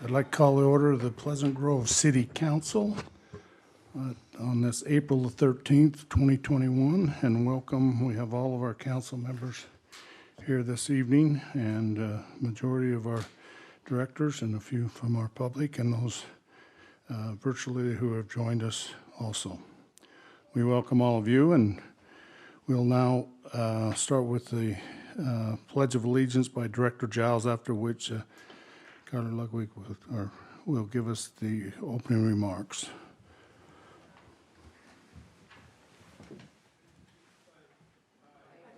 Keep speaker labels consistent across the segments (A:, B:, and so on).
A: I'd like to call to order the Pleasant Grove City Council on this April the 13th, 2021, and welcome. We have all of our council members here this evening, and majority of our directors and a few from our public, and those virtually who have joined us also. We welcome all of you, and we'll now start with the Pledge of Allegiance by Director Giles, after which Carter Ludwig will give us the opening remarks.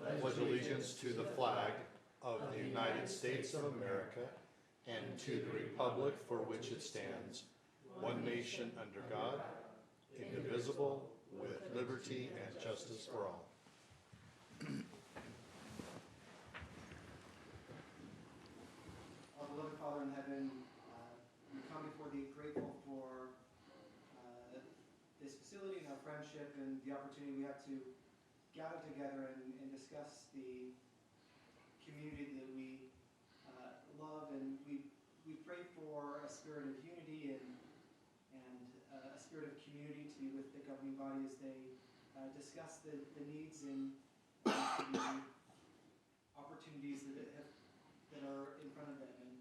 B: I pledge allegiance to the flag of the United States of America and to the republic for which it stands, one nation under God, indivisible, with liberty and justice for all.
C: Our beloved Father in heaven, we come before thee grateful for this facility and our friendship and the opportunity we have to gather together and discuss the community that we love, and we pray for a spirit of unity and a spirit of community to be with the governing body as they discuss the needs and the opportunities that are in front of them. And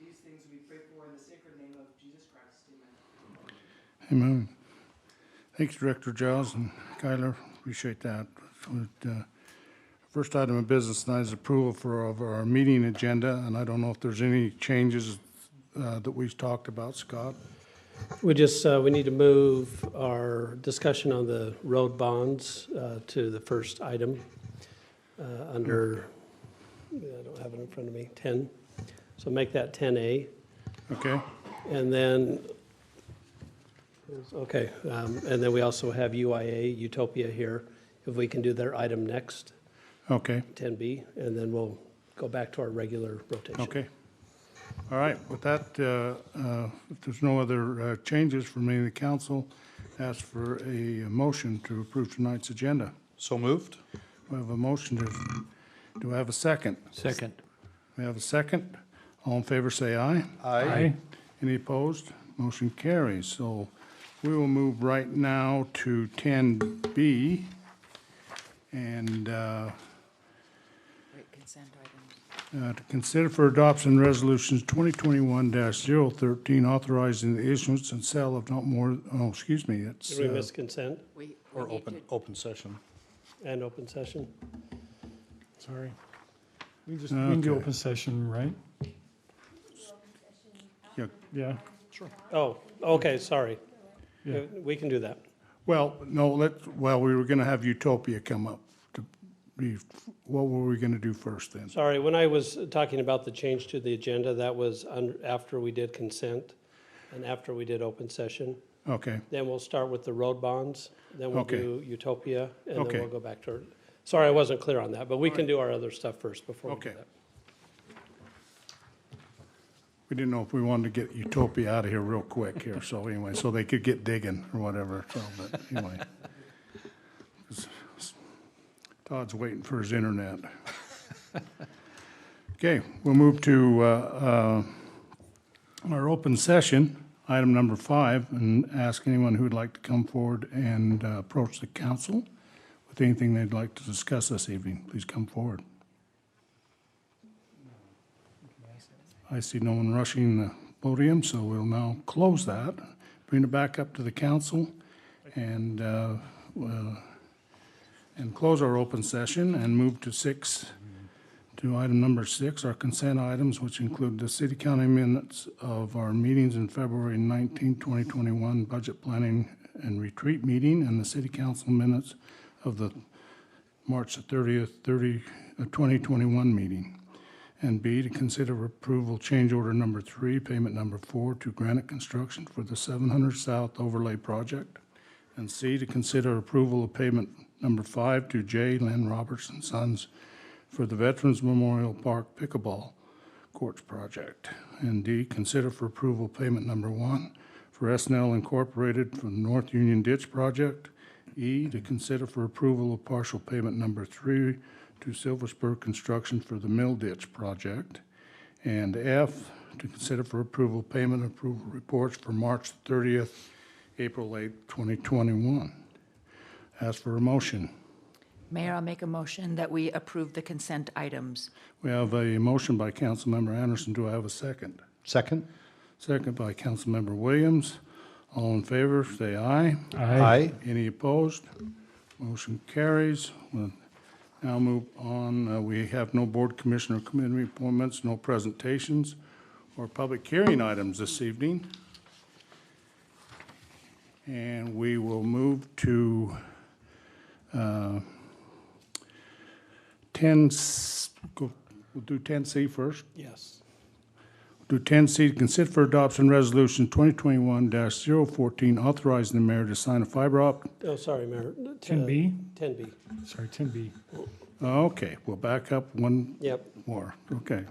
C: these things we pray for in the sacred name of Jesus Christ. Amen.
A: Amen. Thanks, Director Giles and Kyler. Appreciate that. First item of business tonight is approval of our meeting agenda, and I don't know if there's any changes that we've talked about, Scott.
D: We need to move our discussion on the road bonds to the first item under, I don't have it in front of me, 10. So make that 10A.
A: Okay.
D: And then, and then we also have UIA, Utopia here. If we can do their item next,
A: Okay.
D: 10B, and then we'll go back to our regular rotation.
A: Okay. All right. With that, if there's no other changes from any of the council, ask for a motion to approve tonight's agenda.
B: So moved.
A: We have a motion. Do I have a second?
E: Second.
A: We have a second. All in favor say aye.
B: Aye.
A: Any opposed? Motion carries. So we will move right now to 10B. And
F: Consent items.
A: to consider for adoption resolutions 2021-013 authorizing the issuance and sale of not more, it's
D: Did we miss consent
F: We
B: Or
F: need to-
B: open session.
D: and open session?
E: Sorry. We can do
A: Okay.
E: open session, right?
A: yeah.
E: Yeah.
D: Oh, okay, sorry.
E: Yeah.
D: We can do that.
A: Well, no, we were going to have Utopia come up to be, what were we going to do first then?
D: Sorry, when I was talking about the change to the agenda, that was after we did consent and after we did open session.
A: Okay.
D: Then we'll start with the road bonds, then we'll
A: Okay.
D: do Utopia, and
A: Okay.
D: then we'll go back to, sorry, I wasn't clear on that, but we can do our other stuff first before we do
A: Okay.
D: that.
A: We didn't know if we wanted to get Utopia out of here real quick here, so anyway, so they could get digging or whatever, so, but anyway. Todd's waiting for his internet. Okay, we'll move to our open session, item number 5, and ask anyone who would like to come forward and approach the council with anything they'd like to discuss this evening. Please come forward. I see no one rushing the podium, so we'll now close that, bring it back up to the council, and close our open session and move to item number 6, our consent items, which include the city county minutes of our meetings in February 19, 2021 budget planning and retreat meeting, and the city council minutes of the March 30th, 2021 meeting. And B, to consider approval change order number 3, payment number 4 to Granite Construction for the 700 South Overlay Project. And C, to consider approval of payment number 5 to J. Lynn Roberts and Sons for the Veterans Memorial Park Pickleball Courts Project. And D, consider for approval payment number 1 for SNL Incorporated for the North Union Ditch Project. E, to consider for approval of partial payment number 3 to Silver Spur Construction for the Mill Ditch Project. And F, to consider for approval payment approval reports for March 30th, April 8th, 2021. Ask for a motion.
F: Mayor, I'll make a motion that we approve the consent items.
A: We have a motion by Councilmember Anderson. Do I have a second?
B: Second?
A: Second by Councilmember Williams. All in favor, say aye.
B: Aye.
A: Any opposed? Motion carries. We'll now move on. We have no board commissioner committee appointments, no presentations or public hearing items this evening. And we will move to 10, we'll do 10C first.
D: Yes.
A: Do 10C, consider for adoption resolution 2021-014, authorizing the mayor to sign a fiber optic.
D: Oh, sorry, Mayor.
E: 10B?
D: 10B.
E: Sorry, 10B.
A: Okay, we'll back up one
D: Yep.
A: more. Okay.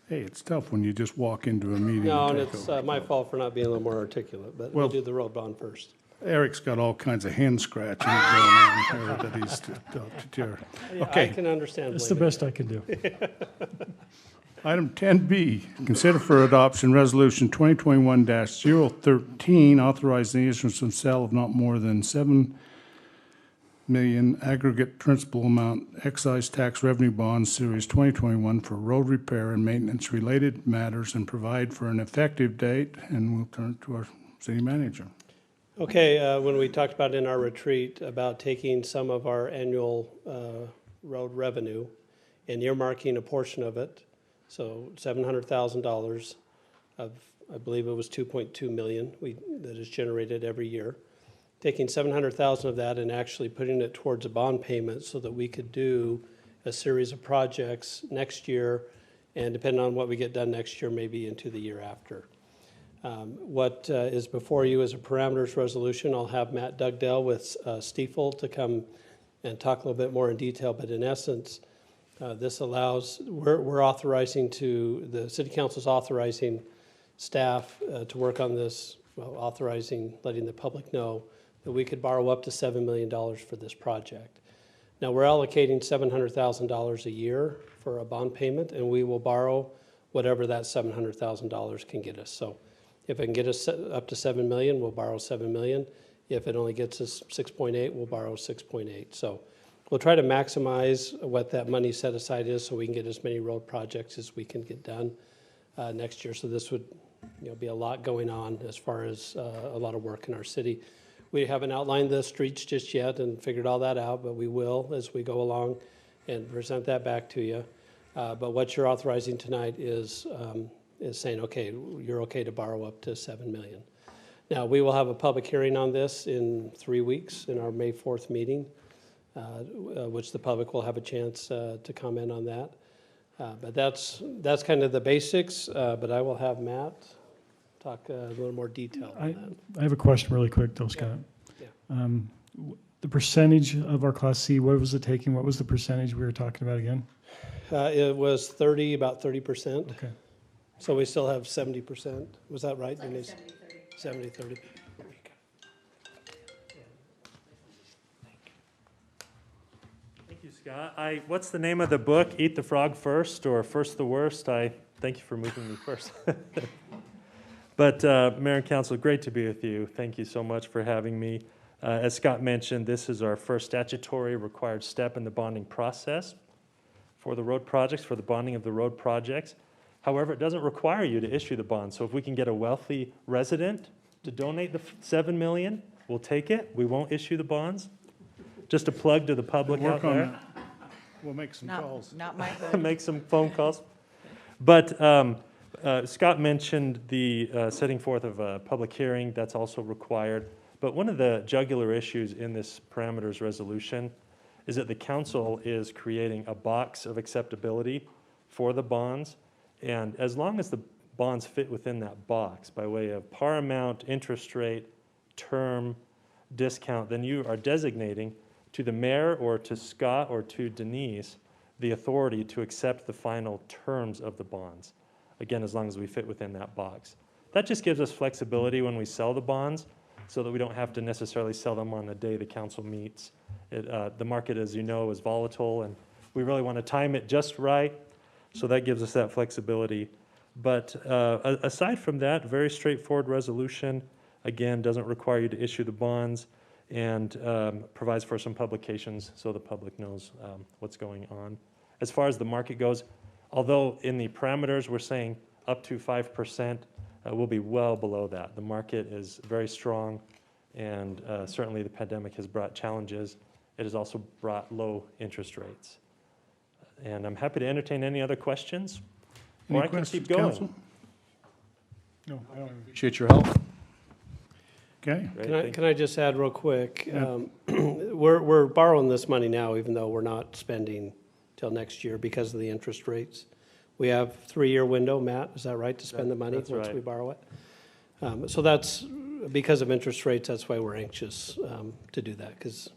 A: Hey, it's tough when you just walk into a meeting.
D: No, and
A: take
D: it's
A: over.
D: my fault for not being a little more articulate, but
A: Well-
D: we'll do the road bond first.
A: Eric's got all kinds of hand scratching going on here that he's
D: I
A: Okay.
D: can understand.
E: That's the
D: blaming.
E: best I can do.
A: Item 10B, consider for adoption resolution 2021-013, authorizing the issuance and sale of not more than 7 million aggregate principal amount excise tax revenue bonds series 2021 for road repair and maintenance related matters and provide for an effective date. And we'll turn to our city manager.
D: Okay, when we talked about in our retreat about taking some of our annual road revenue and earmarking a portion of it, so $700,000 of, I believe it was 2.2 million that is generated every year. Taking 700,000 of that and actually putting it towards a bond payment so that we could do a series of projects next year, and depending on what we get done next year, maybe into the year after. What is before you is a parameters resolution. I'll have Matt Dugdale with Stiefel to come and talk a little bit more in detail, but in essence, this allows, we're authorizing the city council's authorizing staff to work on this, well, authorizing, letting the public know that we could borrow up to $7 million for this project. Now, we're allocating $700,000 a year for a bond payment, and we will borrow whatever that $700,000 can get us. So if it can get us up to 7 million, we'll borrow 7 million. If it only gets us 6.8, we'll borrow 6.8. So we'll try to maximize what that money set aside is so we can get as many road projects as we can get done next year. So this would be a lot going on as far as a lot of work in our city. We haven't outlined the streets just yet and figured all that out, but we will as we go along and present that back to you. But what you're authorizing tonight is saying, okay, you're okay to borrow up to 7 million. Now, we will have a public hearing on this in 3 weeks in our May 4th meeting, which the public will have a chance to comment on that. But that's kind of the basics, but I will have Matt talk a little more detail on that.
E: I have a question really quick though, Scott.
D: Yeah.
E: The percentage of our Class C, what was it taking? What was the percentage we were talking about again?
D: It was about 30%.
E: Okay.
D: So we still have 70%. Was that right, Denise? 70-30.
G: Thank you, Scott. What's the name of the book? Eat the Frog First or First the Worst? Thank you for moving me first. But Mayor and Council, great to be with you. Thank you so much for having me. As Scott mentioned, this is our first statutory required step in the bonding process for the road projects, for the bonding of the road projects. However, it doesn't require you to issue the bond. So if we can get a wealthy resident to donate the 7 million, we'll take it. We won't issue the bonds. Just a plug to the public out
A: Work on
G: there.
A: that. We'll make some calls.
F: Not my hood.
G: Make some phone calls. But Scott mentioned the setting forth of a public hearing. That's also required. But one of the jugular issues in this parameters resolution is that the council is creating a box of acceptability for the bonds. And as long as the bonds fit within that box by way of par amount, interest rate, term, discount, then you are designating to the mayor or to Scott or to Denise the authority to accept the final terms of the bonds. Again, as long as we fit within that box. That just gives us flexibility when we sell the bonds so that we don't have to necessarily sell them on the day the council meets. The market, as you know, is volatile, and we really want to time it just right. So that gives us that flexibility. But aside from that, very straightforward resolution. Again, doesn't require you to issue the bonds, and provides for some publications so the public knows what's going on. As far as the market goes, although in the parameters we're saying up to 5%, we'll be well below that. The market is very strong, and certainly the pandemic has brought challenges. It has also brought low interest rates. And I'm happy to entertain any other questions,
A: Any
G: or I can
A: questions,
G: keep going.
A: council?
E: No, I don't.
B: Appreciate your help.
A: Okay,
G: Great,
D: Can I just add real quick?
A: Yeah.
D: We're borrowing this money now, even though we're not spending till next year because of the interest rates. We have 3-year window, Matt, is that right, to spend the money
G: That's
D: once
G: right.
D: we borrow it? So that's, because of interest rates, that's why we're anxious to do that, because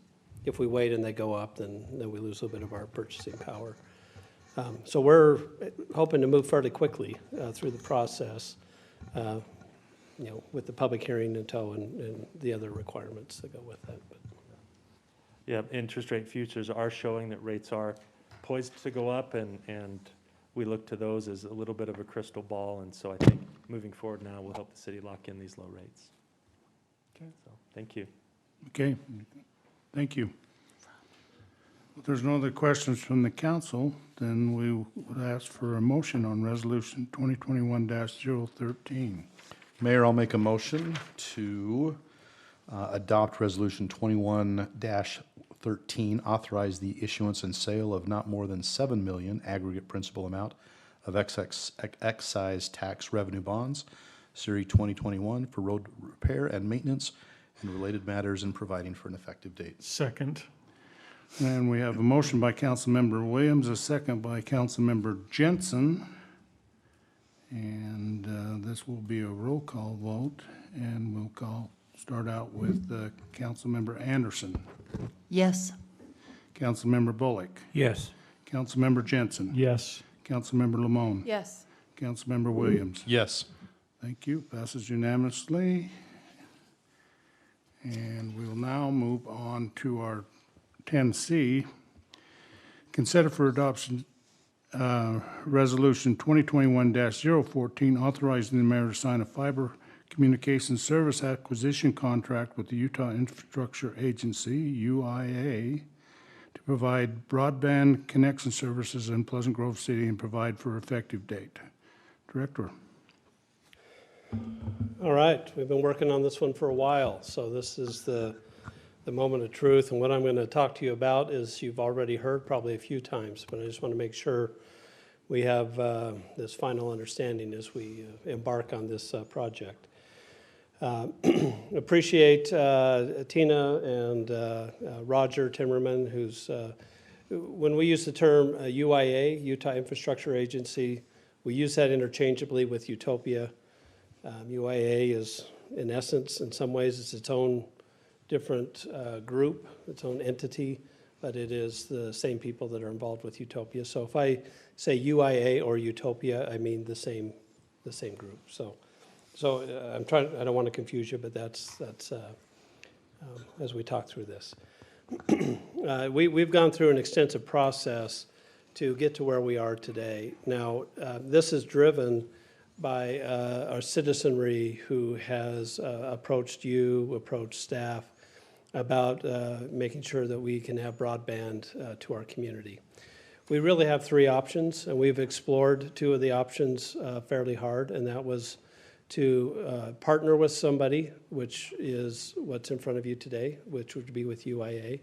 D: if we wait and they go up, then we lose a little bit of our purchasing power. So we're hoping to move fairly quickly through the process, with the public hearing in tow and the other requirements that go with that. But
G: Yeah, interest rate futures are showing that rates are poised to go up, and we look to those as a little bit of a crystal ball, and so I think moving forward now will help the city lock in these low rates.
E: Okay.
G: So, thank you.
A: okay, thank you. If there's no other questions from the council, then we would ask for a motion on Resolution 2021-013.
B: Mayor, I'll make a motion to adopt Resolution 21-13, authorize the issuance and sale of not more than 7 million aggregate principal amount of excise tax revenue bonds, Series 2021, for road repair and maintenance and related matters, and providing for an effective date.
E: Second.
A: And we have a motion by Councilmember Williams, a second by Councilmember Jensen. And this will be a roll call vote, and we'll start out with Councilmember Anderson,
F: Yes.
A: Councilmember Bullock,
H: Yes.
A: Councilmember Jensen,
E: Yes.
A: Councilmember Lamone,
F: Yes.
A: Councilmember Williams.
B: Yes.
A: Thank you. Passes unanimously. And we will now move on to our 10C. Consider for adoption Resolution 2021-014, authorizing the mayor to sign a fiber communications service acquisition contract with the Utah Infrastructure Agency, UIA, to provide broadband connection services in Pleasant Grove City and provide for effective date. Director.
D: all right, we've been working on this one for a while, so this is the moment of truth. And what I'm going to talk to you about is you've already heard probably a few times, but I just want to make sure we have this final understanding as we embark on this project. Appreciate Tina and Roger Timmerman, who's, when we use the term UIA, Utah Infrastructure Agency, we use that interchangeably with Utopia. UIA is, in essence, in some ways, it's its own different group, its own entity, but it is the same people that are involved with Utopia. So if I say UIA or Utopia, I mean the same group. So I don't want to confuse you, but that's as we talk through this. We've gone through an extensive process to get to where we are today. Now, this is driven by our citizenry who has approached you, approached staff, about making sure that we can have broadband to our community. We really have 3 options, and we've explored 2 of the options fairly hard, and that was to partner with somebody, which is what's in front of you today, which would be with UIA,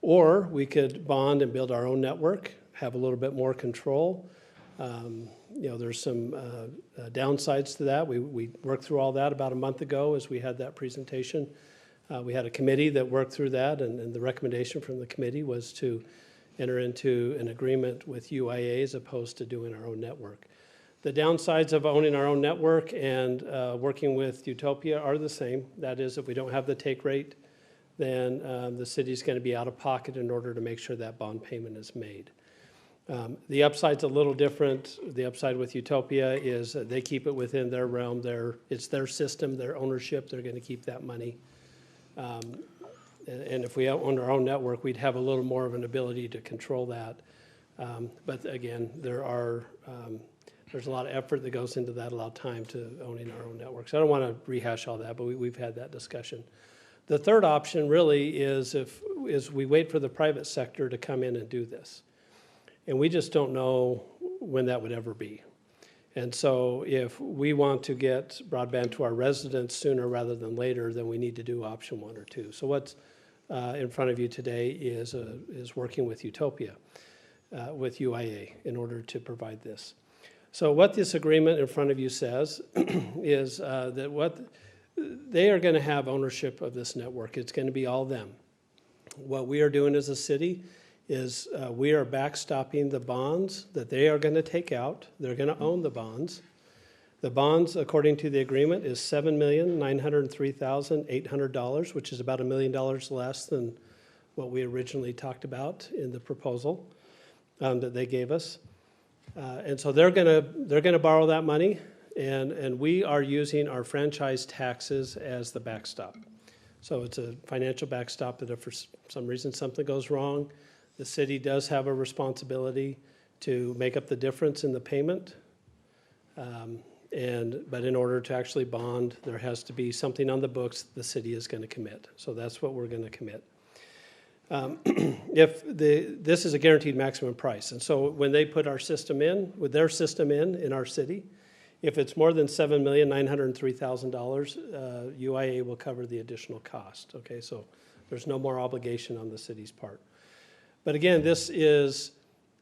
D: or we could bond and build our own network, have a little bit more control. There's some downsides to that. We worked through all that about a month ago as we had that presentation. We had a committee that worked through that, and the recommendation from the committee was to enter into an agreement with UIA as opposed to doing our own network. The downsides of owning our own network and working with Utopia are the same. That is, if we don't have the take rate, then the city's going to be out of pocket in order to make sure that bond payment is made. The upside's a little different. The upside with Utopia is they keep it within their realm. It's their system, their ownership. They're going to keep that money. And if we own our own network, we'd have a little more of an ability to control that. But again, there are There's a lot of effort that goes into that, a lot of time to owning our own networks. I don't want to rehash all that, but we've had that discussion. The third option really is we wait for the private sector to come in and do this. And we just don't know when that would ever be. And so if we want to get broadband to our residents sooner rather than later, then we need to do option 1 or 2. So what's in front of you today is working with Utopia, with UIA, in order to provide this. So what this agreement in front of you says is that they are going to have ownership of this network. It's going to be all them. What we are doing as a city is we are backstopping the bonds that they are going to take out. They're going to own the bonds. The bonds, according to the agreement, is $7,903,800, which is about $1 million less than what we originally talked about in the proposal that they gave us. And so they're going to borrow that money, and we are using our franchise taxes as the backstop. So it's a financial backstop that if for some reason something goes wrong, the city does have a responsibility to make up the difference in the payment. But in order to actually bond, there has to be something on the books the city is going to commit. So that's what we're going to commit. This is a guaranteed maximum price. And so when they put our system in, with their system in our city, if it's more than $7,903,000, UIA will cover the additional cost. Okay, so there's no more obligation on the city's part. But again, this is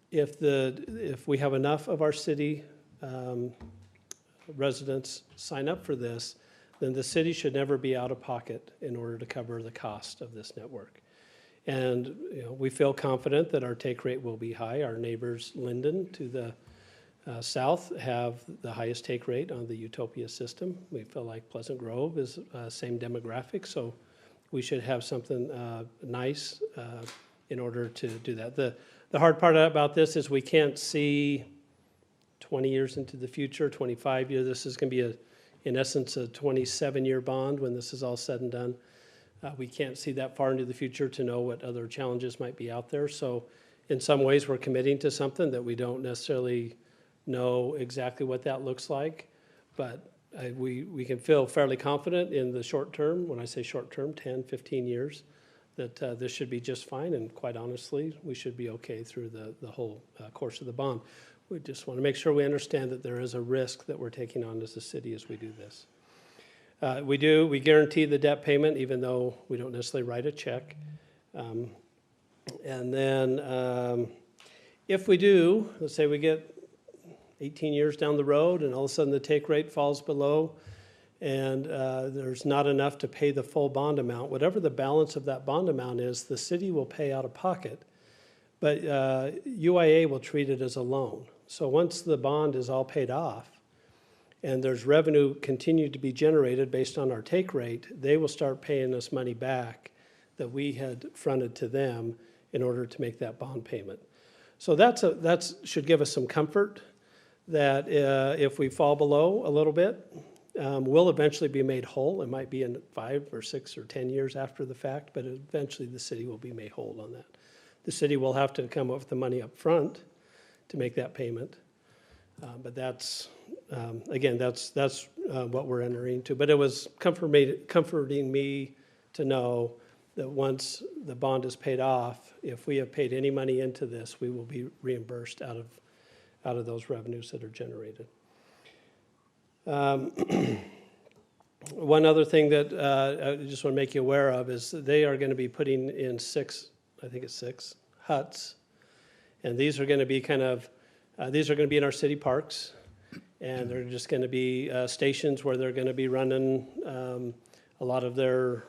D: if we have enough of our city residents sign up for this, then the city should never be out of pocket in order to cover the cost of this network. And we feel confident that our take rate will be high. Our neighbors, Linden, to the south, have the highest take rate on the Utopia system. We feel like Pleasant Grove is same demographic, so we should have something nice in order to do that. The hard part about this is we can't see 20 years into the future, 25 years. This is going to be, in essence, a 27-year bond when this is all said and done. We can't see that far into the future to know what other challenges might be out there. So in some ways, we're committing to something that we don't necessarily know exactly what that looks like. But we can feel fairly confident in the short term, when I say short term, 10, 15 years, that this should be just fine. And quite honestly, we should be okay through the whole course of the bond. We just want to make sure we understand that there is a risk that we're taking on as a city as we do this. We guarantee the debt payment, even though we don't necessarily write a check. And then if we do, let's say we get 18 years down the road and all of a sudden the take rate falls below and there's not enough to pay the full bond amount, whatever the balance of that bond amount is, the city will pay out of pocket. But UIA will treat it as a loan. So once the bond is all paid off, and there's revenue continued to be generated based on our take rate, they will start paying us money back that we had fronted to them in order to make that bond payment. So that should give us some comfort that if we fall below a little bit, we'll eventually be made whole. It might be in 5 or 6 or 10 years after the fact, but eventually the city will be made whole on that. The city will have to come up with the money up front to make that payment. But that's, again, that's what we're entering into. But it was comforting me to know that once the bond is paid off, if we have paid any money into this, we will be reimbursed out of those revenues that are generated. One other thing that I just want to make you aware of is that they are going to be putting in 6 huts. And these are going to be these are going to be in our city parks, and they're just going to be stations where they're going to be running a lot of their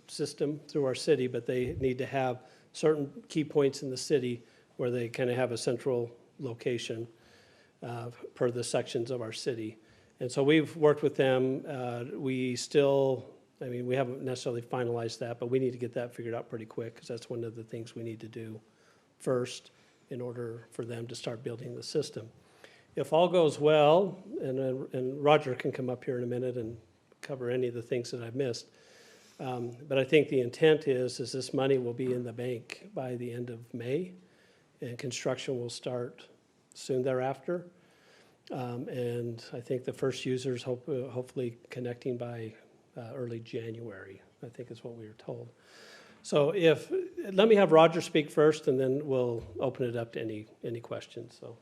D: system through our city, but they need to have certain key points in the city where they kind of have a central location per the sections of our city. And so we've worked with them. We haven't necessarily finalized that, but we need to get that figured out pretty quick because that's one of the things we need to do first in order for them to start building the system. If all goes well, and Roger can come up here in a minute and cover any of the things that I've missed, but I think the intent is this money will be in the bank by the end of May, and construction will start soon thereafter. And I think the first users hopefully connecting by early January, I think is what we were told. So let me have Roger speak first, and then we'll open it up to any questions, so.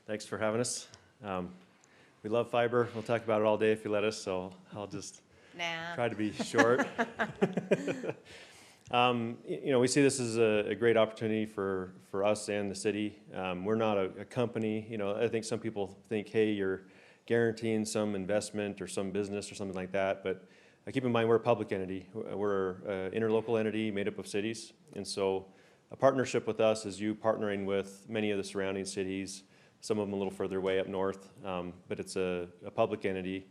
H: Thanks for having us. We love fiber. We'll talk about it all day if you let us, so I'll just try to be short. We see this as a great opportunity for us and the city. We're not a company. I think some people think, hey, you're guaranteeing some investment or some business or something like that, but keep in mind we're a public entity. We're an interlocal entity made up of cities, and so a partnership with us is you partnering with many of the surrounding cities, some of them a little further away up north, but it's a public entity,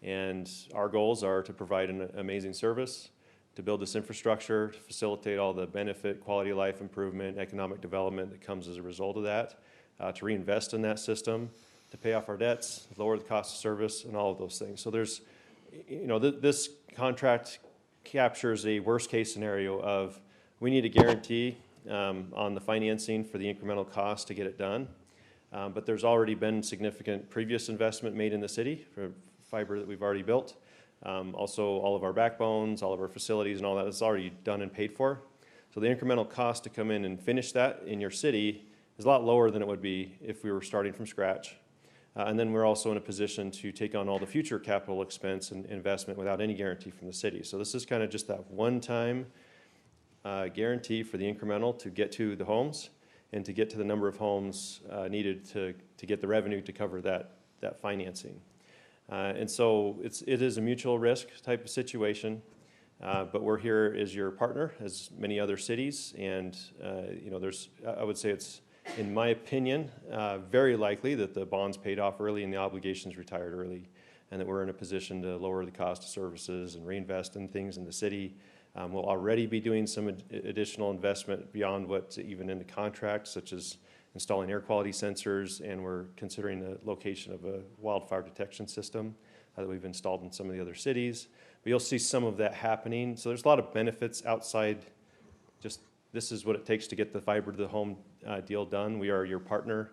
H: and our goals are to provide an amazing service, to build this infrastructure, to facilitate all the benefit, quality of life improvement, economic development that comes as a result of that, to reinvest in that system, to pay off our debts, lower the cost of service, and all of those things. So there's, this contract captures a worst case scenario of we need a guarantee on the financing for the incremental cost to get it done. But there's already been significant previous investment made in the city for fiber that we've already built. Also, all of our backbones, all of our facilities and all that is already done and paid for. So the incremental cost to come in and finish that in your city is a lot lower than it would be if we were starting from scratch. And then we're also in a position to take on all the future capital expense and investment without any guarantee from the city. So this is kind of just that one-time guarantee for the incremental to get to the homes and to get to the number of homes needed to get the revenue to cover that financing. And so it is a mutual risk type of situation, but we're here as your partner, as many other cities, and I would say it's, in my opinion, very likely that the bonds paid off early and the obligations retired early, and that we're in a position to lower the cost of services and reinvest in things in the city. We'll already be doing some additional investment beyond what's even in the contract, such as installing air quality sensors, and we're considering the location of a wildfire detection system that we've installed in some of the other cities. But you'll see some of that happening. So there's a lot of benefits outside just this is what it takes to get the fiber to the home deal done. We are your partner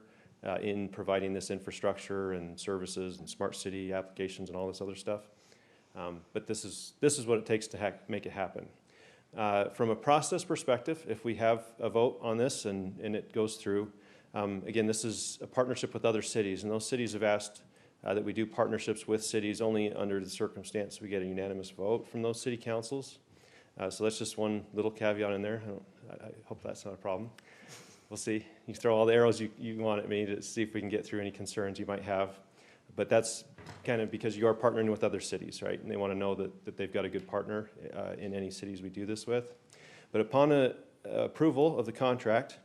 H: in providing this infrastructure and services and smart city applications and all this other stuff. But this is what it takes to make it happen. From a process perspective, if we have a vote on this and it goes through, again, this is a partnership with other cities, and those cities have asked that we do partnerships with cities only under the circumstance we get a unanimous vote from those city councils. So that's just one little caveat in there. I hope that's not a problem. We'll see. You throw all the arrows you want at me to see if we can get through any concerns you might have. But that's kind of because you are partnering with other cities, right? And they want to know that they've got a good partner in any cities we do this with. But upon approval of the contract,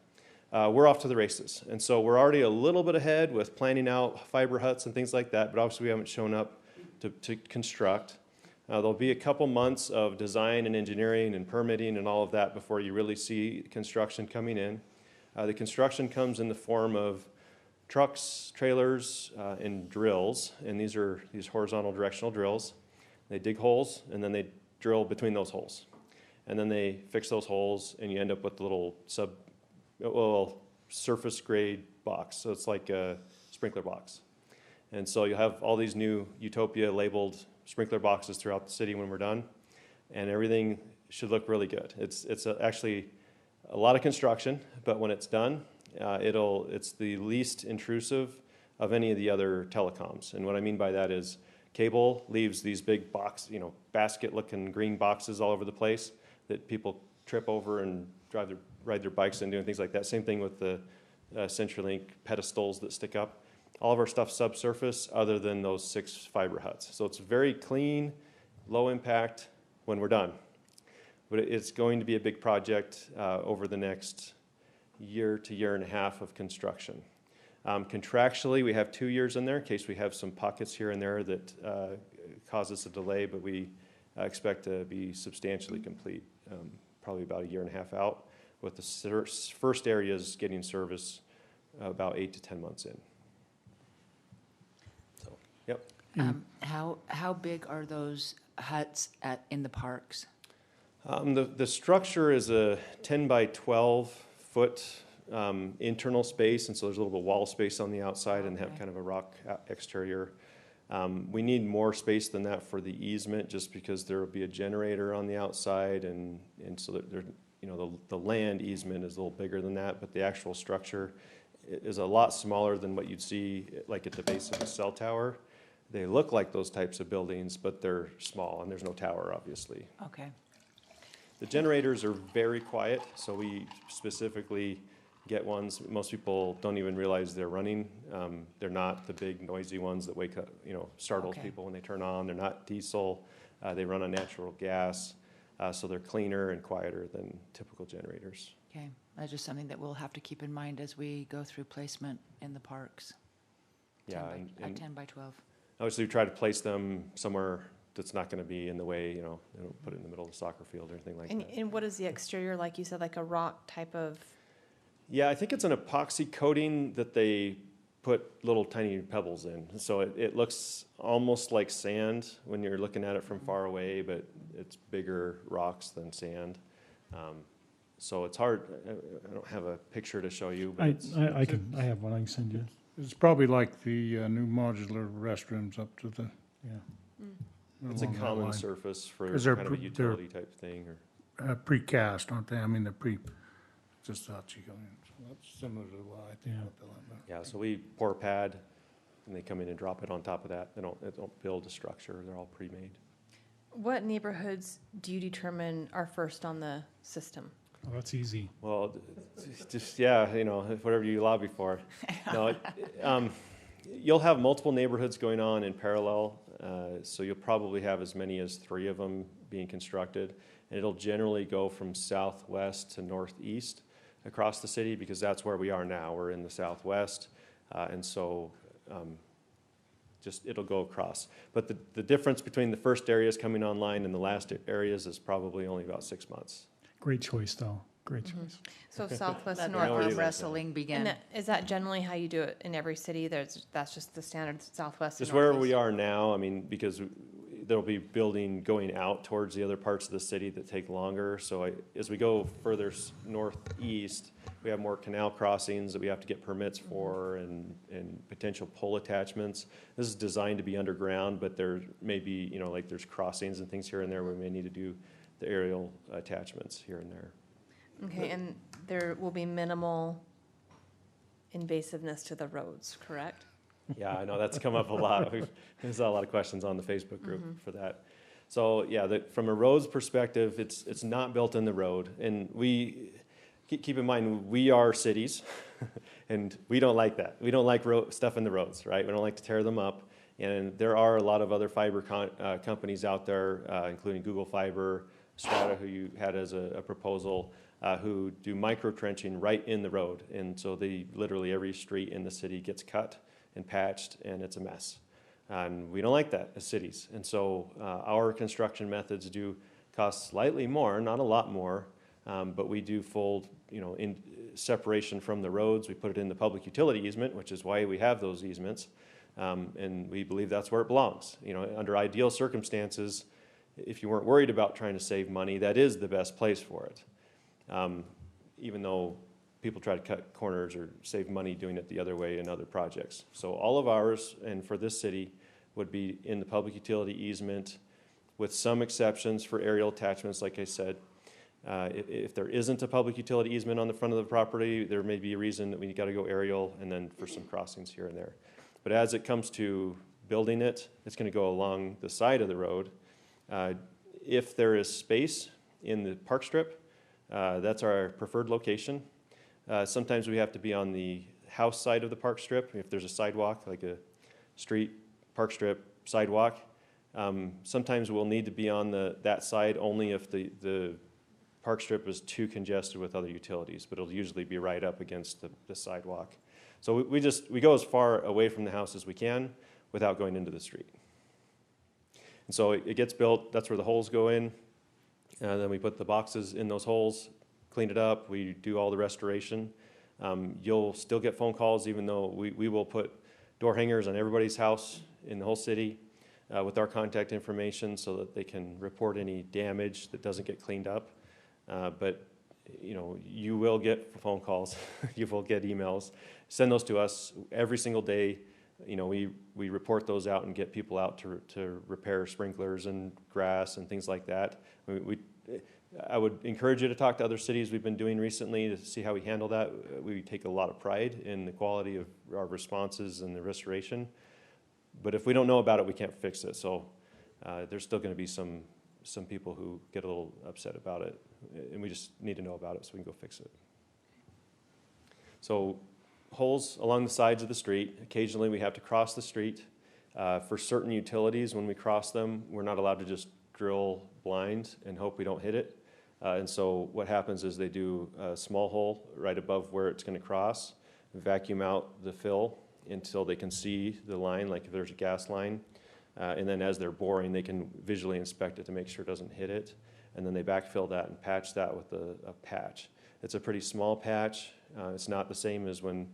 H: we're off to the races. And so we're already a little bit ahead with planning out fiber huts and things like that, but obviously we haven't shown up to construct. There'll be a couple months of design and engineering and permitting and all of that before you really see construction coming in. The construction comes in the form of trucks, trailers, and drills, and these are these horizontal directional drills. They dig holes, and then they drill between those holes. And then they fix those holes, and you end up with a little surface grade box. So it's like a sprinkler box. And so you'll have all these new Utopia labeled sprinkler boxes throughout the city when we're done, and everything should look really good. It's actually a lot of construction, but when it's done, it's the least intrusive of any of the other telecoms. And what I mean by that is cable leaves these big basket-looking green boxes all over the place that people trip over and ride their bikes into and things like that. Same thing with the CenturyLink pedestals that stick up. All of our stuff's subsurface other than those 6 fiber huts. So it's very clean, low impact when we're done. But it's going to be a big project over the next year to year and a half of construction. Contractually, we have 2 years in there in case we have some pockets here and there that cause us a delay, but we expect to be substantially complete, probably about a year and a half out, with the first areas getting service about 8 to 10 months in. So, yep.
F: How big are those huts in the parks?
H: The structure is a 10 by 12 foot internal space, and so there's a little bit of wall space on the outside and have
F: Okay.
H: kind of a rock exterior. We need more space than that for the easement, just because there will be a generator on the outside, and so that there, you know, the land easement is a little bigger than that, but the actual structure is a lot smaller than what you'd see like at the base of a cell tower. They look like those types of buildings, but they're small, and there's no tower, obviously.
F: Okay.
H: The generators are very quiet, so we specifically get ones. Most people don't even realize they're running. They're not the big noisy ones that wake up, you know, startles
F: Okay.
H: people when they turn on. They're not diesel. They run on natural gas, so they're cleaner and quieter than typical generators.
F: Okay, that's just something that we'll have to keep in mind as we go through placement in the parks.
H: Yeah,
F: 10 by 12.
H: obviously we try to place them somewhere that's not going to be in the way. You know, they don't put it in the middle of the soccer field or anything like that.
I: And what is the exterior like? You said like a rock type of,
H: Yeah, I think it's an epoxy coating that they put little tiny pebbles in. So it looks almost like sand when you're looking at it from far away, but it's bigger rocks than sand. So it's hard. I don't have a picture to show you, but
E: I have one I can send you.
A: It's probably like the new modular restrooms up to the.
E: Yeah.
H: it's a
A: along that
H: common
A: line.
H: surface for
A: 'Cause they're
H: kind of a
A: pr- they're-
H: utility type thing. Or
A: Precast, aren't they? I mean, they're just how you go in. So that's similar to what I think
E: Yeah.
A: what they're like.
H: yeah, so we pour a pad, and they come in and drop it on top of that. They don't build a structure. They're all pre-made.
I: what neighborhoods do you determine are first on the system?
E: Oh, that's easy.
H: Well, just, yeah, you know, whatever you lobby for. No, you'll have multiple neighborhoods going on in parallel, so you'll probably have as many as 3 of them being constructed. And it'll generally go from southwest to northeast across the city, because that's where we are now. We're in the southwest, and so just it'll go across. But the difference between the first areas coming online and the last areas is probably only about 6 months.
E: Great choice, though. Great choice.
I: So southwest
F: Let
I: and
F: the
H: know what
I: northeast.
H: it is.
F: wrestling
I: And
F: begin.
I: is that generally how you do it in every city? That's just the standard southwest and
H: Just where we
I: northeast?
H: are now, I mean, because there'll be building going out towards the other parts of the city that take longer. So as we go further northeast, we have more canal crossings that we have to get permits for, and potential pole attachments. This is designed to be underground, but there may be, you know, like there's crossings and things here and there where we may need to do the aerial attachments here and there.
I: Okay, and there will be minimal invasiveness to the roads, correct?
H: Yeah, I know, that's come up a lot. There's a lot of questions on the Facebook group for that. So, yeah, from a roads perspective, it's not built in the road. And we, keep in mind, we are cities, and we don't like that. We don't like stuff in the roads, right? We don't like to tear them up. And there are a lot of other fiber companies out there, including Google Fiber, Strata, who you had as a proposal, who do micro trenching right in the road. And so literally every street in the city gets cut and patched, and it's a mess. And we don't like that as cities. And so our construction methods do cost slightly more, not a lot more, but we do full, you know, in separation from the roads. We put it in the public utility easement, which is why we have those easements. And we believe that's where it belongs. You know, under ideal circumstances, if you weren't worried about trying to save money, that is the best place for it. Even though people try to cut corners or save money doing it the other way in other projects. So all of ours, and for this city, would be in the public utility easement, with some exceptions for aerial attachments, like I said. If there isn't a public utility easement on the front of the property, there may be a reason that we got to go aerial, and then for some crossings here and there. But as it comes to building it, it's going to go along the side of the road. If there is space in the park strip, that's our preferred location. Sometimes we have to be on the house side of the park strip. If there's a sidewalk, like a street, park strip, sidewalk, sometimes we'll need to be on that side only if the park strip is too congested with other utilities, but it'll usually be right up against the sidewalk. So we go as far away from the house as we can without going into the street. And so it gets built, that's where the holes go in, and then we put the boxes in those holes, clean it up, we do all the restoration. You'll still get phone calls, even though we will put door hangers on everybody's house in the whole city. with our contact information so that they can report any damage that doesn't get cleaned up. But you know, you will get phone calls, you will get emails. Send those to us every single day. You know, we report those out and get people out to repair sprinklers and grass and things like that. I would encourage you to talk to other cities we've been doing recently to see how we handle that. We take a lot of pride in the quality of our responses and the restoration. But if we don't know about it, we can't fix it. So there's still going to be some people who get a little upset about it, and we just need to know about it so we can go fix it. So holes along the sides of the street. Occasionally we have to cross the street. For certain utilities, when we cross them, we're not allowed to just drill blind and hope we don't hit it. And so what happens is they do a small hole right above where it's going to cross, vacuum out the fill until they can see the line, like if there's a gas line. And then as they're boring, they can visually inspect it to make sure it doesn't hit it. And then they backfill that and patch that with a patch. It's a pretty small patch. It's not the same as when,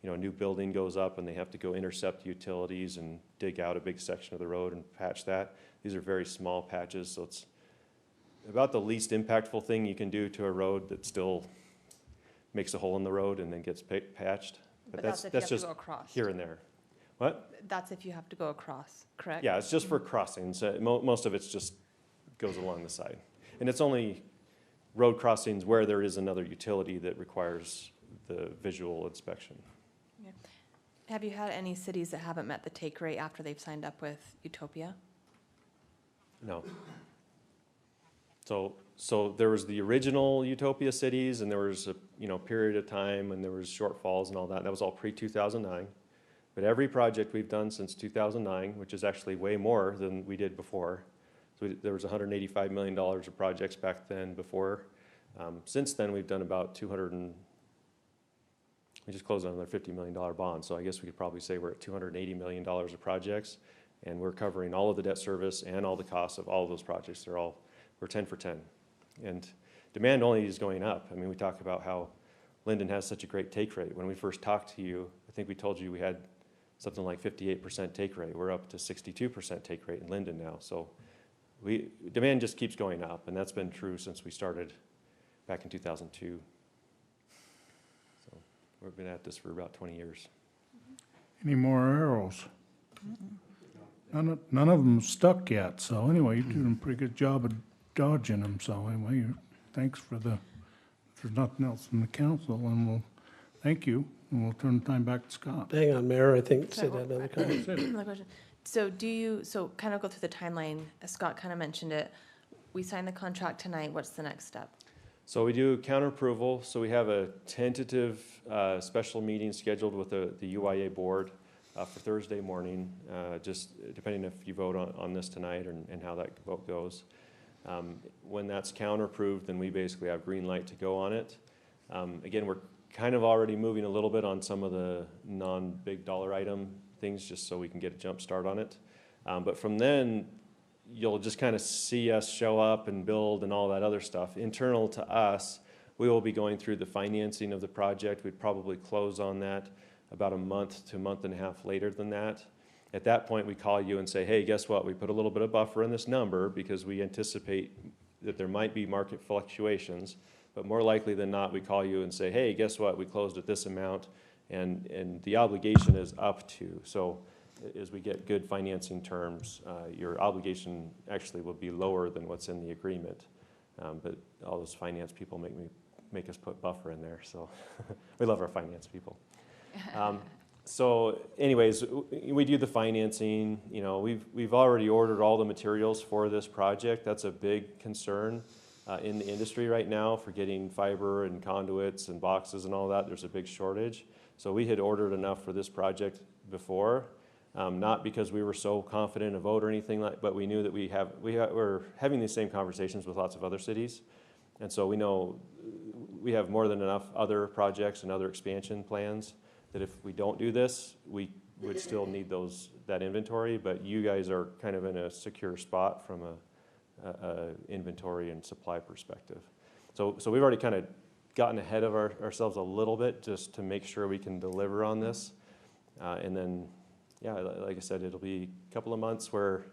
H: you know, a new building goes up and they have to go intercept utilities and dig out a big section of the road and patch that. These are very small patches, so it's about the least impactful thing you can do to a road that still makes a hole in the road and then gets patched.
I: But that's if you have to go across.
H: Here and there. What?
I: That's if you have to go across, correct?
H: Yeah, it's just for crossings. Most of it just goes along the side. And it's only road crossings where there is another utility that requires the visual inspection.
I: Yeah. Have you had any cities that haven't met the take rate after they've signed up with Utopia?
H: No. So there was the original Utopia cities, and there was a period of time when there was shortfalls and all that. That was all pre-2009. But every project we've done since 2009, which is actually way more than we did before. So there was $185 million of projects back then before. Since then, we've done about we just closed on another $50 million bond. So I guess we could probably say we're at $280 million of projects, and we're covering all of the debt service and all the costs of all of those projects. We're 10 for 10. And demand only is going up. I mean, we talk about how Linden has such a great take rate. When we first talked to you, I think we told you we had something like 58% take rate. We're up to 62% take rate in Linden now. So demand just keeps going up, and that's been true since we started back in 2002. So we've been at this for about 20 years.
A: Any more arrows? None of them stuck yet, so anyway, you're doing a pretty good job of dodging them, so anyway, thanks if there's nothing else from the council, and we'll, thank you, and we'll turn the time back to Scott.
D: Hang on, Mayor, I think
I: Sorry,
D: Sid had another comment.
I: Another question. So kind of go through the timeline, as Scott kind of mentioned it. We signed the contract tonight, what's the next step?
H: So we do counter approval. So we have a tentative special meeting scheduled with the UIA board for Thursday morning, just depending if you vote on this tonight and how that vote goes. When that's counter approved, then we basically have green light to go on it. Again, we're kind of already moving a little bit on some of the non-big dollar item things just so we can get a jump start on it. But from then, you'll just kind of see us show up and build and all that other stuff. Internal to us, we will be going through the financing of the project. We'd probably close on that about a month to a month and a half later than that. At that point, we call you and say, hey, guess what? We put a little bit of buffer in this number because we anticipate that there might be market fluctuations. But more likely than not, we call you and say, hey, guess what? We closed at this amount, and the obligation is up to. So as we get good financing terms, your obligation actually will be lower than what's in the agreement. But all those finance people make us put buffer in there. So we love our finance people. So anyways, we do the financing. You know, we've already ordered all the materials for this project. That's a big concern in the industry right now for getting fiber and conduits and boxes and all that. There's a big shortage. So we had ordered enough for this project before, not because we were so confident of vote or anything like, but we knew that we're having these same conversations with lots of other cities. And so we know we have more than enough other projects and other expansion plans that if we don't do this, we would still need that inventory, but you guys are kind of in a secure spot from a inventory and supply perspective. So we've already kind of gotten ahead of ourselves a little bit just to make sure we can deliver on this. And then, yeah, like I said, it'll be a couple of months where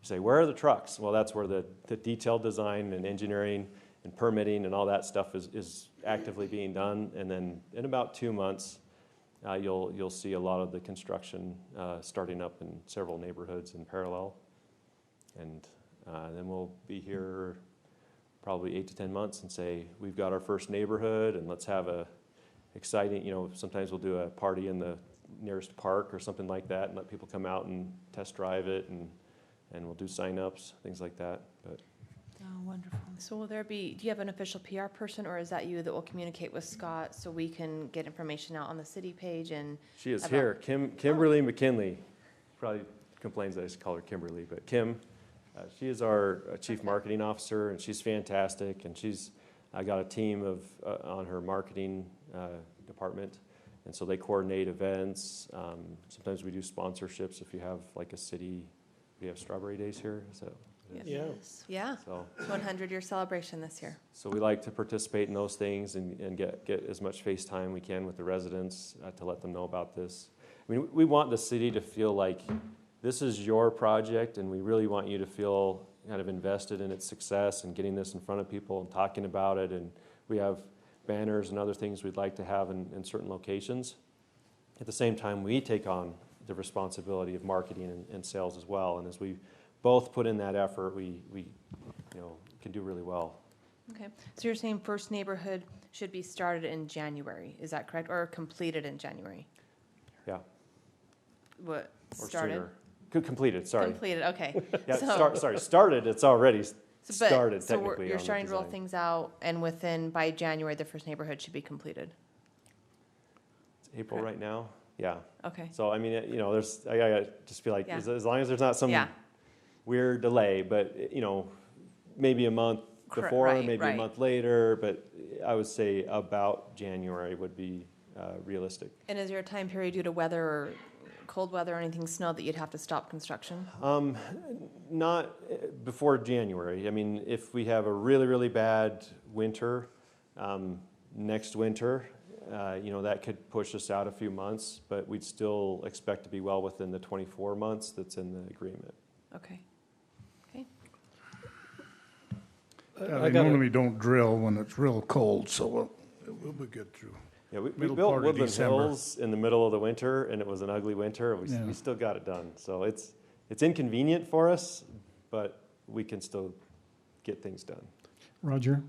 H: say, where are the trucks? Well, that's where the detailed design and engineering and permitting and all that stuff is actively being done. And then in about 2 months, you'll see a lot of the construction starting up in several neighborhoods in parallel. And then we'll be here probably 8 to 10 months and say, we've got our first neighborhood, and let's have a exciting, sometimes we'll do a party in the nearest park or something like that and let people come out and test drive it, and we'll do sign-ups, things like that. But
F: Oh, wonderful.
I: So will there be, do you have an official PR person, or is that you that will communicate with Scott so we can get information out on the city page and?
H: she is
I: About-
H: here, Kimberly McKinley. Probably complains that I just call her Kimberly, but Kim, she is our Chief Marketing Officer, and she's fantastic, and I got a team of, on her marketing department, and so they coordinate events. Sometimes we do sponsorships if you have like a city, we have Strawberry Days here, so.
D: Yeah.
I: Yeah,
H: So,
I: 100-year celebration this year.
H: so we like to participate in those things and get as much face time we can with the residents to let them know about this. I mean, we want the city to feel like this is your project, and we really want you to feel kind of invested in its success and getting this in front of people and talking about it. And we have banners and other things we'd like to have in certain locations. At the same time, we take on the responsibility of marketing and sales as well. And as we both put in that effort, we can do really well.
I: Okay, so you're saying first neighborhood should be started in January, is that correct? Or completed in January?
H: Yeah.
I: What,
H: Or
I: started?
H: sooner. Completed, sorry.
I: Completed, okay.
H: Yeah,
I: So-
H: started, it's already
I: So- but-
H: started
I: so we're-
H: technically on
I: You're
H: the
I: starting to roll
H: design.
I: things out, and by January, the first neighborhood should be completed?
H: It's April
I: Correct.
H: right now, yeah.
I: Okay,
H: So, I mean, I gotta just feel like,
I: Yeah.
H: as long as there's not some
I: yeah,
H: weird delay, but, maybe a month before,
I: right,
H: maybe a
I: right.
H: month later, but I would say about January would be realistic.
I: and is there a time period due to weather or cold weather or anything, snow, that you'd have to stop construction?
H: Not before January. I mean, if we have a really, really bad winter, next winter, that could push us out a few months, but we'd still expect to be well within the 24 months that's in the agreement.
I: Okay,
A: Yeah,
D: I
A: they
D: got a-
A: normally don't drill when it's real cold, so we'll be good through.
H: Yeah, we
A: Middle
H: built
A: part of
H: Woodland
A: December.
H: Hills in the middle of the winter, and it was an ugly winter.
A: Yeah.
H: We still got it done. So it's inconvenient for us, but we can still get things done.
E: Roger,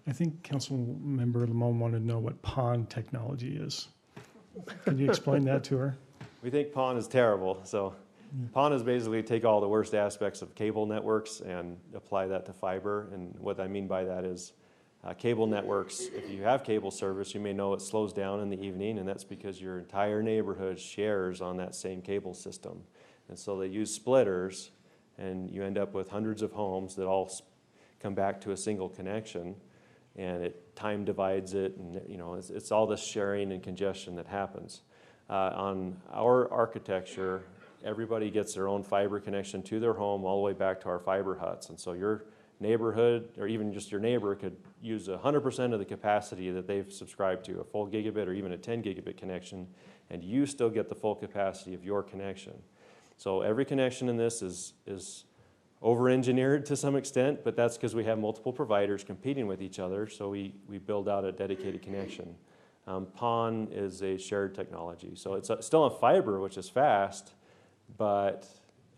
E: I think Councilmember Lamone wanted to know what pond technology is. Can you explain that to her?
H: We think PON is terrible. So PON is basically take all the worst aspects of cable networks and apply that to fiber. And what I mean by that is cable networks, if you have cable service, you may know it slows down in the evening, and that's because your entire neighborhood shares on that same cable system. And so they use splitters, and you end up with hundreds of homes that all come back to a single connection, and it time divides it, and it's all this sharing and congestion that happens. On our architecture, everybody gets their own fiber connection to their home all the way back to our fiber huts. And so your neighborhood, or even just your neighbor, could use 100% of the capacity that they've subscribed to, a full gigabit or even a 10 gigabit connection, and you still get the full capacity of your connection. So every connection in this is over-engineered to some extent, but that's because we have multiple providers competing with each other, so we build out a dedicated connection. PON is a shared technology, so it's still on fiber, which is fast, but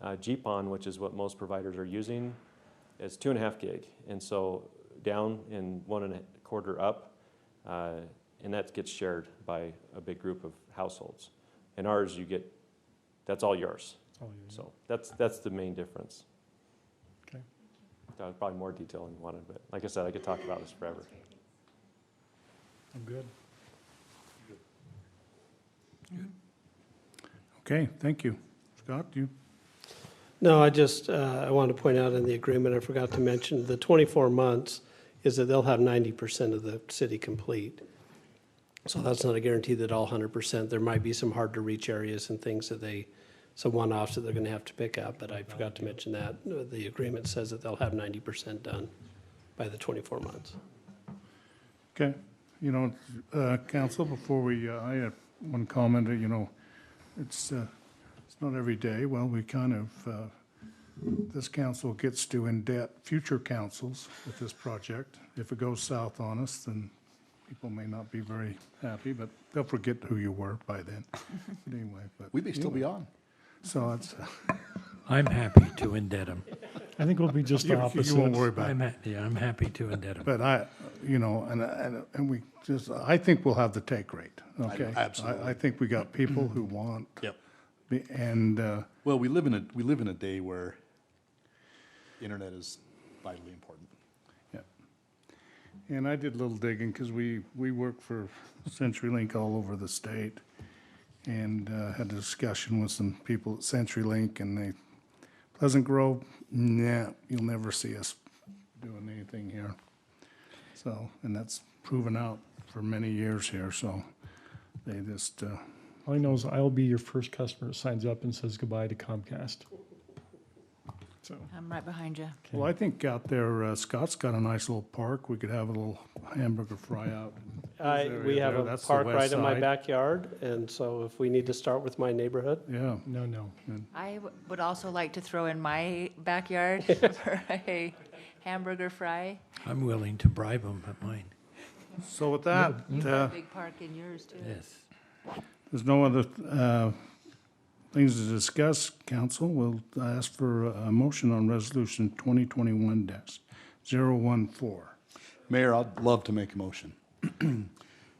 H: GPON, which is what most providers are using, is 2.5 gig, and so down and 1.25 up, and that gets shared by a big group of households. And ours, that's all yours. So that's the main difference.
E: Okay.
H: That was probably more detail than you wanted, but like I said, I could talk about this forever.
E: I'm good.
A: Okay, thank you. Scott, you?
D: No, I wanted to point out in the agreement, I forgot to mention, the 24 months is that they'll have 90% of the city complete. So that's not a guarantee that all 100%. There might be some hard-to-reach areas and things that some one-offs that they're going to have to pick up, but I forgot to mention that. The agreement says that they'll have 90% done by the 24 months.
A: Okay, council, before I have one comment, it's not every day. Well, we kind of this council gets to indebt future councils with this project. If it goes south on us, then people may not be very happy, but they'll forget who you were by then. But anyway,
B: We may still be on.
A: so it's,
J: I'm happy to indebt them.
E: I think we'll be just the opposite.
A: you won't worry about it.
J: I'm happy to indebt them.
A: But and we just, I think we'll have the take rate, okay?
B: absolutely.
A: I think we got people who want.
B: Yep.
A: And,
B: Well, we live in a day where internet is vitally important.
A: and I did a little digging, because we work for CenturyLink all over the state, and had a discussion with some people at CenturyLink, and Pleasant Grove, nah, you'll never see us doing anything here. So, and that's proven out for many years here, so they just,
E: All I know is I'll be your first customer that signs up and says goodbye to Comcast. So,
F: I'm right behind you.
A: well, I think out there, Scott's got a nice little park. We could have a little hamburger fry out.
D: We have a
A: That's the
D: park
A: west
D: right in my
A: side.
D: backyard, and so if we need to start with my neighborhood,
A: Yeah,
E: no.
F: I would also like to throw in my backyard for a hamburger fry.
J: I'm willing to bribe them at mine.
A: so with that,
F: Big park in yours, too.
J: Yes.
A: there's no other things to discuss, council. We'll ask for a motion on resolution 2021-014.
B: Mayor, I'd love to make a motion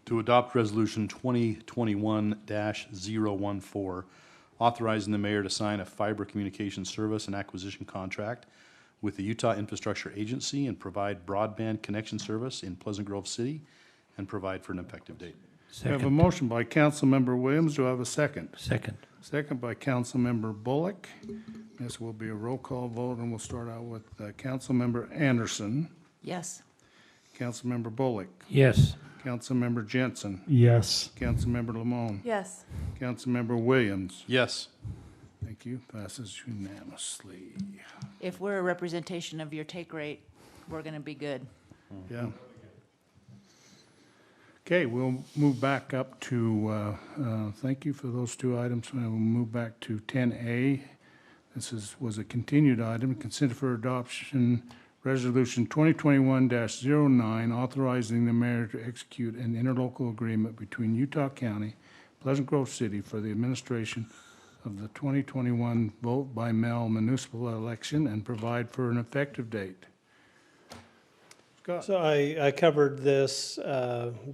B: to adopt Resolution 2021-014, authorizing the mayor to sign a fiber communication service and acquisition contract with the Utah Infrastructure Agency and provide broadband connection service in Pleasant Grove City and provide for an effective date.
A: We have a
J: Second.
A: motion by Councilmember Williams. Do I have a second?
J: Second.
A: Second by Councilmember Bullock. This will be a roll call vote, and we'll start out with Councilmember Anderson,
F: Yes.
A: Councilmember Bullock,
J: Yes.
A: Councilmember Jensen,
E: Yes.
A: Councilmember Lamone,
I: Yes.
A: Councilmember Williams.
B: Yes.
A: Thank you. Passes unanimously.
F: If we're a representation of your take rate, we're going to be good.
A: Yeah. Okay, we'll move back up to, thank you for those two items. We'll move back to 10A. This was a continued item, consider for adoption, Resolution 2021-09, authorizing the mayor to execute an interlocal agreement between Utah County, Pleasant Grove City for the administration of the 2021 vote by mail municipal election and provide for an effective date. Scott?
D: So I covered this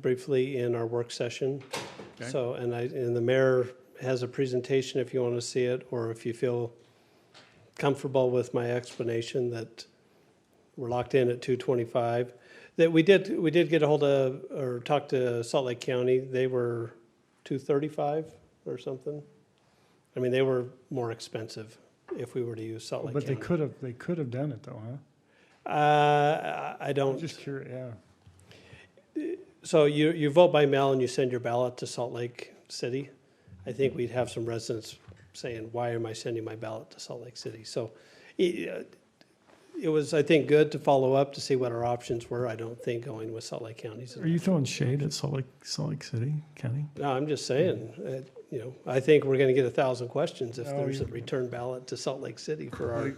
D: briefly in our work session.
A: Okay.
D: So, and the mayor has a presentation if you want to see it, or if you feel comfortable with my explanation that we're locked in at 225. That we did get a hold of, or talk to Salt Lake County. They were 235 or something. I mean, they were more expensive if we were to use Salt Lake
E: But
D: County.
E: they could have done it though, huh?
D: I
E: I'm
D: don't.
E: just curious, yeah.
D: So you vote by mail and you send your ballot to Salt Lake City. I think we'd have some residents saying, why am I sending my ballot to Salt Lake City? So it was, I think, good to follow up to see what our options were. I don't think going with Salt Lake County.
E: Are you throwing shade at Salt Lake City County?
D: No, I'm just saying, I think we're going to get 1,000 questions if
E: Oh,
D: there's a
E: you-
D: return ballot to Salt Lake City for our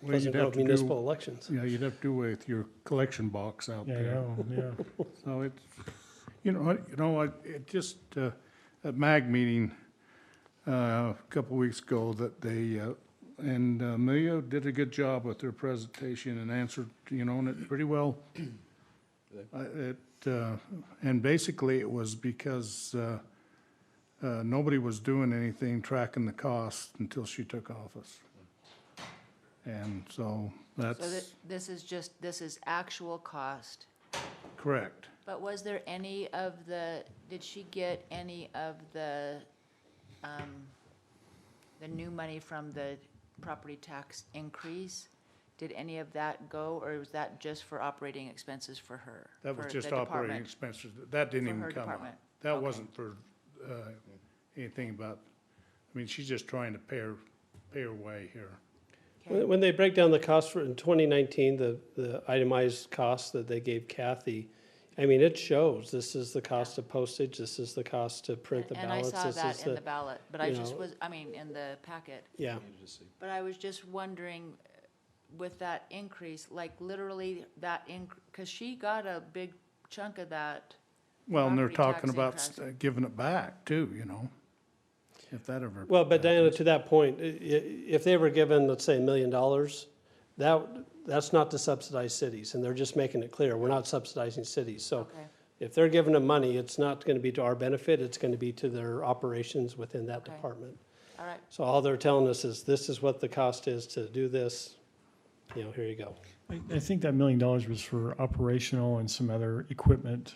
A: Well,
D: Pleasant
A: you'd have
D: Grove
A: to do-
D: municipal elections.
A: Yeah, you'd have to do with your collection box out
E: Yeah, I
A: there.
E: know, yeah.
A: So it's, it just, at MAG meeting, a couple weeks ago, that they, and Amelia did a good job with their presentation and answered, and it pretty well. And basically it was because, nobody was doing anything tracking the cost until she took office. And so
F: So
A: that's
F: this is actual cost.
A: correct.
F: But was there did she get any of the new money from the property tax increase? Did any of that go, or was that just for operating expenses for her?
A: That was
F: for
A: just
F: the
A: operating
F: department?
A: expenses. That didn't
F: For
A: even
F: her
A: come out.
F: department.
A: That
F: Okay.
A: wasn't for anything about, she's just trying to pay her way here.
F: Okay.
D: When they break down the cost in 2019, the itemized costs that they gave Kathy, it shows, this is the cost of postage, this is the cost to print the
F: And I
D: ballots,
F: saw
D: this is
F: that in the
D: the,
F: ballot, but I
D: you
F: just
D: know-
F: in the packet.
D: yeah.
F: But I was just wondering, with that increase, like literally that because she got a big chunk of that.
A: Well, and they're
F: Property
A: talking
F: tax
A: about
F: increase.
A: giving it back too, if that ever.
D: Well, but Diana, to that point, if they were given, let's say, $1 million, that's not to subsidize cities, and they're just making it clear, we're not subsidizing cities. So
F: Okay,
D: if they're giving them money, it's not going to be to our benefit, it's going to be to their operations within that
F: Okay.
D: department.
F: all right,
D: So all they're telling us is, this is what the cost is to do this, here you go.
E: I think that $1 million was for operational and some other equipment.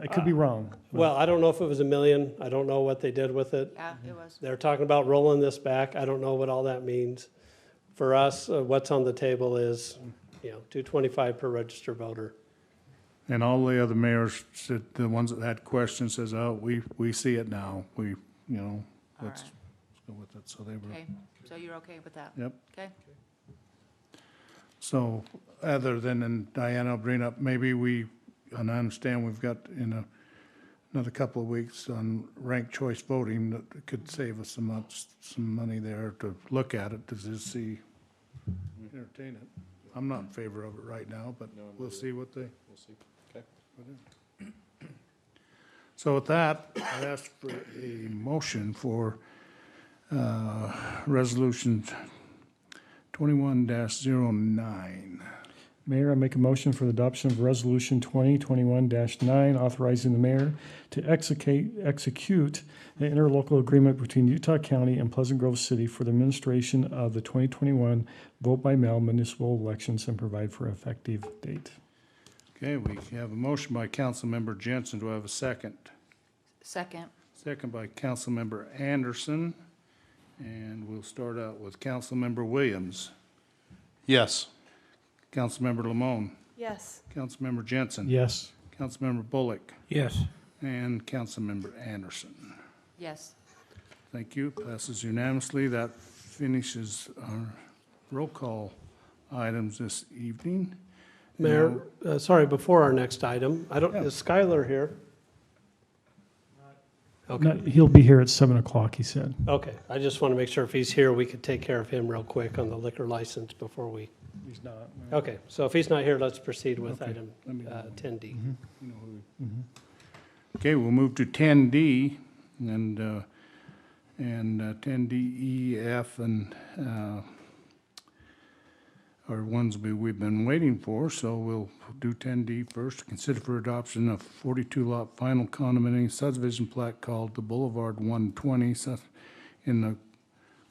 E: I could be wrong.
D: Well, I don't know if it was $1 million, I don't know what they did with it.
F: yeah, it was.
D: They're talking about rolling this back, I don't know what all that means. For us, what's on the table is, $225 per registered voter.
A: And all the other mayors said, the ones that had questions says, oh, we see it now. Let's
F: right.
A: go with it. So they were,
F: Okay, so you're okay with that?
A: yep.
F: Okay,
A: So other than, and Diana will bring up, maybe and I understand we've got another couple of weeks on ranked choice voting that could save us some money there to look at it, to just see, entertain it. I'm not in favor of it right now, but we'll see what they.
B: We'll see. Okay.
A: So with that, I ask for a motion for Resolution 21-09.
E: Mayor, I make a motion for the adoption of Resolution 2021-9, authorizing the mayor to execute the interlocal agreement between Utah County and Pleasant Grove City for the administration of the 2021 vote-by-mail municipal elections and provide for effective date.
A: Okay, we have a motion by Councilmember Jensen. Do I have a second?
F: second,
A: Second by Councilmember Anderson. And we'll start out with Councilmember Williams,
B: Yes.
A: Councilmember Lamone,
I: Yes.
A: Councilmember Jensen,
E: Yes.
A: Councilmember Bullock,
J: Yes.
A: and Councilmember Anderson.
F: yes.
A: Thank you. Passes unanimously. That finishes our roll call items this evening.
D: Mayor, sorry, before our next item,
A: Yeah.
D: is Skylar here? Okay,
E: No, he'll be here at 7 o'clock, he said.
D: okay, I just want to make sure if he's here, we could take care of him real quick on the liquor license before we,
E: He's not.
D: okay, so if he's not here, let's proceed with
A: Okay,
D: item
A: let me know.
D: 10D.
A: You know who we- Okay, we'll move to 10D and 10D, E, F, and are ones we've been waiting for, so we'll do 10D first. Consider for adoption of 42-lot final condominium subdivision plat called the Boulevard 120 in the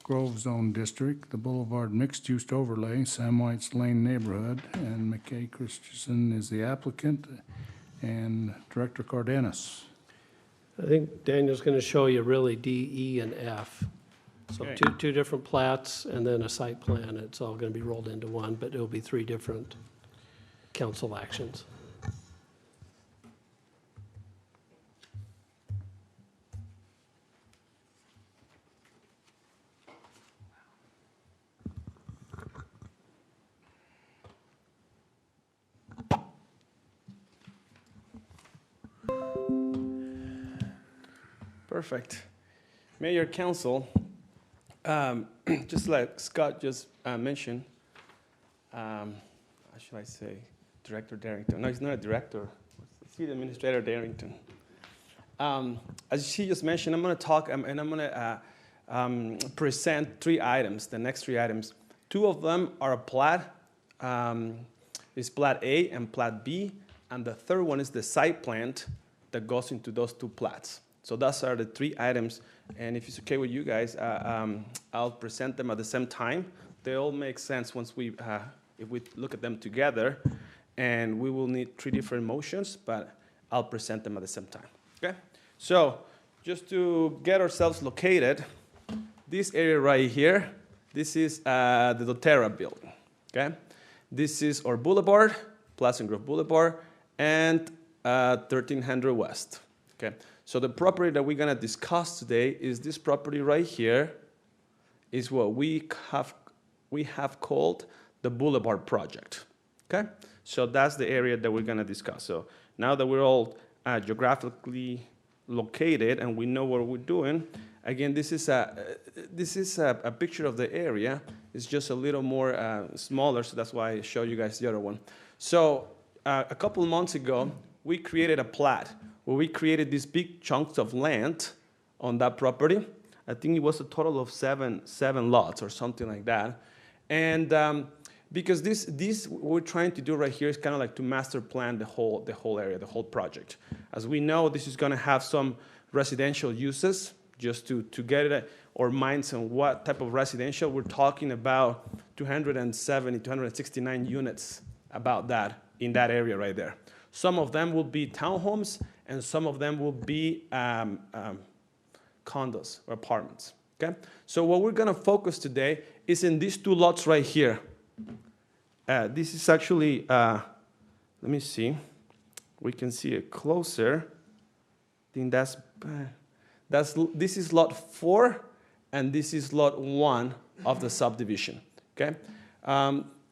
A: Grove Zone District, the Boulevard Mixed Use Overlay, Sam White's Lane Neighborhood, and McKay Christensen is the applicant, and Director Cardenas.
D: I think Daniel's going to show you really D, E, and F. So
A: Okay.
D: two different plats and then a site plan. It's all going to be rolled into one, but it'll be 3 different council actions.
K: Perfect. Mayor, Council, just like Scott just mentioned, how should I say, Director Darrington? No, he's not a director. City Administrator Darrington. As she just mentioned, I'm going to talk and I'm going to present 3 items, the next 3 items. 2 of them are a plat, is Plat A and Plat B, and the third one is the site plan that goes into those 2 plats. So those are the 3 items, and if it's okay with you guys, I'll present them at the same time. They all make sense once if we look at them together, and we will need 3 different motions, but I'll present them at the same time, okay? So just to get ourselves located, this area right here, this is the doTERRA building, okay? This is our boulevard, Pleasant Grove Boulevard, and 1300 West, okay? So the property that we're gonna discuss today is this property right here, is what we have called the Boulevard Project, okay? So that's the area that we're gonna discuss. So now that we're all geographically located and we know what we're doing, again, this is a picture of the area. It's just a little more smaller, so that's why I show you guys the other one. So a couple of months ago, we created a plat where we created these big chunks of land on that property. I think it was a total of seven lots or something like that. And because this we're trying to do right here is kind of like to master plan the whole area, the whole project. As we know, this is going to have some residential uses, just to get our minds on what type of residential. We're talking about 270, 269 units about that in that area right there. Some of them will be townhomes, and some of them will be condos or apartments, okay? So what we're gonna focus today is in these two lots right here. This is actually, let me see, we can see it closer. I think this is lot 4, and this is lot 1 of the subdivision, okay?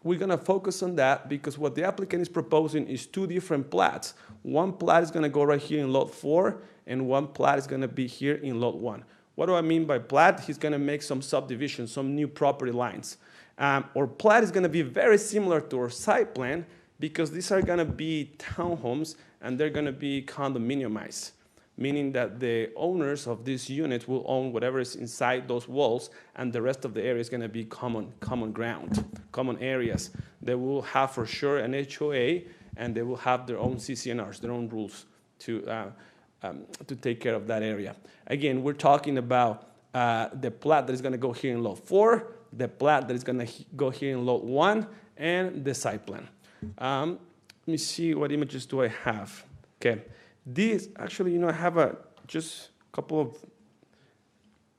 K: We're gonna focus on that because what the applicant is proposing is 2 different plats. One plat is gonna go right here in lot 4, and one plat is gonna be here in lot 1. What do I mean by plat? He's gonna make some subdivision, some new property lines. Our plat is gonna be very similar to our site plan because these are gonna be townhomes and they're gonna be condominiumized, meaning that the owners of these units will own whatever is inside those walls, and the rest of the area is going to be common ground, common areas. They will have for sure an HOA, and they will have their own CCNRs, their own rules to take care of that area. Again, we're talking about the plat that is going to go here in lot 4, the plat that is going to go here in lot 1, and the site plan. Let me see, what images do I have? Okay. These, actually, I have just a couple of,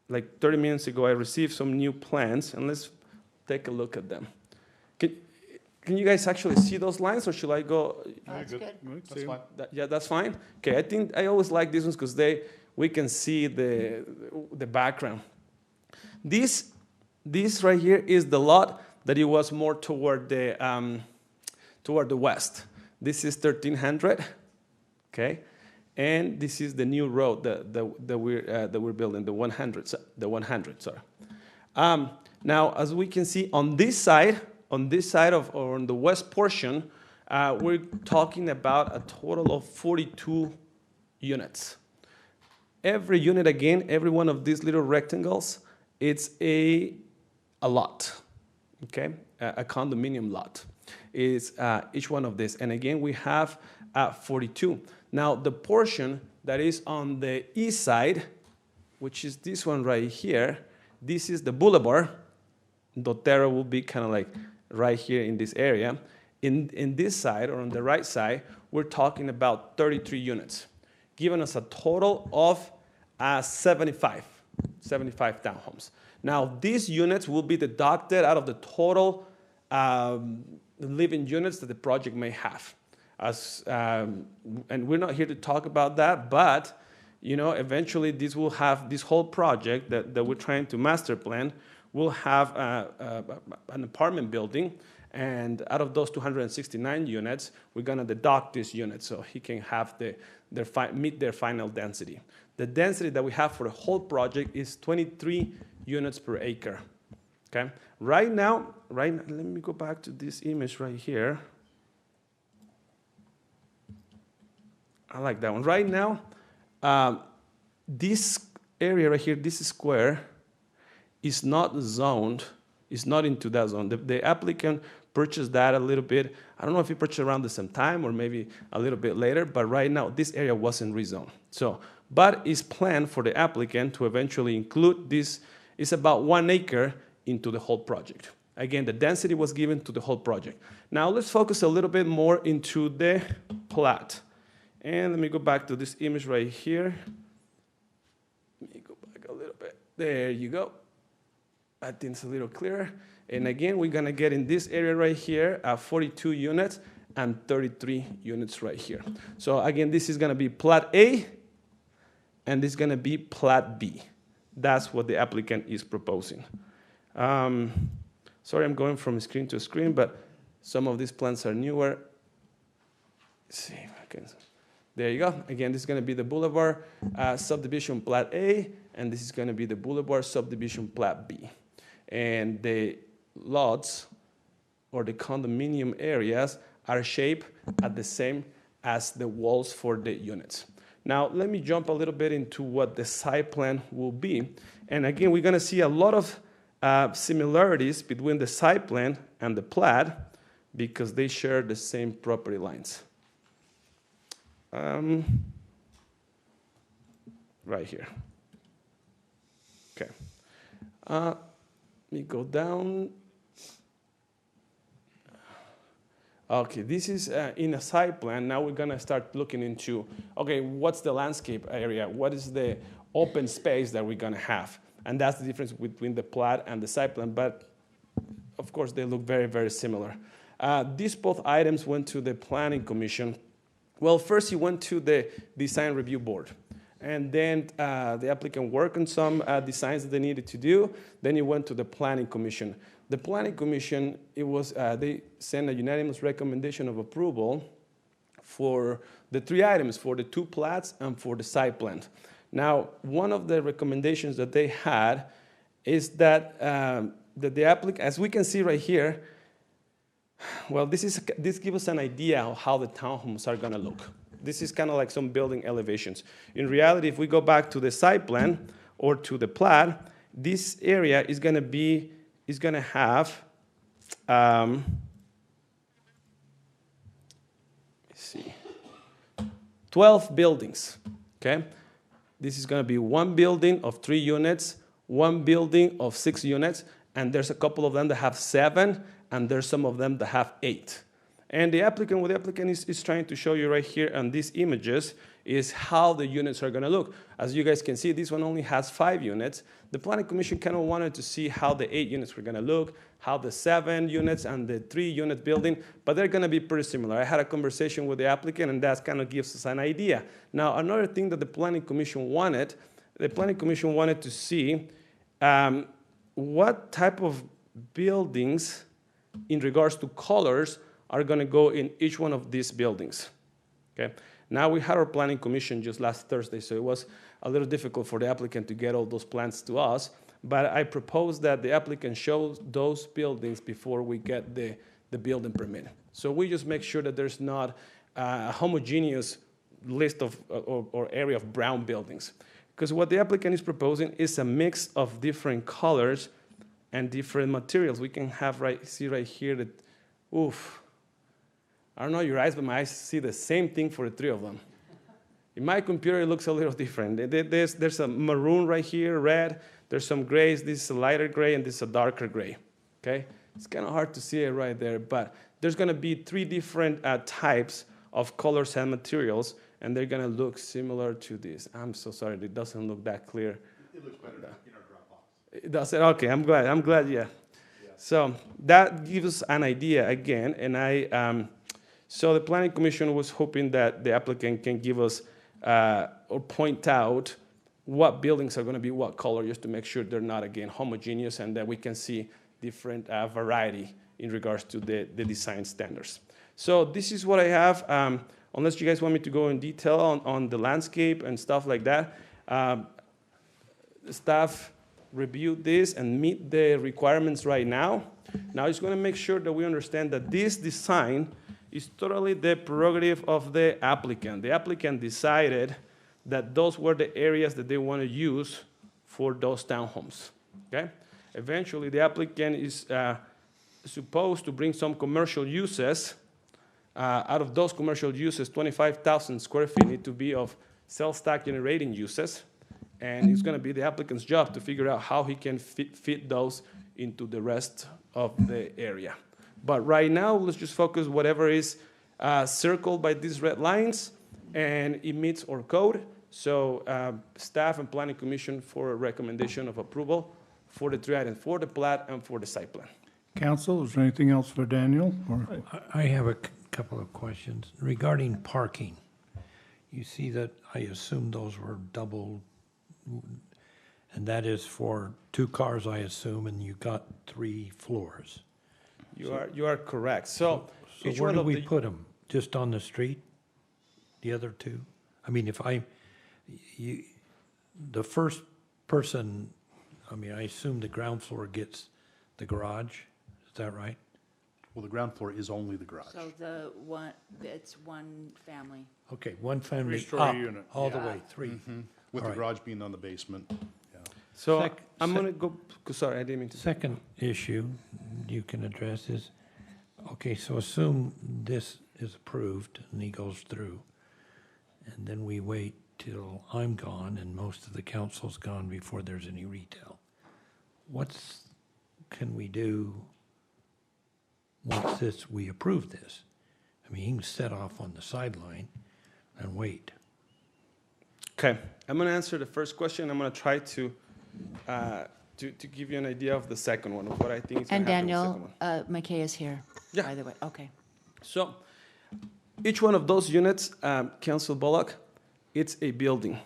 K: like 30 minutes ago, I received some new plans, and let's take a look at them. Can you guys actually see those lines, or should I go?
F: That's good.
B: That's fine.
K: Yeah, that's fine? Okay, I think I always like these ones because we can see the background. This right here is the lot that it was more toward the west. This is 1300, okay? And this is the new road that we're building, the 100. Sorry. Now, as we can see on this side or on the west portion, we're talking about a total of 42 units. Every unit, again, every one of these little rectangles, it's a lot, okay? A condominium lot is each one of these. And again, we have 42. Now, the portion that is on the east side, which is this one right here, this is the boulevard. Dotero will be kind of like right here in this area. In this side, or on the right side, we're talking about 33 units, giving us a total of 75 townhomes. Now, these units will be deducted out of the total living units that the project may have. And we're not here to talk about that, but eventually this whole project that we're trying to master plan will have an apartment building, and out of those 269 units, we're going to deduct these units so he can have meet their final density. The density that we have for the whole project is 23 units per acre. Okay. Right now, let me go back to this image right here. I like that one. Right now, this area right here, this square, is not zoned. It's not into that zone. The applicant purchased that a little bit. I don't know if he purchased around the same time or maybe a little bit later, but right now this area wasn't rezoned. But it's planned for the applicant to eventually include this. It's about 1 acre into the whole project. Again, the density was given to the whole project. Now let's focus a little bit more into the plat. And let me go back to this image right here. Let me go back a little bit. There you go. I think it's a little clearer. And again, we're gonna get in this area right here, 42 units and 33 units right here. So again, this is gonna be plat A, and this is gonna be plat B. That's what the applicant is proposing. Sorry, I'm going from screen to screen, but some of these plans are newer. Let's see if I can. There you go. Again, this is going to be the Boulevard subdivision plat A, and this is going to be the Boulevard subdivision plat B. And the lots or the condominium areas are shaped at the same as the walls for the units. Now, let me jump a little bit into what the site plan will be. And again, we're gonna see a lot of similarities between the site plan and the plat because they share the same property lines. Right here. Okay. Let me go down. Okay, this is in a site plan. Now we're gonna start looking into, okay, what's the landscape area? What is the open space that we're gonna have? And that's the difference between the plat and the site plan, but of course they look very, very similar. These both items went to the Planning Commission. Well, first he went to the Design Review Board. And then the applicant worked on some designs that they needed to do. Then he went to the Planning Commission. The Planning Commission, they sent a unanimous recommendation of approval for the 3 items, for the 2 plats and for the site plan. Now, one of the recommendations that they had is that, that the applicant, as we can see right here, well, this gives us an idea of how the townhomes are gonna look. This is kind of like some building elevations. In reality, if we go back to the site plan or to the plat, this area is gonna have, let's see, 12 buildings, okay? This is gonna be 1 building of 3 units, 1 building of 6 units, and there's a couple of them that have 7, and there's some of them that have 8. And what the applicant is trying to show you right here on these images is how the units are gonna look. As you guys can see, this one only has 5 units. The Planning Commission kind of wanted to see how the 8 units were gonna look, how the 7 units and the 3-unit building, but they're gonna be pretty similar. I had a conversation with the applicant, and that kind of gives us an idea. Now, another thing that the Planning Commission wanted to see what type of buildings in regards to colors are gonna go in each one of these buildings, okay? Now, we had our Planning Commission just last Thursday, so it was a little difficult for the applicant to get all those plans to us, but I propose that the applicant shows those buildings before we get the building permit. So we just make sure that there's not a homogeneous list of or area of brown buildings. Because what the applicant is proposing is a mix of different colors and different materials. We can see right here that, oof, I don't know your eyes, but my eyes see the same thing for the 3 of them. In my computer, it looks a little different. There's a maroon right here, red. There's some grays. This is a lighter gray, and this is a darker gray, okay? It's kind of hard to see it right there, but there's going to be 3 different types of colors and materials, and they're going to look similar to this. I'm so sorry. It doesn't look that clear.
B: It looks better in our Dropbox.
K: It does it? Okay, I'm glad, yeah. So that gives us an idea again, and so the Planning Commission was hoping that the applicant can give us or point out what buildings are going to be what color, just to make sure they're not, again, homogeneous, and that we can see different variety in regards to the design standards. So this is what I have. Unless you guys want me to go in detail on the landscape and stuff like that, the staff reviewed this and meet the requirements right now. Now, I just want to make sure that we understand that this design is totally the prerogative of the applicant. The applicant decided that those were the areas that they want to use for those townhomes, okay? Eventually, the applicant is supposed to bring some commercial uses. Out of those commercial uses, 25,000 square feet need to be of sales tax generating uses, and it's going to be the applicant's job to figure out how he can fit those into the rest of the area. But right now, let's just focus whatever is circled by these red lines, and it meets our code. So staff and Planning Commission for a recommendation of approval for the 3 items, for the plat and for the site plan.
A: Council, is there anything else for Daniel? Or
J: I have a couple of questions regarding parking. You see that I assume those were double, and that is for 2 cars, I assume, and you got 3 floors.
K: You are correct. So each
J: where
K: one
J: do
K: of
J: we
K: the,
J: put them? Just on the street? The other 2? I mean, the first person, I mean, I assume the ground floor gets the garage. that right?
B: Well, the ground floor is only the garage.
F: So it's one family.
J: Okay, one family
A: Three-story
J: up,
A: unit.
J: all the way, three.
B: With the
J: All right.
B: garage being on the basement.
K: So
J: Sec-
K: I'm
J: sec-
K: gonna go, sorry, I didn't mean to.
J: Second issue you can address is, okay, so assume this is approved and he goes through, and then we wait till I'm gone and most of the council's gone before there's any retail. Can we do once we approve this? I mean, he can set off on the sideline and wait.
K: Okay, I'm gonna answer the first question. I'm gonna try to give you an idea of the second one, of what I think is gonna
F: And
K: happen with the second
F: Daniel,
K: one.
F: McKay is here,
K: Yeah.
F: by the way. Okay.
K: So, each one of those units, Council Bullock, it's a building.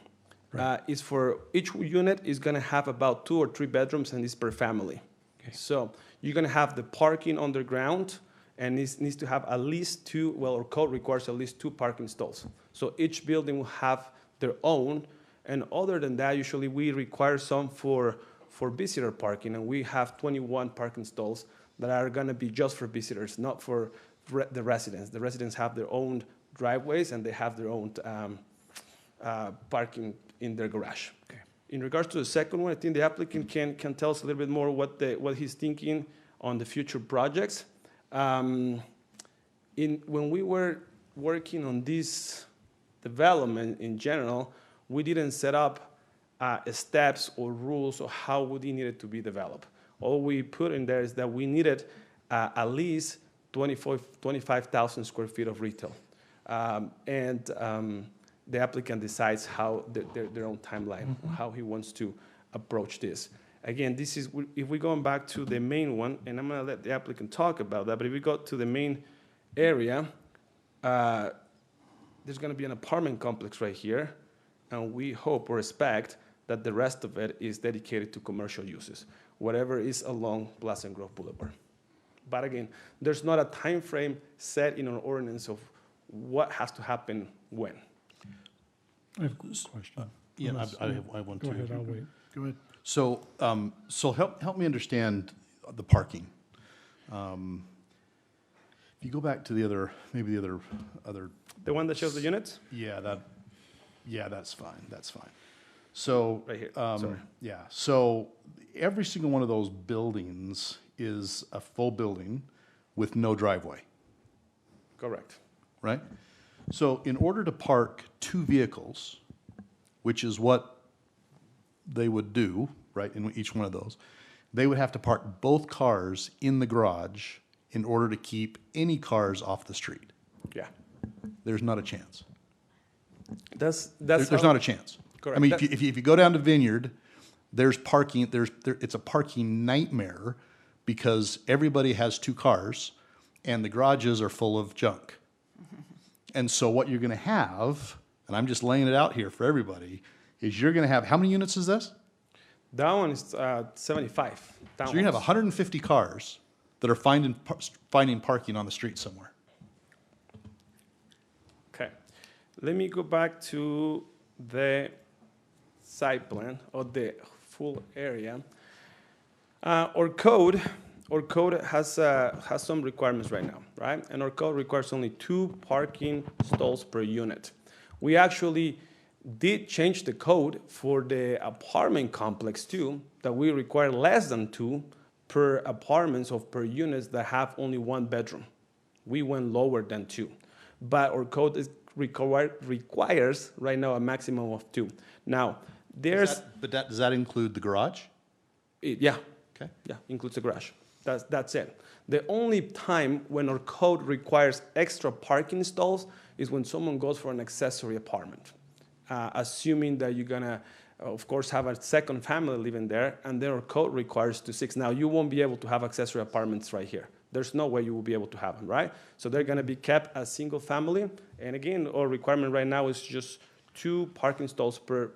K: It's for, each unit is gonna have about 2 or 3 bedrooms, and it's per family.
J: Okay.
K: So, you're gonna have the parking underground, and it needs to have at least 2, well, our code requires at least 2 parking stalls. So each building will have their own, and other than that, usually we require some for visitor parking, and we have 21 parking stalls that are gonna be just for visitors, not for the residents. The residents have their own driveways, and they have their own parking in their garage.
J: Okay.
K: In regards to the second one, I think the applicant can tell us a little bit more what he's thinking on the future projects. When we were working on this development in general, we didn't set up steps or rules of how would it needed to be developed. All we put in there is that we needed at least 25,000 square feet of retail. The applicant decides how their own timeline, how he wants to approach this. Again, this is, if we're going back to the main one, and I'm gonna let the applicant talk about that, but if we go to the main area, there's gonna be an apartment complex right here, and we hope or expect that the rest of it is dedicated to commercial uses, whatever is along Pleasant Grove Boulevard. But again, there's not a time frame set in an ordinance of what has to happen when.
E: I have a question.
B: Yeah,
E: Unless-
B: I have one too.
E: Go ahead, I'll wait.
A: Go ahead.
B: So, help me understand the parking. If you go back to the other, maybe the other.
K: The one that shows the units?
B: That's fine, that's fine. So.
K: Right here, sorry.
B: Yeah, so every single one of those buildings is a full building with no driveway,
K: Correct.
B: right? So in order to park 2 vehicles, which is what they would do, right, in each one of those, they would have to park both cars in the garage in order to keep any cars off the street.
K: Yeah.
B: There's not a chance.
K: That's
B: There's
K: how-
B: not a chance.
K: Correct.
B: I mean,
K: That-
B: if you go down to Vineyard, there's parking, it's a parking nightmare because everybody has 2 cars and the garages are full of junk. And so what you're gonna have, and I'm just laying it out here for everybody, is you're gonna have, how many units is this?
K: That one is 75. That
B: So you're gonna have
K: one's-
B: 150 cars that are finding parking on the street somewhere.
K: Okay. Let me go back to the site plan or the full area. Our code has some requirements right now, right? And our code requires only 2 parking stalls per unit. We actually did change the code for the apartment complex too, that we require less than 2 per apartments of per units that have only 1 bedroom. We went lower than 2, but our code requires right now a maximum of 2. Now, does
B: that include the garage?
K: yeah.
B: Okay.
K: Yeah, includes the garage. That's it. The only time when our code requires extra parking stalls is when someone goes for an accessory apartment, assuming that you're gonna, of course, have a second family living there, and then our code requires 2.6. Now, you won't be able to have accessory apartments right here. There's no way you will be able to have them, right? So they're gonna be kept as single family, and again, our requirement right now is just 2 parking stalls per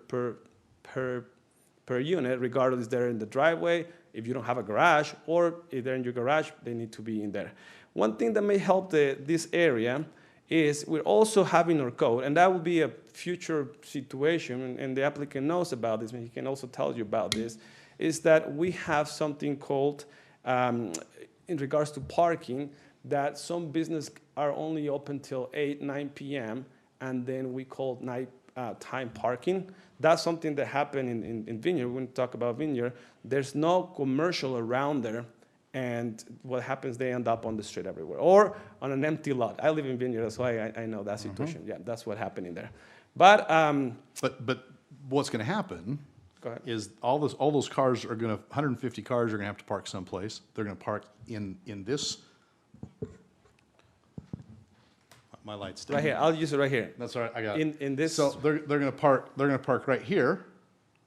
K: unit, regardless they're in the driveway, if you don't have a garage, or if they're in your garage, they need to be in there. One thing that may help this area is we're also having our code, and that will be a future situation, and the applicant knows about this, and he can also tell you about this, is that we have something called in regards to parking, that some business are only open till 8, 9 p.m., and then we call night time parking. That's something that happened in Vineyard. When we talk about Vineyard, there's no commercial around there, and what happens, they end up on the street everywhere, or on an empty lot. I live in Vineyard, that's why I know that situation. Yeah, that's what happened in there. But
B: But what's gonna happen
K: go ahead.
B: is all those cars are gonna, 150 cars are gonna have to park someplace. They're gonna park in this. My light's still.
K: Right here, I'll use it right here.
B: That's all right, I got it.
K: In this,
B: So they're gonna park right here,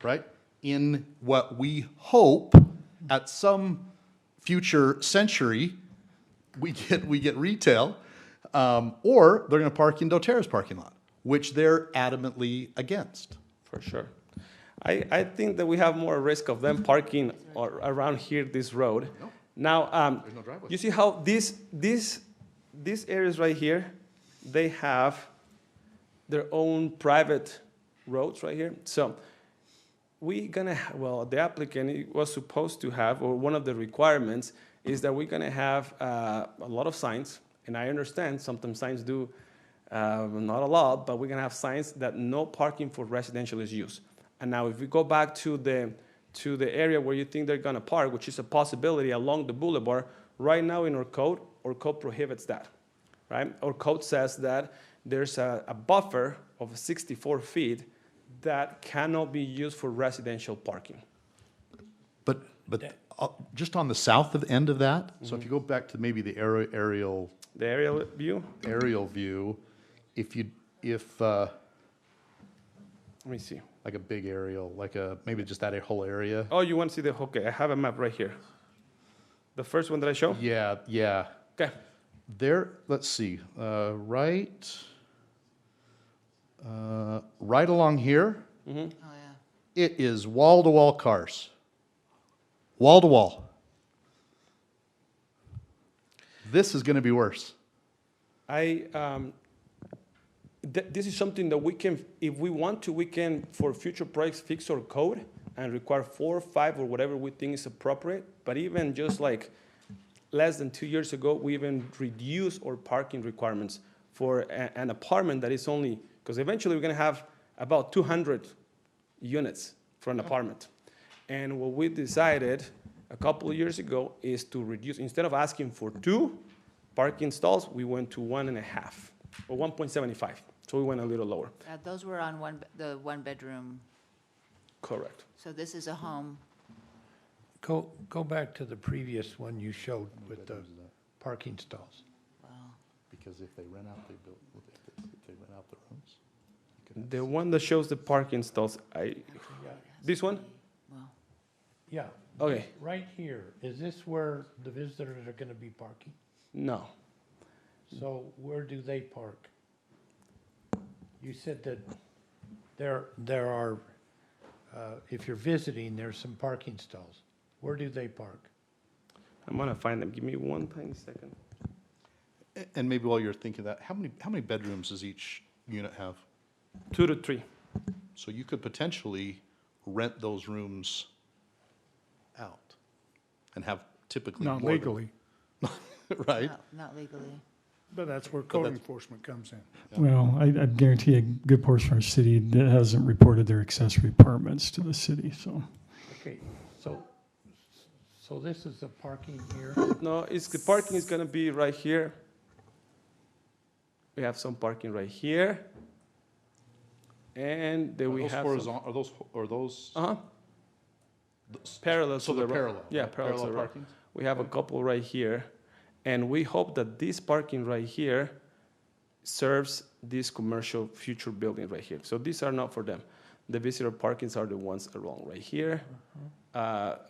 B: right? In what we hope at some future century, we get retail, or they're gonna park in doTERRA's parking lot, which they're adamantly against.
K: for sure. I think that we have more risk of them parking around here, this road.
B: No.
K: Now,
B: There's no driveway.
K: you see how these areas right here, they have their own private roads right here. So well, the applicant was supposed to have, or one of the requirements is that we're gonna have a lot of signs, and I understand sometimes signs do, not a lot, but we're gonna have signs that no parking for residential is used. And now if we go back to the area where you think they're gonna park, which is a possibility along the boulevard, right now in our code prohibits that, right? Our code says that there's a buffer of 64 feet that cannot be used for residential parking.
B: But just on the south of end of that, so if you go back to maybe the aerial
K: The aerial view,
B: view, if
K: let me see.
B: like a big aerial, maybe just that whole area.
K: Oh, you want to see okay, I have a map right here. The first one that I show?
B: Yeah.
K: Okay.
B: There, let's see, right along here,
F: Oh, yeah.
B: it is wall-to-wall cars. Wall-to-wall. This is gonna be worse.
K: This is something that we can, if we want to, we can, for future projects, fix our code and require 4 or 5 or whatever we think is appropriate. But even just like less than 2 years ago, we even reduced our parking requirements for an apartment that is only, because eventually we're gonna have about 200 units for an apartment. And what we decided a couple of years ago is to reduce, instead of asking for 2 parking stalls, we went to 1.5 or 1.75. So we went a little lower.
F: Those were on the one-bedroom,
K: Correct.
F: so this is a home.
J: Go back to the previous one you showed with the parking stalls.
F: Wow.
B: Because if they rent out, if they rent out the rooms.
K: The one that shows the parking stalls, this one?
F: Wow.
J: Yeah,
K: Okay,
J: right here, is this where the visitors are gonna be parking?
K: no.
J: So where do they park? You said that there are, if you're visiting, there's some parking stalls. Where do they park?
K: I'm gonna find them. Give me one tiny second.
B: And maybe while you're thinking that, how many bedrooms does each unit have?
K: 2 to 3.
B: So you could potentially rent those rooms out and have typically
A: Not
B: more than-
A: legally,
B: Right?
F: Not legally.
A: but that's where code enforcement comes in.
E: Well, I guarantee a good portion of our city that hasn't reported their accessory apartments to the city, so.
J: Okay, so this is the parking here?
K: No, the parking is gonna be right here. We have some parking right here. And then we have some,
B: Are those?
K: parallel
B: So
K: to the
B: they're
K: road.
B: parallel?
K: Yeah,
B: right?
K: parallel to the road.
B: parking?
K: We have a couple right here. And we hope that this parking right here serves this commercial future building right here. So these are not for them. The visitor parkings are the ones along right here.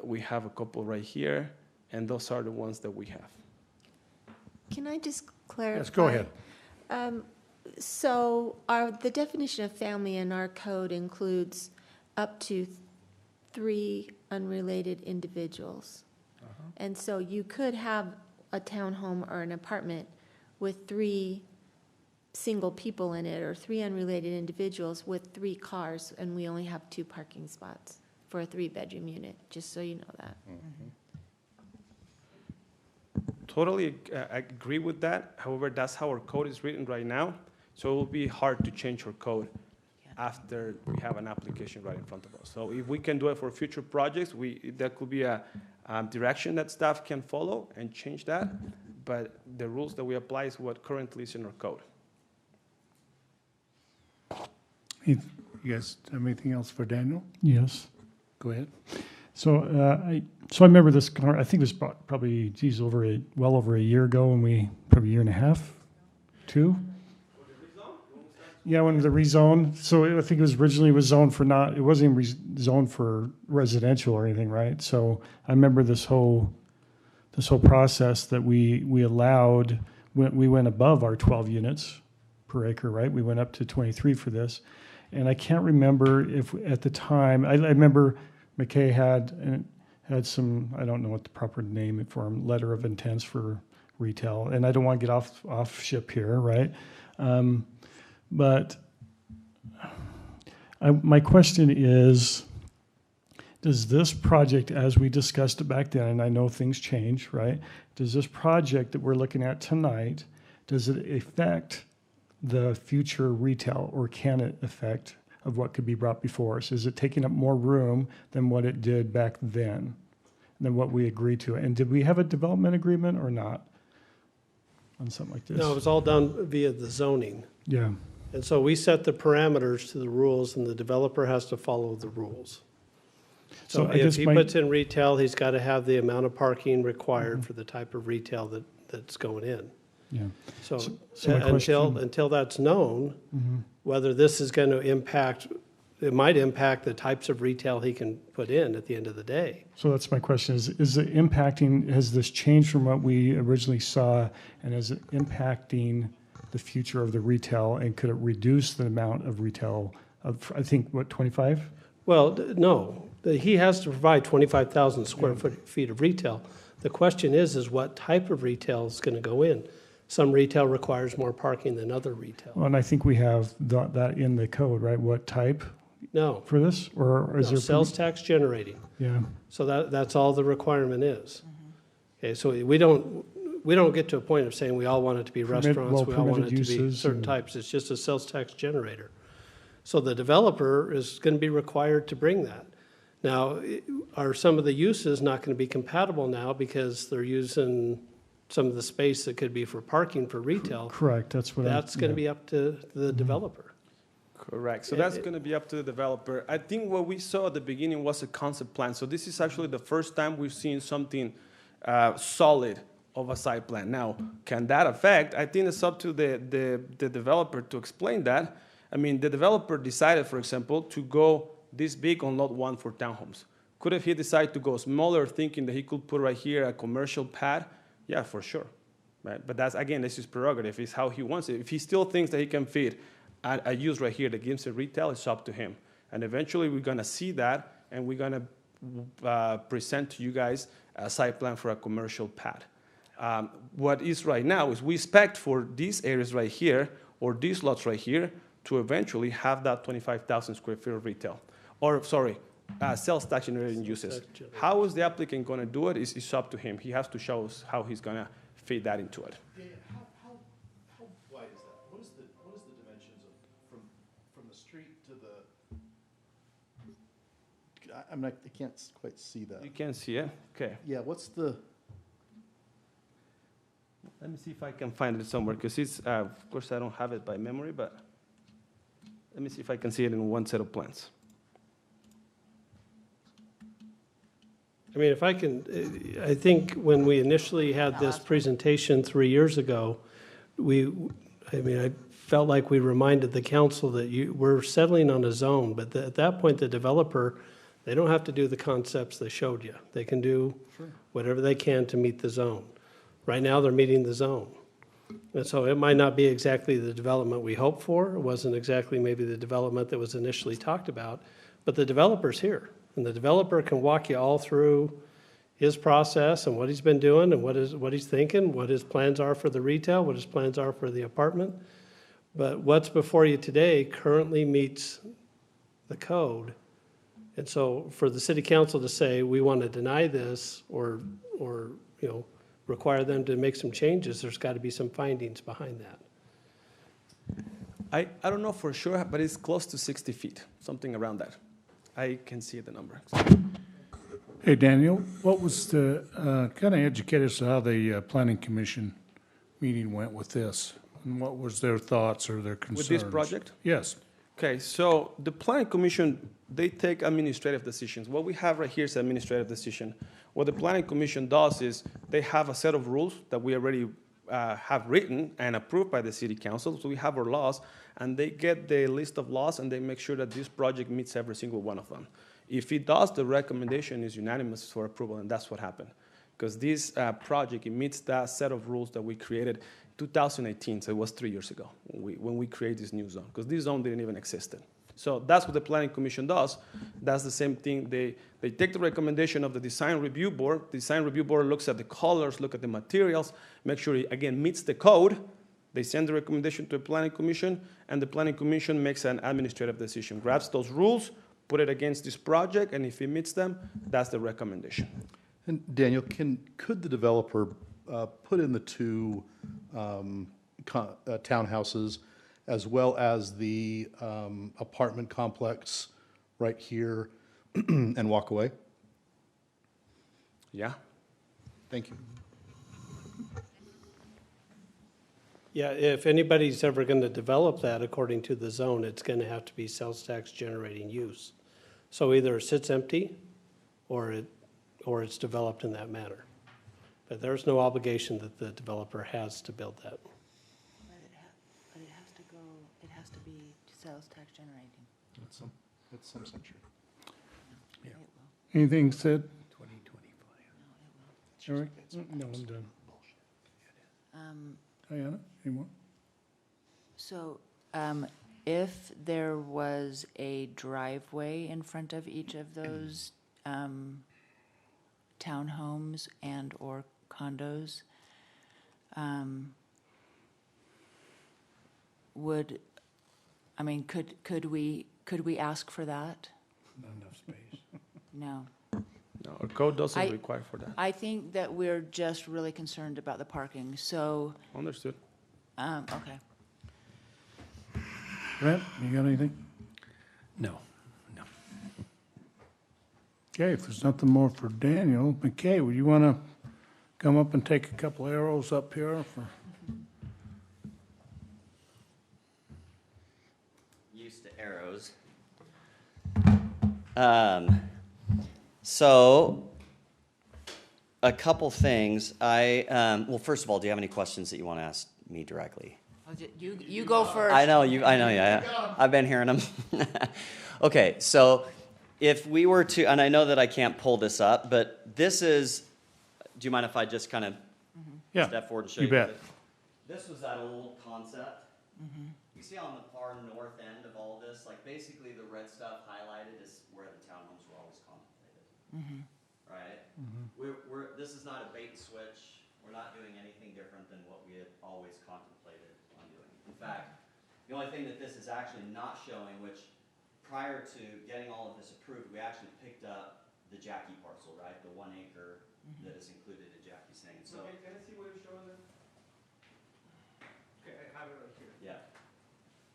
K: We have a couple right here, and those are the ones that we have.
L: Can I just clarify?
A: Yes, go ahead.
L: So the definition of family in our code includes up to 3 unrelated individuals. And so you could have a townhome or an apartment with 3 single people in it, or 3 unrelated individuals with 3 cars, and we only have 2 parking spots for a 3-bedroom unit, just so you know that.
K: totally agree with that. However, that's how our code is written right now. So it will be hard to change our code after we have an application right in front of us. So if we can do it for future projects, that could be a direction that staff can follow and change that. But the rules that we apply is what currently is in our code.
A: You guys have anything else for Daniel?
E: Yes.
A: Go ahead.
E: So I remember this, I think it was probably, well over a year ago, when probably a year and a half, 2? Yeah, when the rezone, so I think it was originally zoned for it wasn't even zoned for residential or anything, right? So I remember this whole process that we allowed, we went above our 12 units per acre, right? We went up to 23 for this. And I can't remember if at the time, I remember McKay had some, I don't know what the proper name for him, letter of intents for retail. And I don't want to get off ship here, right? But my question is, does this project, as we discussed it back then, and I know things change, right? Does this project that we're looking at tonight, does it affect the future retail, or can it affect of what could be brought before us? Is it taking up more room than what it did back then, than what we agreed to? And did we have a development agreement or not on something like this?
D: No, it was all done via the zoning.
E: Yeah.
D: And so we set the parameters to the rules, and the developer has to follow the rules.
E: So
D: So
E: I
D: if
E: guess
D: he puts in retail, he's got to have the amount of parking required for the type of retail that's going in.
E: Yeah.
D: So
E: my question-
D: until that's known,
E: Mhm.
D: whether this is going to impact, it might impact the types of retail he can put in at the end of the day.
E: So that's my question, is it impacting, has this changed from what we originally saw, and is it impacting the future of the retail, and could it reduce the amount of retail of, I think, what, 25?
D: Well, no, he has to provide 25,000 square feet of retail. The question is what type of retail is going to go in? Some retail requires more parking than other retail.
E: Well, and I think we have that in the code, right? What type
D: No,
E: for this, or is
D: no,
E: there?
D: sales tax generating.
E: Yeah,
D: So that's all the requirement is. Okay, so we don't get to a point of saying we all want it to be restaurants, we all want it to be
E: uses
D: certain
E: and-
D: types. It's just a sales tax generator. So the developer is going to be required to bring that. Now, are some of the uses not going to be compatible now because they're using some of the space that could be for parking for retail?
E: correct, that's what I'm.
D: That's going to be up to the developer.
K: Correct. So that's going to be up to the developer. I think what we saw at the beginning was a concept plan. So this is actually the first time we've seen something solid of a site plan. Now, can that affect? I think it's up to the developer to explain that. I mean, the developer decided, for example, to go this big on lot 1 for townhomes. Could have he decided to go smaller, thinking that he could put right here a commercial pad? Yeah, for sure. Right? But that's, again, this is prerogative. It's how he wants it. If he still thinks that he can fit a use right here that gives him retail, it's up to him. And eventually we're going to see that, and we're going to present to you guys a site plan for a commercial pad. What is right now is we expect for these areas right here, or these lots right here, to eventually have that 25,000 square feet of retail. Or, sorry, sales tax generating uses. How is the applicant going to do it? It's up to him. He has to show us how he's going to fit that into it.
B: How wide is that? What is the dimensions of, from the street to the, I can't quite see that.
K: You can see it? Okay.
B: Yeah, what's the,
K: Let me see if I can find it somewhere, because it's, of course, I don't have it by memory, but let me see if I can see it in one set of plans.
D: I mean, if I can, I think when we initially had this presentation 3 years ago, I felt like we reminded the council that we're settling on a zone, but at that point, the developer, they don't have to do the concepts they showed you. They can do whatever they can to meet the zone. Right now, they're meeting the zone. And so it might not be exactly the development we hoped for. It wasn't exactly maybe the development that was initially talked about, but the developer's here. And the developer can walk you all through his process and what he's been doing and what he's thinking, what his plans are for the retail, what his plans are for the apartment. But what's before you today currently meets the code. And so for the city council to say, we want to deny this or require them to make some changes, there's got to be some findings behind that.
K: I don't know for sure, but it's close to 60 feet, something around that. I can see the number.
A: Hey, Daniel, what was the, kind of educate us how the planning commission meeting went with this? And what was their thoughts or their concerns?
K: With this project?
A: Yes.
K: Okay, so the planning commission, they take administrative decisions. What we have right here is administrative decision. What the planning commission does is they have a set of rules that we already have written and approved by the city council. So we have our laws, and they get the list of laws and they make sure that this project meets every single one of them. If it does, the recommendation is unanimous for approval, and that's what happened. Because this project, it meets that set of rules that we created in 2018, so it was 3 years ago when we created this new zone, because this zone didn't even exist. So that's what the planning commission does. That's the same thing. They take the recommendation of the design review board. The design review board looks at the colors, look at the materials, make sure it, again, meets the code. They send the recommendation to the planning commission, and the planning commission makes an administrative decision, grabs those rules, put it against this project, and if it meets them, that's the recommendation.
B: And Daniel, could the developer put in the two townhouses as well as the apartment complex right here and walk away?
K: Yeah.
B: Thank you.
D: Yeah, if anybody's ever going to develop that according to the zone, it's going to have to be sales tax generating use. So either it sits empty or it's developed in that manner. But there's no obligation that the developer has to build that.
F: But it has to go, it has to be sales tax generating.
B: It's some century.
F: It will.
A: Anything said?
J: 2025.
A: Eric?
E: No, I'm done.
A: Diana, any more?
F: So, if there was a driveway in front of each of those townhomes and/or condos, could we ask for that?
J: Not enough space.
F: No.
K: No, our code doesn't
F: I-
K: require for that.
F: I think that we're just really concerned about the parking, so,
K: Understood.
F: okay.
A: Brent, you got anything?
J: No.
A: Okay, if there's nothing more for Daniel, McKay, would you want to come up and take a couple arrows up here for?
M: Used to arrows. So, a couple things. Well, first of all, do you have any questions that you want to ask me directly?
F: You go first.
M: I know, yeah. I've been hearing them. Okay, so if we were to, and I know that I can't pull this up, but this is, do you mind if I just kind of step forward and show you?
A: You bet.
M: This was that old concept. You see on the far north end of all this, like basically the red stuff highlighted is where the townhomes were always contemplated. Right? This is not a bait and switch. We're not doing anything different than what we had always contemplated on doing. In fact, the only thing that this is actually not showing, which prior to getting all of this approved, we actually picked up the Jackie parcel, right? The 1 acre that is included in Jackie's thing. So,
C: Okay, can I see what you're showing there? Okay, I have it right here.
M: yeah.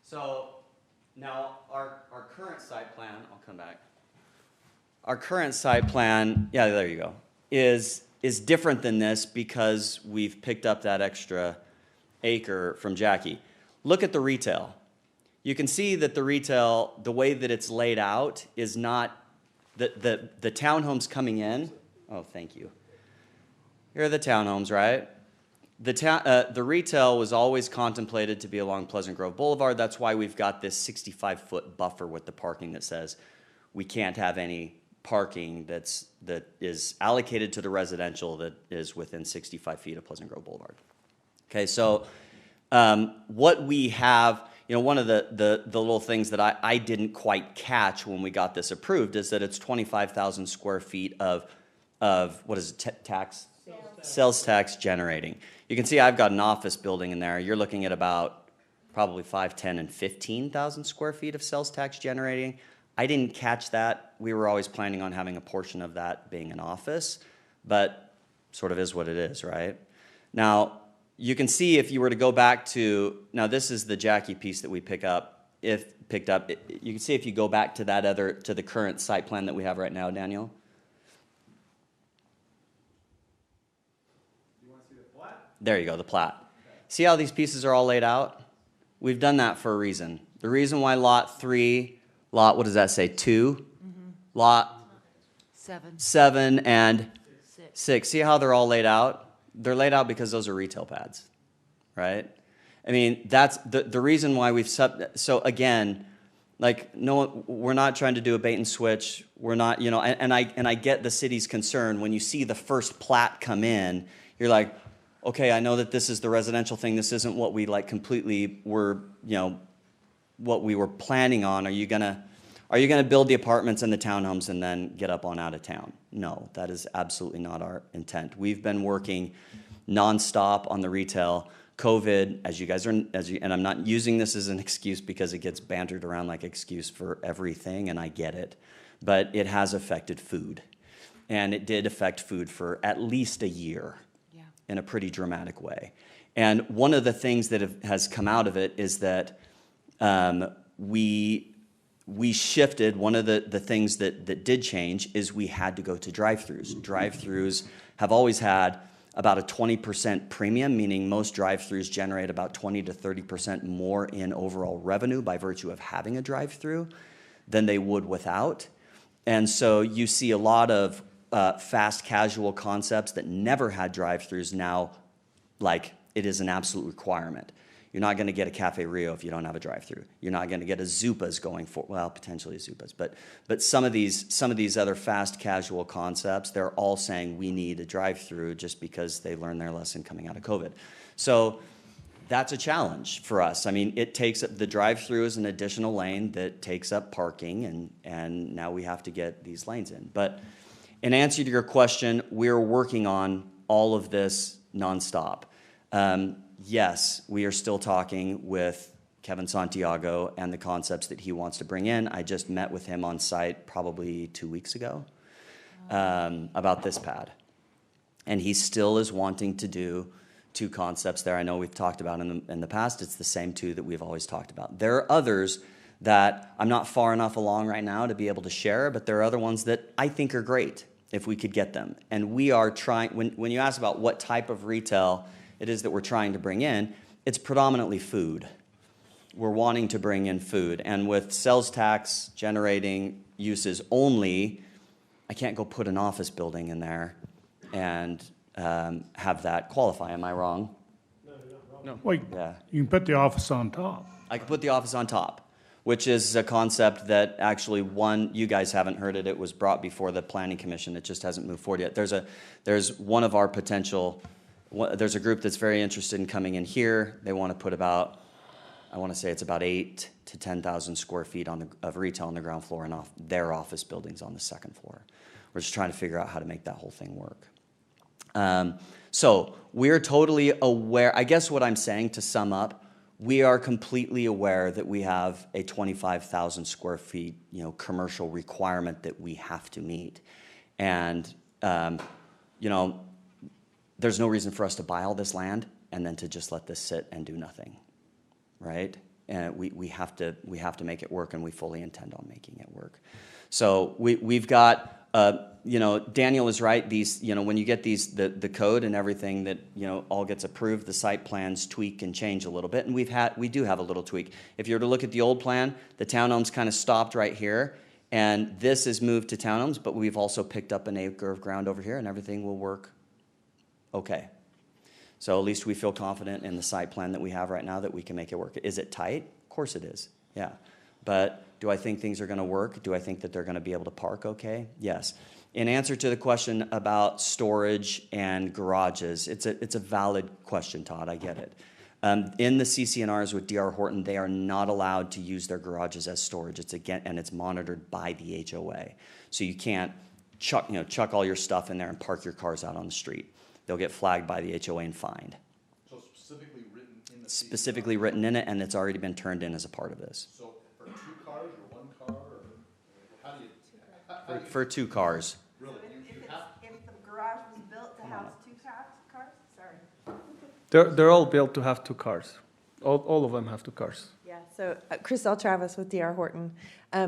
M: So now our current site plan, I'll come back. Our current site plan, yeah, there you go, is different than this because we've picked up that extra acre from Jackie. Look at the retail. You can see that the retail, the way that it's laid out is not, the townhomes coming in, oh, thank you. Here are the townhomes, right? The retail was always contemplated to be along Pleasant Grove Boulevard. That's why we've got this 65-foot buffer with the parking that says we can't have any parking that is allocated to the residential that is within 65 feet of Pleasant Grove Boulevard. Okay, so what we have, one of the little things that I didn't quite catch when we got this approved is that it's 25,000 square feet of what is it, tax? Sales tax generating. You can see I've got an office building in there. You're looking at about probably 5, 10, and 15,000 square feet of sales tax generating. I didn't catch that. We were always planning on having a portion of that being an office, but sort of is what it is, right? Now, you can see if you were to go back to, now this is the Jackie piece that we picked up, you can see if you go back to to the current site plan that we have right now, Daniel.
C: You want to see the plat?
M: There you go, the plat. See how these pieces are all laid out? We've done that for a reason. The reason why lot 3, what does that say, 2? Lot 7 and 6. See how they're all laid out? They're laid out because those are retail pads, right? I mean, that's the reason why we've, so again, like, no, we're not trying to do a bait and switch. We're not, you know, and I get the city's concern. When you see the first plat come in, you're like, okay, I know that this is the residential thing. This isn't what we like completely were, you know, what we were planning on. Are you gonna build the apartments and the townhomes and then get up on out of town? No, that is absolutely not our intent. We've been working nonstop on the retail. COVID, and I'm not using this as an excuse because it gets bantered around like excuse for everything, and I get it, but it has affected food. And it did affect food for at least a year in a pretty dramatic way. And one of the things that has come out of it is that we shifted. One of the things that did change is we had to go to drive-throughs. Drive-throughs have always had about a 20% premium, meaning most drive-throughs generate about 20 to 30% more in overall revenue by virtue of having a drive-through than they would without. And so you see a lot of fast casual concepts that never had drive-throughs now, like it is an absolute requirement. You're not going to get a Cafe Rio if you don't have a drive-through. You're not going to get a Zupas going for, well, potentially Zupas, but some of these other fast casual concepts, they're all saying we need a drive-through just because they learned their lesson coming out of COVID. So that's a challenge for us. I mean, it takes up, the drive-through is an additional lane that takes up parking, and now we have to get these lanes in. But in answer to your question, we're working on all of this nonstop. Yes, we are still talking with Kevin Santiago and the concepts that he wants to bring in. I just met with him on site probably 2 weeks ago about this pad. And he still is wanting to do 2 concepts there. I know we've talked about in the past. It's the same 2 that we've always talked about. There are others that I'm not far enough along right now to be able to share, but there are other ones that I think are great if we could get them. And we are trying, when you ask about what type of retail it is that we're trying to bring in, it's predominantly food. We're wanting to bring in food. And with sales tax generating uses only, I can't go put an office building in there and have that qualify. Am I wrong?
K: No.
A: Wait,
M: Yeah.
A: you can put the office on top.
M: I could put the office on top, which is a concept that actually you guys haven't heard it. It was brought before the Planning Commission. It just hasn't moved forward yet. There's one of our potential, there's a group that's very interested in coming in here. They want to put about, I want to say it's about 8,000 to 10,000 square feet of retail on the ground floor and off their office buildings on the second floor. We're just trying to figure out how to make that whole thing work. So we're totally aware. I guess what I'm saying to sum up, we are completely aware that we have a 25,000 square feet, commercial requirement that we have to meet. And, there's no reason for us to buy all this land and then to just let this sit and do nothing, right? And we have to make it work, and we fully intend on making it work. So we've got, Daniel is right. These, when you get these, the code and everything that, all gets approved, the site plans tweak and change a little bit. And we do have a little tweak. If you were to look at the old plan, the townhomes kind of stopped right here. And this is moved to townhomes, but we've also picked up an acre of ground over here, and everything will work okay. So at least we feel confident in the site plan that we have right now that we can make it work. Is it tight? Of course it is, yeah. But do I think things are going to work? Do I think that they're going to be able to park okay? Yes. In answer to the question about storage and garages, it's a valid question, Todd. I get it. In the CCNRs with D.R. Horton, they are not allowed to use their garages as storage. And it's monitored by the HOA. So you can't chuck all your stuff in there and park your cars out on the street. They'll get flagged by the HOA and fined. So specifically written in the specifically written in it, and it's already been turned in as a part of this.
B: So for 2 cars or 1 car, or how do you?
M: For 2 cars.
B: Really?
N: If the garage was built to
K: They're all built to have 2 cars. All of them have 2 cars.
N: Yeah, so Chriselle Travis with DR Horton.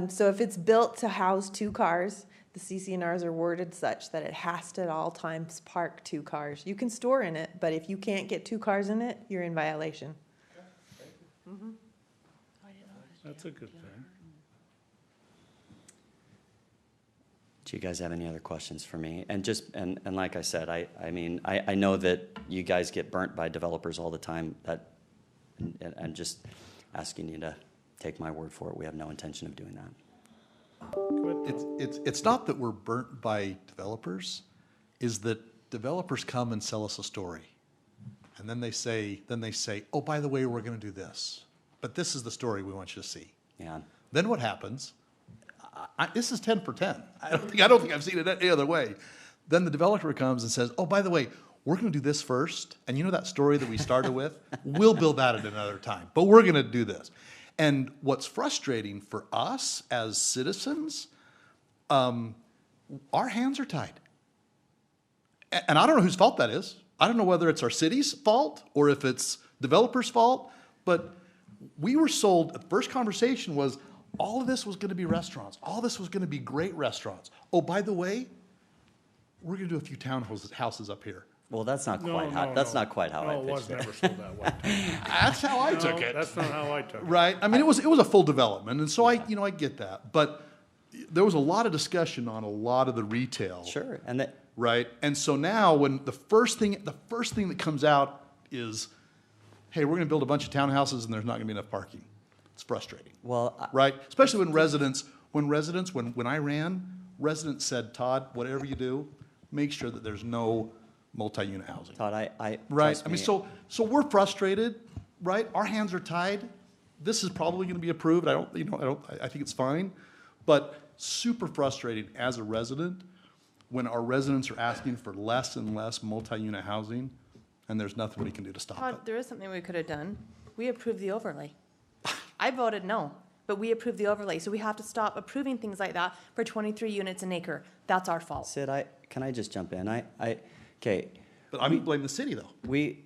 N: So if it's built to house 2 cars, the CCNRs are worded such that it has to at all times park 2 cars. You can store in it, but if you can't get 2 cars in it, you're in violation.
A: That's a good thing.
M: Do you guys have any other questions for me? And just, and like I said, I mean, I know that you guys get burnt by developers all the time. And I'm just asking you to take my word for it. We have no intention of doing that.
B: It's not that we're burnt by developers, is that developers come and sell us a story. And then they say, oh, by the way, we're gonna do this. But this is the story we want you to see.
M: Yeah.
B: Then what happens? This is 10 for 10. I don't think I've seen it any other way. Then the developer comes and says, oh, by the way, we're gonna do this first. And you know that story that we started with? We'll build that at another time, but we're gonna do this. And what's frustrating for us as citizens, our hands are tied. And I don't know whose fault that is. I don't know whether it's our city's fault or if it's developers' fault, but we were sold, the first conversation was, all of this was gonna be restaurants. All this was gonna be great restaurants. Oh, by the way, we're gonna do a few townhouses up here.
M: Well, that's not quite how, I
A: No, it was
M: pitched it.
A: never sold that way.
B: That's how I took
A: No,
B: it.
A: that's not how I took it.
B: Right? I mean, it was a full development, and so I get that. But there was a lot of discussion on a lot of the retail.
M: Sure, and that,
B: Right? And so now when the first thing that comes out is, hey, we're gonna build a bunch of townhouses and there's not gonna be enough parking. It's frustrating.
M: well,
B: Right? Especially when when I ran, residents said, Todd, whatever you do, make sure that there's no multi-unit housing.
M: Todd, I
B: Right?
M: trust
B: I mean,
M: me,
B: so we're frustrated, right? Our hands are tied. This is probably gonna be approved. I think it's fine. But super frustrating as a resident when our residents are asking for less and less multi-unit housing and there's nothing we can do to stop it.
I: Todd, there is something we could have done. We approved the overlay. I voted no, but we approved the overlay, so we have to stop approving things like that for 23 units an acre. That's our fault.
M: Sid, can I just jump in? Okay,
B: But I'm gonna blame the city though.
M: we,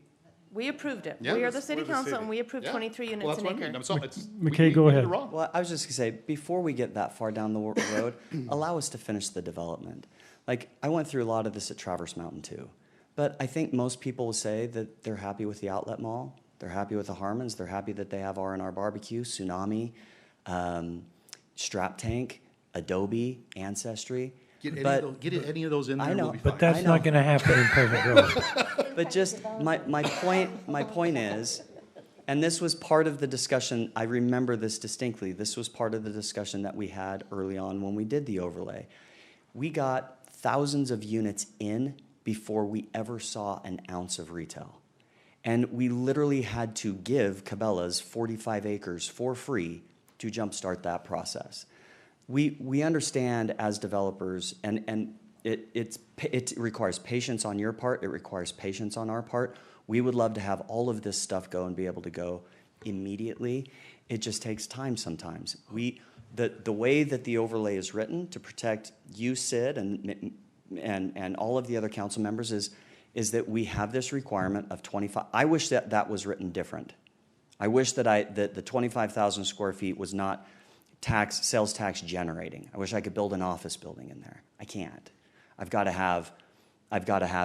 I: We approved it.
B: Yeah,
I: We are the
B: we're
I: city
B: the
I: council,
B: city.
I: and we approved
B: Yeah.
I: 23
B: Well,
I: units
B: that's
I: an
B: what I mean.
I: acre.
B: I'm sorry, it's-
E: McKay, go
B: we did
E: ahead.
B: it wrong.
M: well, I was just gonna say, before we get that far down the road, allow us to finish the development. Like, I went through a lot of this at Traverse Mountain too. But I think most people will say that they're happy with the outlet mall. They're happy with the Harmons. They're happy that they have R&R Barbecue, Tsunami, Strap Tank, Adobe, Ancestry.
B: Get
M: But-
B: any of those in there.
M: I
B: and
M: know.
B: we'll be
J: But
B: fine.
J: that's
M: I know.
J: not gonna happen in Pleasant Grove.
M: But just, my point is, and this was part of the discussion, I remember this distinctly, this was part of the discussion that we had early on when we did the overlay. We got thousands of units in before we ever saw an ounce of retail. And we literally had to give Cabela's 45 acres for free to jumpstart that process. We understand as developers, and it requires patience on your part, it requires patience on our part. We would love to have all of this stuff go and be able to go immediately. It just takes time sometimes. The way that the overlay is written to protect you, Sid, and all of the other council members is that we have this requirement of 25. I wish that was written different. I wish that the 25,000 square feet was not sales tax generating. I wish I could build an office building in there. I can't. I've got to have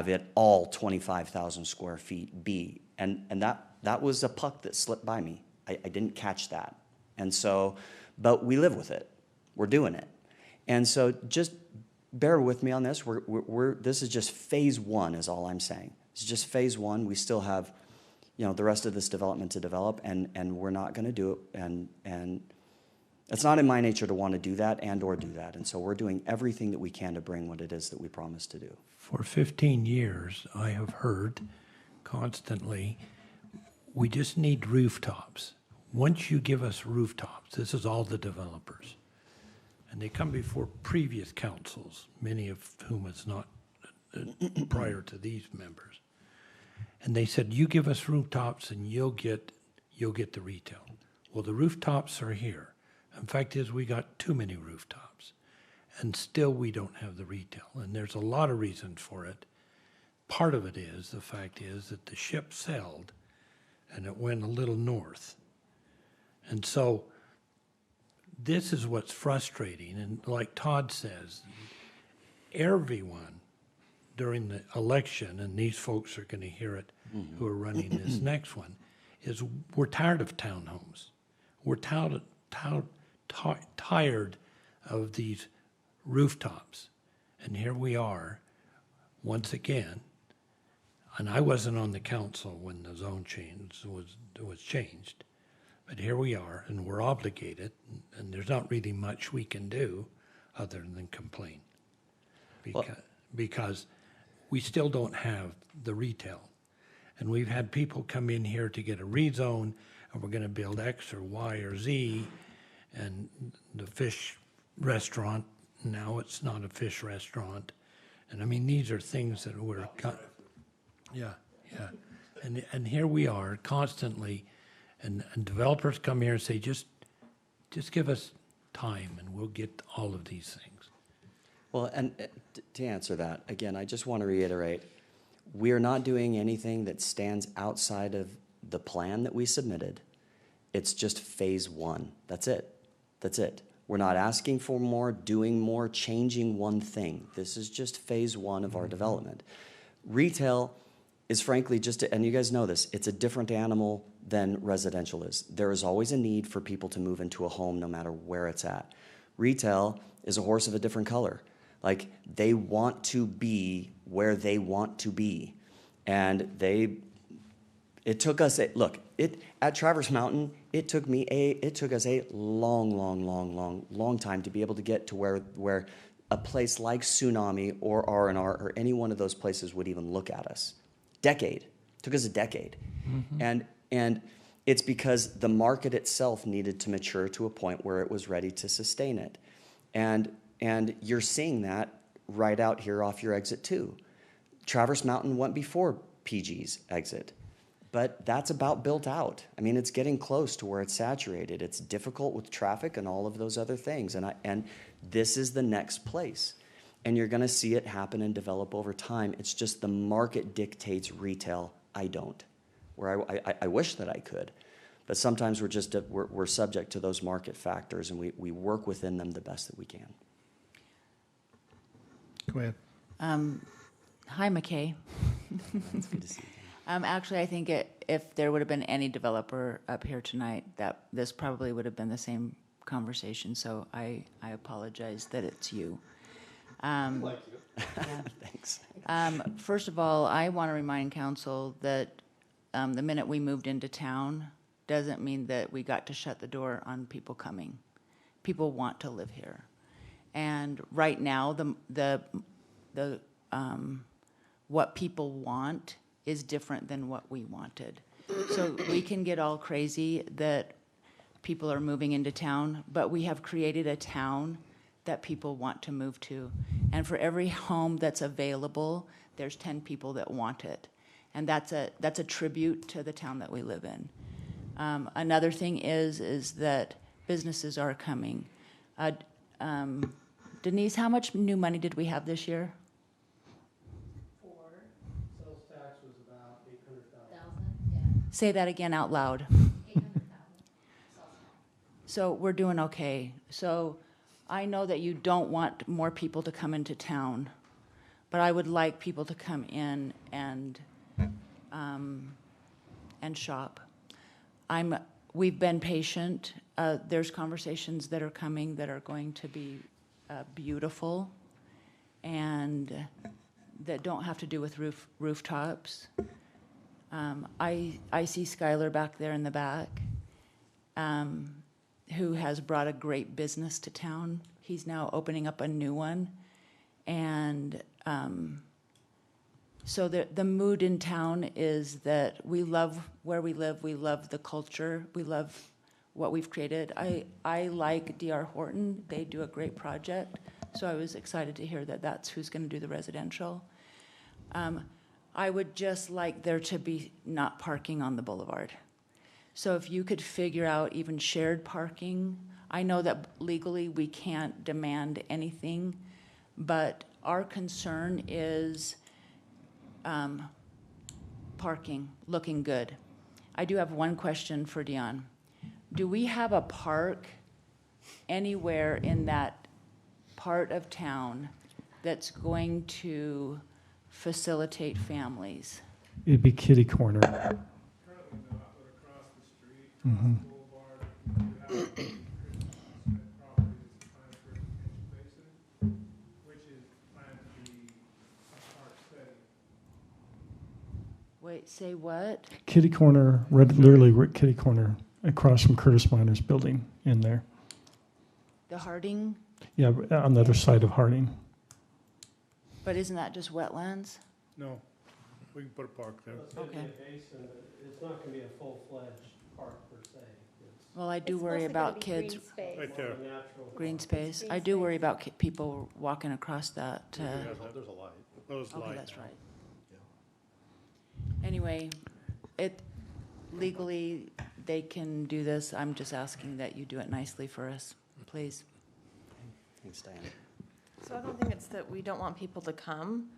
M: it all 25,000 square feet be. And that was a puck that slipped by me. I didn't catch that. And so, but we live with it. We're doing it. And so just bear with me on this. This is just phase one is all I'm saying. It's just phase one. We still have, the rest of this development to develop, and we're not going to do it. And it's not in my nature to want to do that or do that. And so we're doing everything that we can to bring what it is that we promised to do.
J: For 15 years, I have heard constantly, we just need rooftops. Once you give us rooftops, this is all the developers. And they come before previous councils, many of whom it's not prior to these members. And they said, you give us rooftops and you'll get the retail. Well, the rooftops are here. In fact is we got too many rooftops and still we don't have the retail. And there's a lot of reasons for it part of it is, the fact is that the ship sailed and it went a little north. And so this is what's frustrating. And like Todd says, everyone during the election, and these folks are going to hear it who are running this next one, is we're tired of townhomes. We're tired of these rooftops. And here we are, once again, and I wasn't on the council when the zone change was changed, but here we are, and we're obligated, and there's not really much we can do other than complain. Because we still don't have the retail. And we've had people come in here to get a rezone, and we're gonna build X or Y or Z, and the fish restaurant, now it's not a fish restaurant. And I mean, these are things that we're, yeah. And here we are constantly, and developers come here and say, just give us time and we'll get all of these things.
M: Well, and to answer that, again, I just want to reiterate, we're not doing anything that stands outside of the plan that we submitted. It's just phase one. That's it. That's it. We're not asking for more, doing more, changing one thing. This is just phase one of our development. Retail is frankly just, and you guys know this, it's a different animal than residential is. There is always a need for people to move into a home no matter where it's at. Retail is a horse of a different color. Like, they want to be where they want to be. And it took us, at Traverse Mountain, it took us a long time to be able to get to where a place like Tsunami or R&R or any one of those places would even look at us. Decade. Took us a decade. Mm-hmm. And it's because the market itself needed to mature to a point where it was ready to sustain it. And you're seeing that right out here off your exit 2. Traverse Mountain went before PG's exit, but that's about built out. I mean, it's getting close to where it's saturated. It's difficult with traffic and all of those other things. And this is the next place. And you're gonna see it happen and develop over time. It's just the market dictates retail. I don't. Where I wish that I could. But sometimes we're subject to those market factors, and we work within them the best that we can.
A: Go ahead.
F: Hi, McKay.
M: It's good to see you.
F: Actually, I think if there would have been any developer up here tonight, that this probably would have been the same conversation. So I apologize that it's you.
M: Like you.
F: Yeah.
M: Thanks.
F: First of all, I want to remind council that the minute we moved into town doesn't mean that we got to shut the door on people coming. People want to live here. And right now, what people want is different than what we wanted. So we can get all crazy that people are moving into town, but we have created a town that people want to move to. And for every home that's available, there's 10 people that want it. And that's a tribute to the town that we live in. Another thing is that businesses are coming. Denise, how much new money did we have this year?
D: Sales tax was about 800,000.
F: Say that again out loud.
L: 800,000.
F: So we're doing okay. So I know that you don't want more people to come into town, but I would like people to come in and shop. We've been patient. There's conversations that are coming that are going to be beautiful and that don't have to do with rooftops. I see Skylar back there in the back, who has brought a great business to town. He's now opening up a new one. And so the mood in town is that we love where we live, we love the culture, we love what we've created. I like D.R. Horton. They do a great project. So I was excited to hear that that's who's going to do the residential. I would just like there to be not parking on the boulevard. So if you could figure out even shared parking, I know that legally we can't demand anything, but our concern is parking looking good. I do have one question for Dion. Do we have a park anywhere in that part of town that's going to facilitate families?
E: It'd be kitty corner.
A: Currently not, but across the street,
E: Mhm.
A: Boulevard, you have Christian property that's planned for detention basin, which is planned to be a park setting.
F: Wait, say what?
E: Kitty corner, literally kitty corner, across from Curtis Minor's building in there.
F: The Harding?
E: Yeah, on the other side of Harding.
F: But isn't that just wetlands?
A: No, we can put a park there.
D: It's gonna be
F: Okay.
D: a basin, but it's not gonna be a full-fledged park per se. It's
F: Well, I do worry about kids,
A: Right there.
D: more natural.
F: green space. I do worry about people walking across that.
B: There's a light.
A: Those
F: Okay,
A: lights.
F: that's right. Anyway, legally, they can do this. I'm just asking that you do it nicely for us, please.
M: Thanks, Diane.
I: So I don't think it's that we don't want people to come.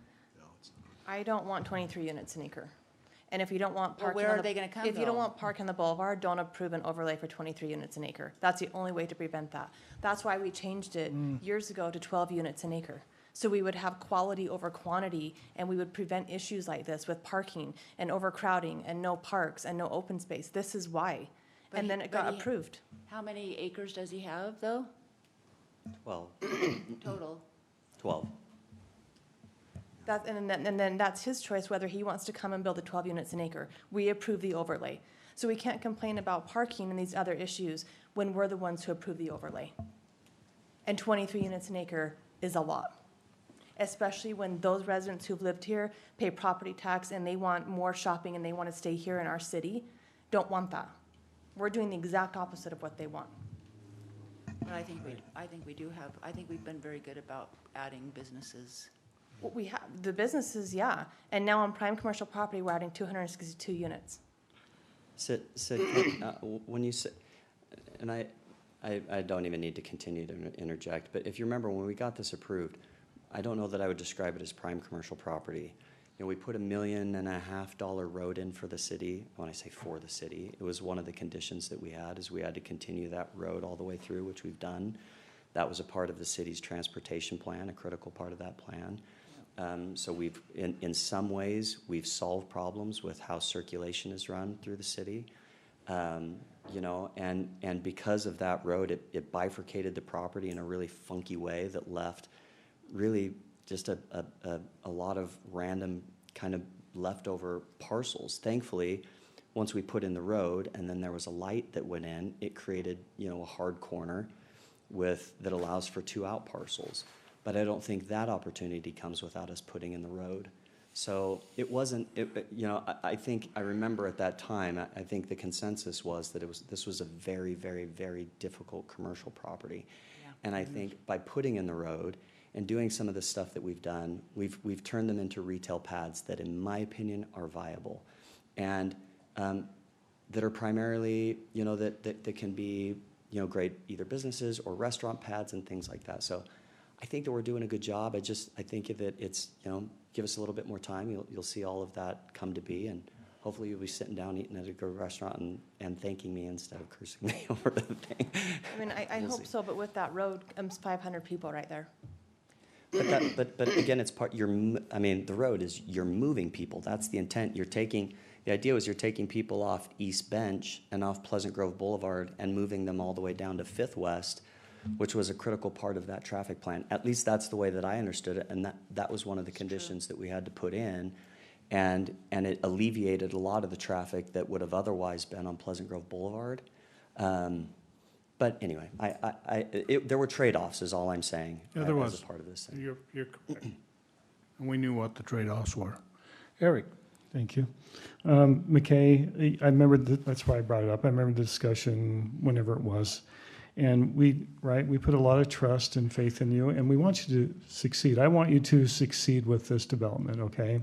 I: I don't want 23 units an acre. And if you don't want
F: Well,
I: parking
F: where
I: on
F: are
I: the-
F: they gonna come,
I: If you don't
F: though?
I: want park on the boulevard, don't approve an overlay for 23 units an acre. That's the only way to prevent that. That's why we changed it years ago to 12 units an acre. So we would have quality over quantity, and we would prevent issues like this with parking and overcrowding and no parks and no open space. This is why.
F: But
I: And then
F: he-
I: it got
F: but he-
I: approved.
F: How many acres does he have, though,
M: Well,
F: total?
M: 12.
I: And then that's his choice, whether he wants to come and build the 12 units an acre. We approve the overlay. So we can't complain about parking and these other issues when we're the ones who approve the overlay. And 23 units an acre is a lot, especially when those residents who've lived here pay property tax and they want more shopping and they want to stay here in our city, don't want that. We're doing the exact opposite of what they want.
F: But I think we do have, I think we've been very good about adding businesses.
I: What we have, the businesses, yeah. And now on prime commercial property, we're adding 262 units.
M: Sid, when you say, and I don't even need to continue to interject, but if you remember when we got this approved, I don't know that I would describe it as prime commercial property. You know, we put $1.5 million road in for the city. When I say for the city, it was one of the conditions that we had, is we had to continue that road all the way through, which we've done. That was a part of the city's transportation plan, a critical part of that plan. So we've, in some ways, we've solved problems with how circulation is run through the city. You know, and because of that road, it bifurcated the property in a really funky way that left really just a lot of random kind of leftover parcels. Thankfully, once we put in the road and then there was a light that went in, it created, you know, a hard corner that allows for 2 out parcels. But I don't think that opportunity comes without us putting in the road. So it wasn't, you know, I think, I remember at that time, I think the consensus was that this was a very, very, very difficult commercial property.
F: Yeah.
M: And I think by putting in the road and doing some of the stuff that we've done, we've turned them into retail pads that, in my opinion, are viable. And that are primarily, you know, that can be, you know, great either businesses or restaurant pads and things like that. So I think that we're doing a good job. I think that it's, you know, give us a little bit more time. You'll see all of that come to be, and hopefully you'll be sitting down eating at a good restaurant and thanking me instead of cursing me over the thing.
I: I mean, I
M: We'll
I: hope
M: see.
I: so, but with that road comes 500 people right there.
M: But again, it's part, I mean, the road is, you're moving people. That's the intent. The idea was you're taking people off East Bench and off Pleasant Grove Boulevard and moving them all the way down to Fifth West, which was a critical part of that traffic plan. At least that's the way that I understood it, and that was one of the conditions that we had to put in. And it alleviated a lot of the traffic that would have otherwise been on Pleasant Grove Boulevard. But anyway, there were trade-offs is all I'm saying.
A: Yeah, there
M: as
A: was.
M: a part of this thing.
A: You're correct. And we knew what the trade-offs were. Eric?
E: Thank you. McKay, I remember, that's why I brought it up. I remember the discussion whenever it was. And we put a lot of trust and faith in you, and we want you to succeed. I want you to succeed with this development, okay?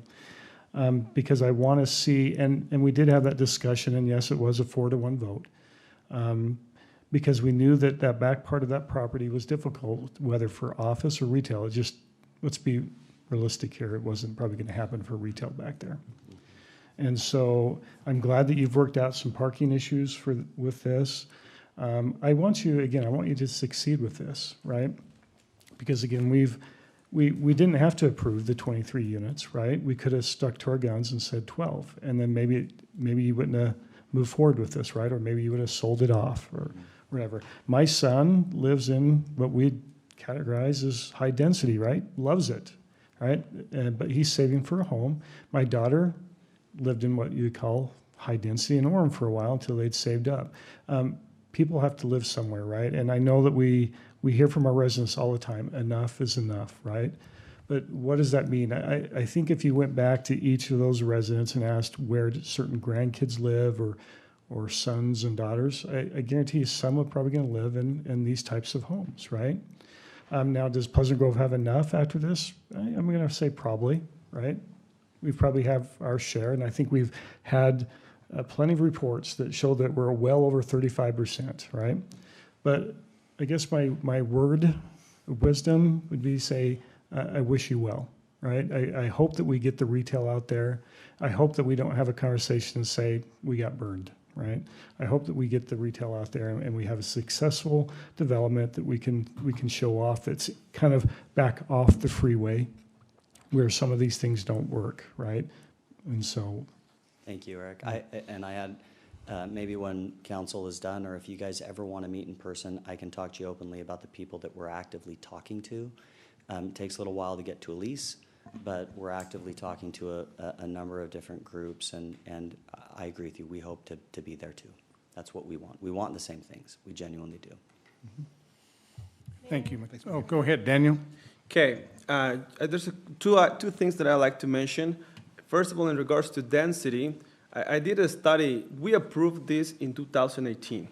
E: Because I want to see, and we did have that discussion, and yes, it was a 4-1 vote. Because we knew that back part of that property was difficult, whether for office or retail. Let's be realistic here. It wasn't probably going to happen for retail back there. And so I'm glad that you've worked out some parking issues with this. I want you to succeed with this, right? Because again, we didn't have to approve the 23 units, right? We could have stuck to our guns and said 12, and then maybe you wouldn't have moved forward with this, right? Or maybe you would have sold it off or whatever. My son lives in what we'd categorize as high density, right? Loves it, right? But he's saving for a home. My daughter lived in what you call high density in Orem for a while until they'd saved up. People have to live somewhere, right? And I know that we hear from our residents all the time, enough is enough, right? But what does that mean? I think if you went back to each of those residents and asked where certain grandkids live or sons and daughters, I guarantee you some are probably going to live in these types of homes, right? Now, does Pleasant Grove have enough after this? I'm going to say probably, right? We probably have our share, and I think we've had plenty of reports that show that we're well over 35%, right? But I guess my word of wisdom would be to say, I wish you well, right? I hope that we get the retail out there. I hope that we don't have a conversation and say, we got burned, right? I hope that we get the retail out there and we have a successful development that we can show off that's kind of back off the freeway where some of these things don't work, right? And so.
M: Thank you, Eric. I had, maybe when council is done, or if you guys ever want to meet in person, I can talk to you openly about the people that we're actively talking to. It takes a little while to get to a lease, but we're actively talking to a number of different groups, and I agree with you. We hope to be there too. That's what we want. We want the same things. We genuinely do.
A: Thank you. Oh, go ahead, Daniel.
K: Okay, there's two things that I like to mention. First of all, in regards to density, I did a study. We approved this in 2018.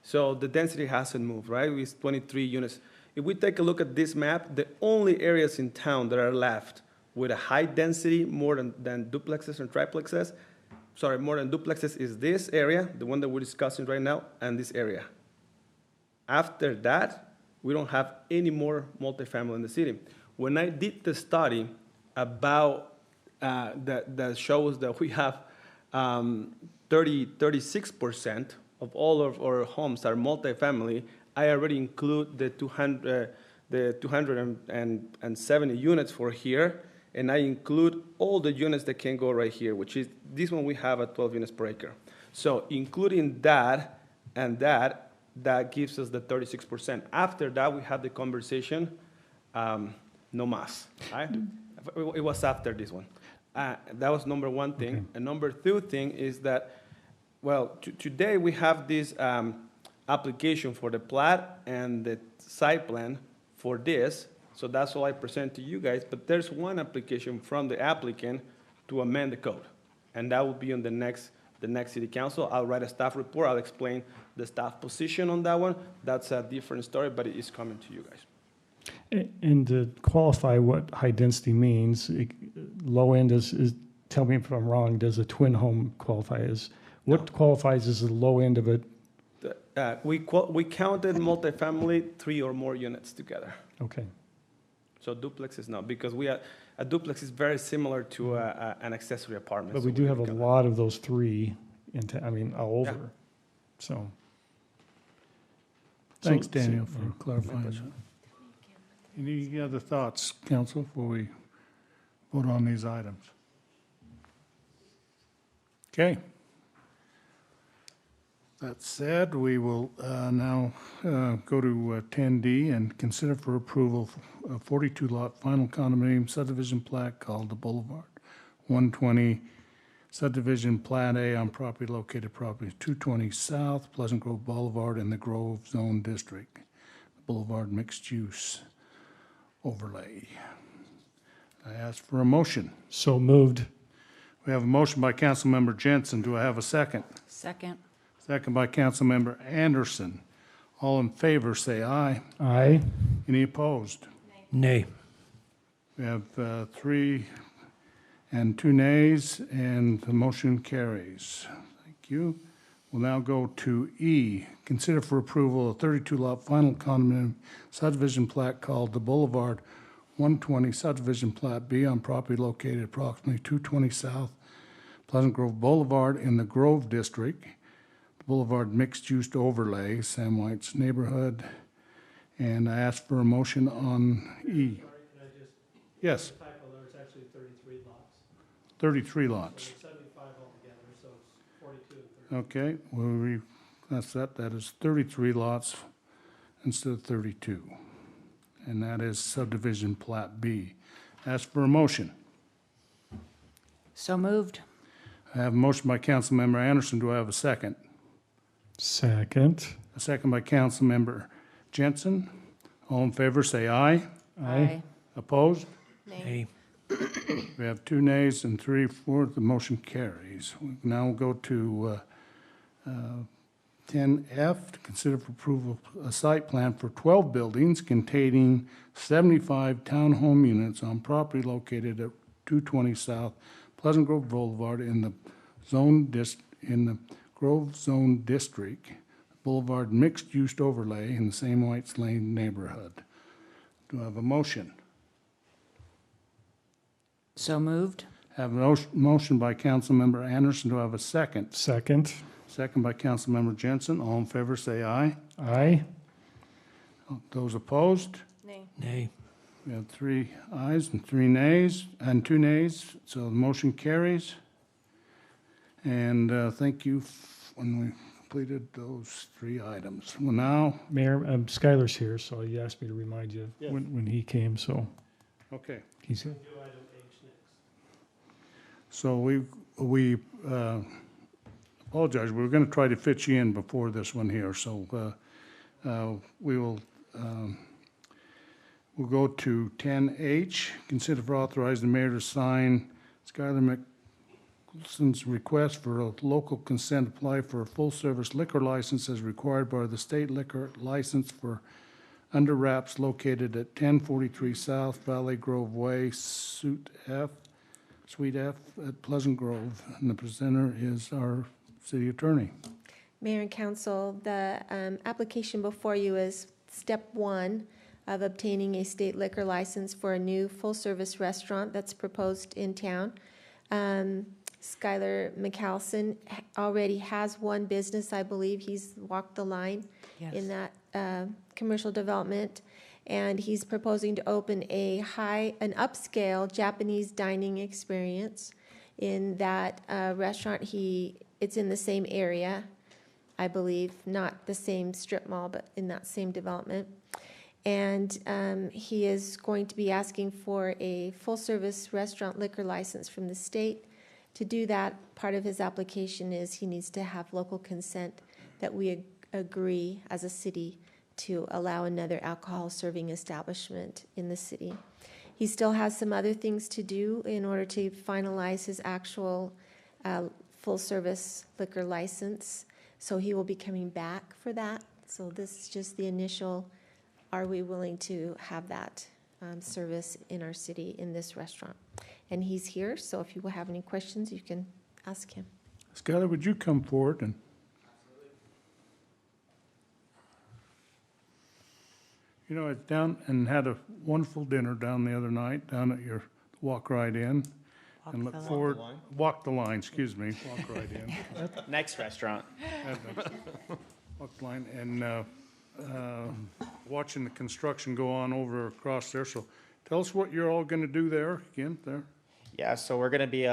K: So the density hasn't moved, right? It's 23 units. If we take a look at this map, the only areas in town that are left with a high density, more than duplexes and triplexes, more than duplexes is this area, the one that we're discussing right now, and this area. After that, we don't have any more multifamily in the city. When I did the study about that shows that we have 36% of all of our homes are multifamily, I already include the 270 units for here, and I include all the units that can go right here, which is this one we have at 12 units per acre. So including that and that gives us the 36%. After that, we had the conversation, no mas, right? It was after this one. That was number one thing. Okay. And number two thing is that, well, today we have this application for the plat and the site plan for this. So that's all I present to you guys. But there's one application from the applicant to amend the code. And that will be on the next city council. I'll write a staff report. I'll explain the staff position on that one. That's a different story, but it is coming to you guys.
E: And to qualify what high density means, low end is, tell me if I'm wrong, does a twin home qualify as, what qualifies as the low end of it?
K: We counted multifamily 3 or more units together.
E: Okay.
K: So duplex is not, because a duplex is very similar to an accessory apartment.
E: But
K: so
E: we do have a
K: that.
E: lot of those 3 all over.
K: Yeah.
E: So.
A: Thanks, Daniel, for clarifying that. Any other thoughts, council, before we vote on these items? Okay. That said, we will now go to 10D and consider for approval a 42-lot final condominium subdivision plat called the Boulevard 120 subdivision Plat A on property located property 220 South Pleasant Grove Boulevard in the Grove Zone District. Boulevard mixed use overlay. I ask for a motion.
E: So moved.
A: We have a motion by Councilmember Jensen. Do I have a second?
F: Second.
A: Second by Councilmember Anderson. All in favor, say aye.
E: Aye.
A: Any opposed?
J: Nay.
A: We have 3 and 2 nays, and the motion carries. Thank you. We'll now go to E. Consider for approval a 32-lot final condominium subdivision plat called the Boulevard 120 subdivision plat B on property located approximately 220 South Pleasant Grove Boulevard in the Grove District. Boulevard mixed-use overlay, Sam White's neighborhood. And I ask for a motion on E.
D: Sorry, can I just,
A: Yes,
D: typo there, it's actually 33 lots.
A: 33 lots.
D: So there's 75 altogether, so it's 42 and 30.
A: Okay, well, that's that. That is 33 lots instead of 32. And that is subdivision plat B. Ask for a motion.
F: So moved.
A: I have a motion by Councilmember Anderson. Do I have a second?
E: Second.
A: A second by Councilmember Jensen. All in favor, say aye.
E: Aye.
A: Opposed?
J: Nay.
A: We have 2 nays and 3 for. The motion carries. We now go to 10F, to consider for approval a site plan for 12 buildings containing 75 townhome units on property located at 220 South Pleasant Grove Boulevard in the Grove Zone District, Boulevard mixed-use overlay in the Sam White's Lane neighborhood. Do I have a motion?
F: So moved.
A: Have a motion by Councilmember Anderson. Do I have a second?
E: Second.
A: Second by Councilmember Jensen. All in favor, say aye.
E: Aye.
A: Those opposed?
I: Nay.
J: Nay.
A: We have 3 ayes and 3 nays, and 2 nays, so the motion carries. And thank you when we completed those 3 items. Well, now,
E: Mayor, Skylar's here, so he asked me to remind you
A: Yes.
E: when he came, so
A: okay,
E: he's here.
D: Do item H next.
A: so we apologize, we were going to try to fit you in before this one here, so we will we'll go to 10H, consider for authorizing the mayor to sign Skylar McWilson's request for a local consent apply for a full-service liquor license as required by the state liquor license for Under Wraps located at 1043 South Valley Grove Way, Suite F at Pleasant Grove. And the presenter is our city attorney.
L: Mayor and council, the application before you is step 1 of obtaining a state liquor license for a new full-service restaurant that's proposed in town. Skylar McCallison already has one business, I believe. He's walked the line in that commercial development. And he's proposing to open an upscale Japanese dining experience in that restaurant. It's in the same area, I believe, not the same strip mall, but in that same development. And he is going to be asking for a full-service restaurant liquor license from the state. To do that, part of his application is he needs to have local consent that we agree as a city to allow another alcohol serving establishment in the city. He still has some other things to do in order to finalize his actual full-service liquor license. So he will be coming back for that. So this is just the initial, are we willing to have that service in our city in this restaurant? And he's here, so if you will have any questions, you can ask him.
A: Skylar, would you come forward and? You know, I was down and had a wonderful dinner down the other night, down at your Walk Right In. And look forward, Walk the Line, excuse me, Walk Right In.
O: Next restaurant.
A: Walk the Line, and watching the construction go on over across there. So tell us what you're all going to do there, again, there.
O: Yeah, so we're going to be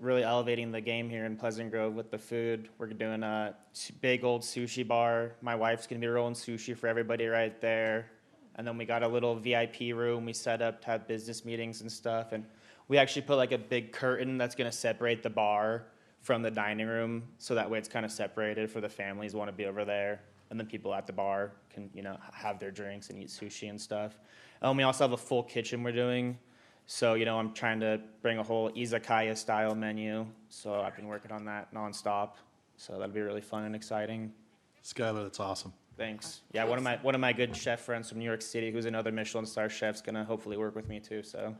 O: really elevating the game here in Pleasant Grove with the food. We're doing a big old sushi bar. My wife's going to be rolling sushi for everybody right there. And then we got a little VIP room we set up to have business meetings and stuff. And we actually put like a big curtain that's going to separate the bar from the dining room. So that way it's kind of separated for the families who want to be over there. And then people at the bar can, have their drinks and eat sushi and stuff. We also have a full kitchen we're doing. So, I'm trying to bring a whole izakaya style menu. So I've been working on that nonstop. So that'll be really fun and exciting.
B: Skylar, that's awesome.
O: Thanks. Yeah, one of my good chef friends from New York City, who's another Michelin star chef, is gonna hopefully work with me too. So.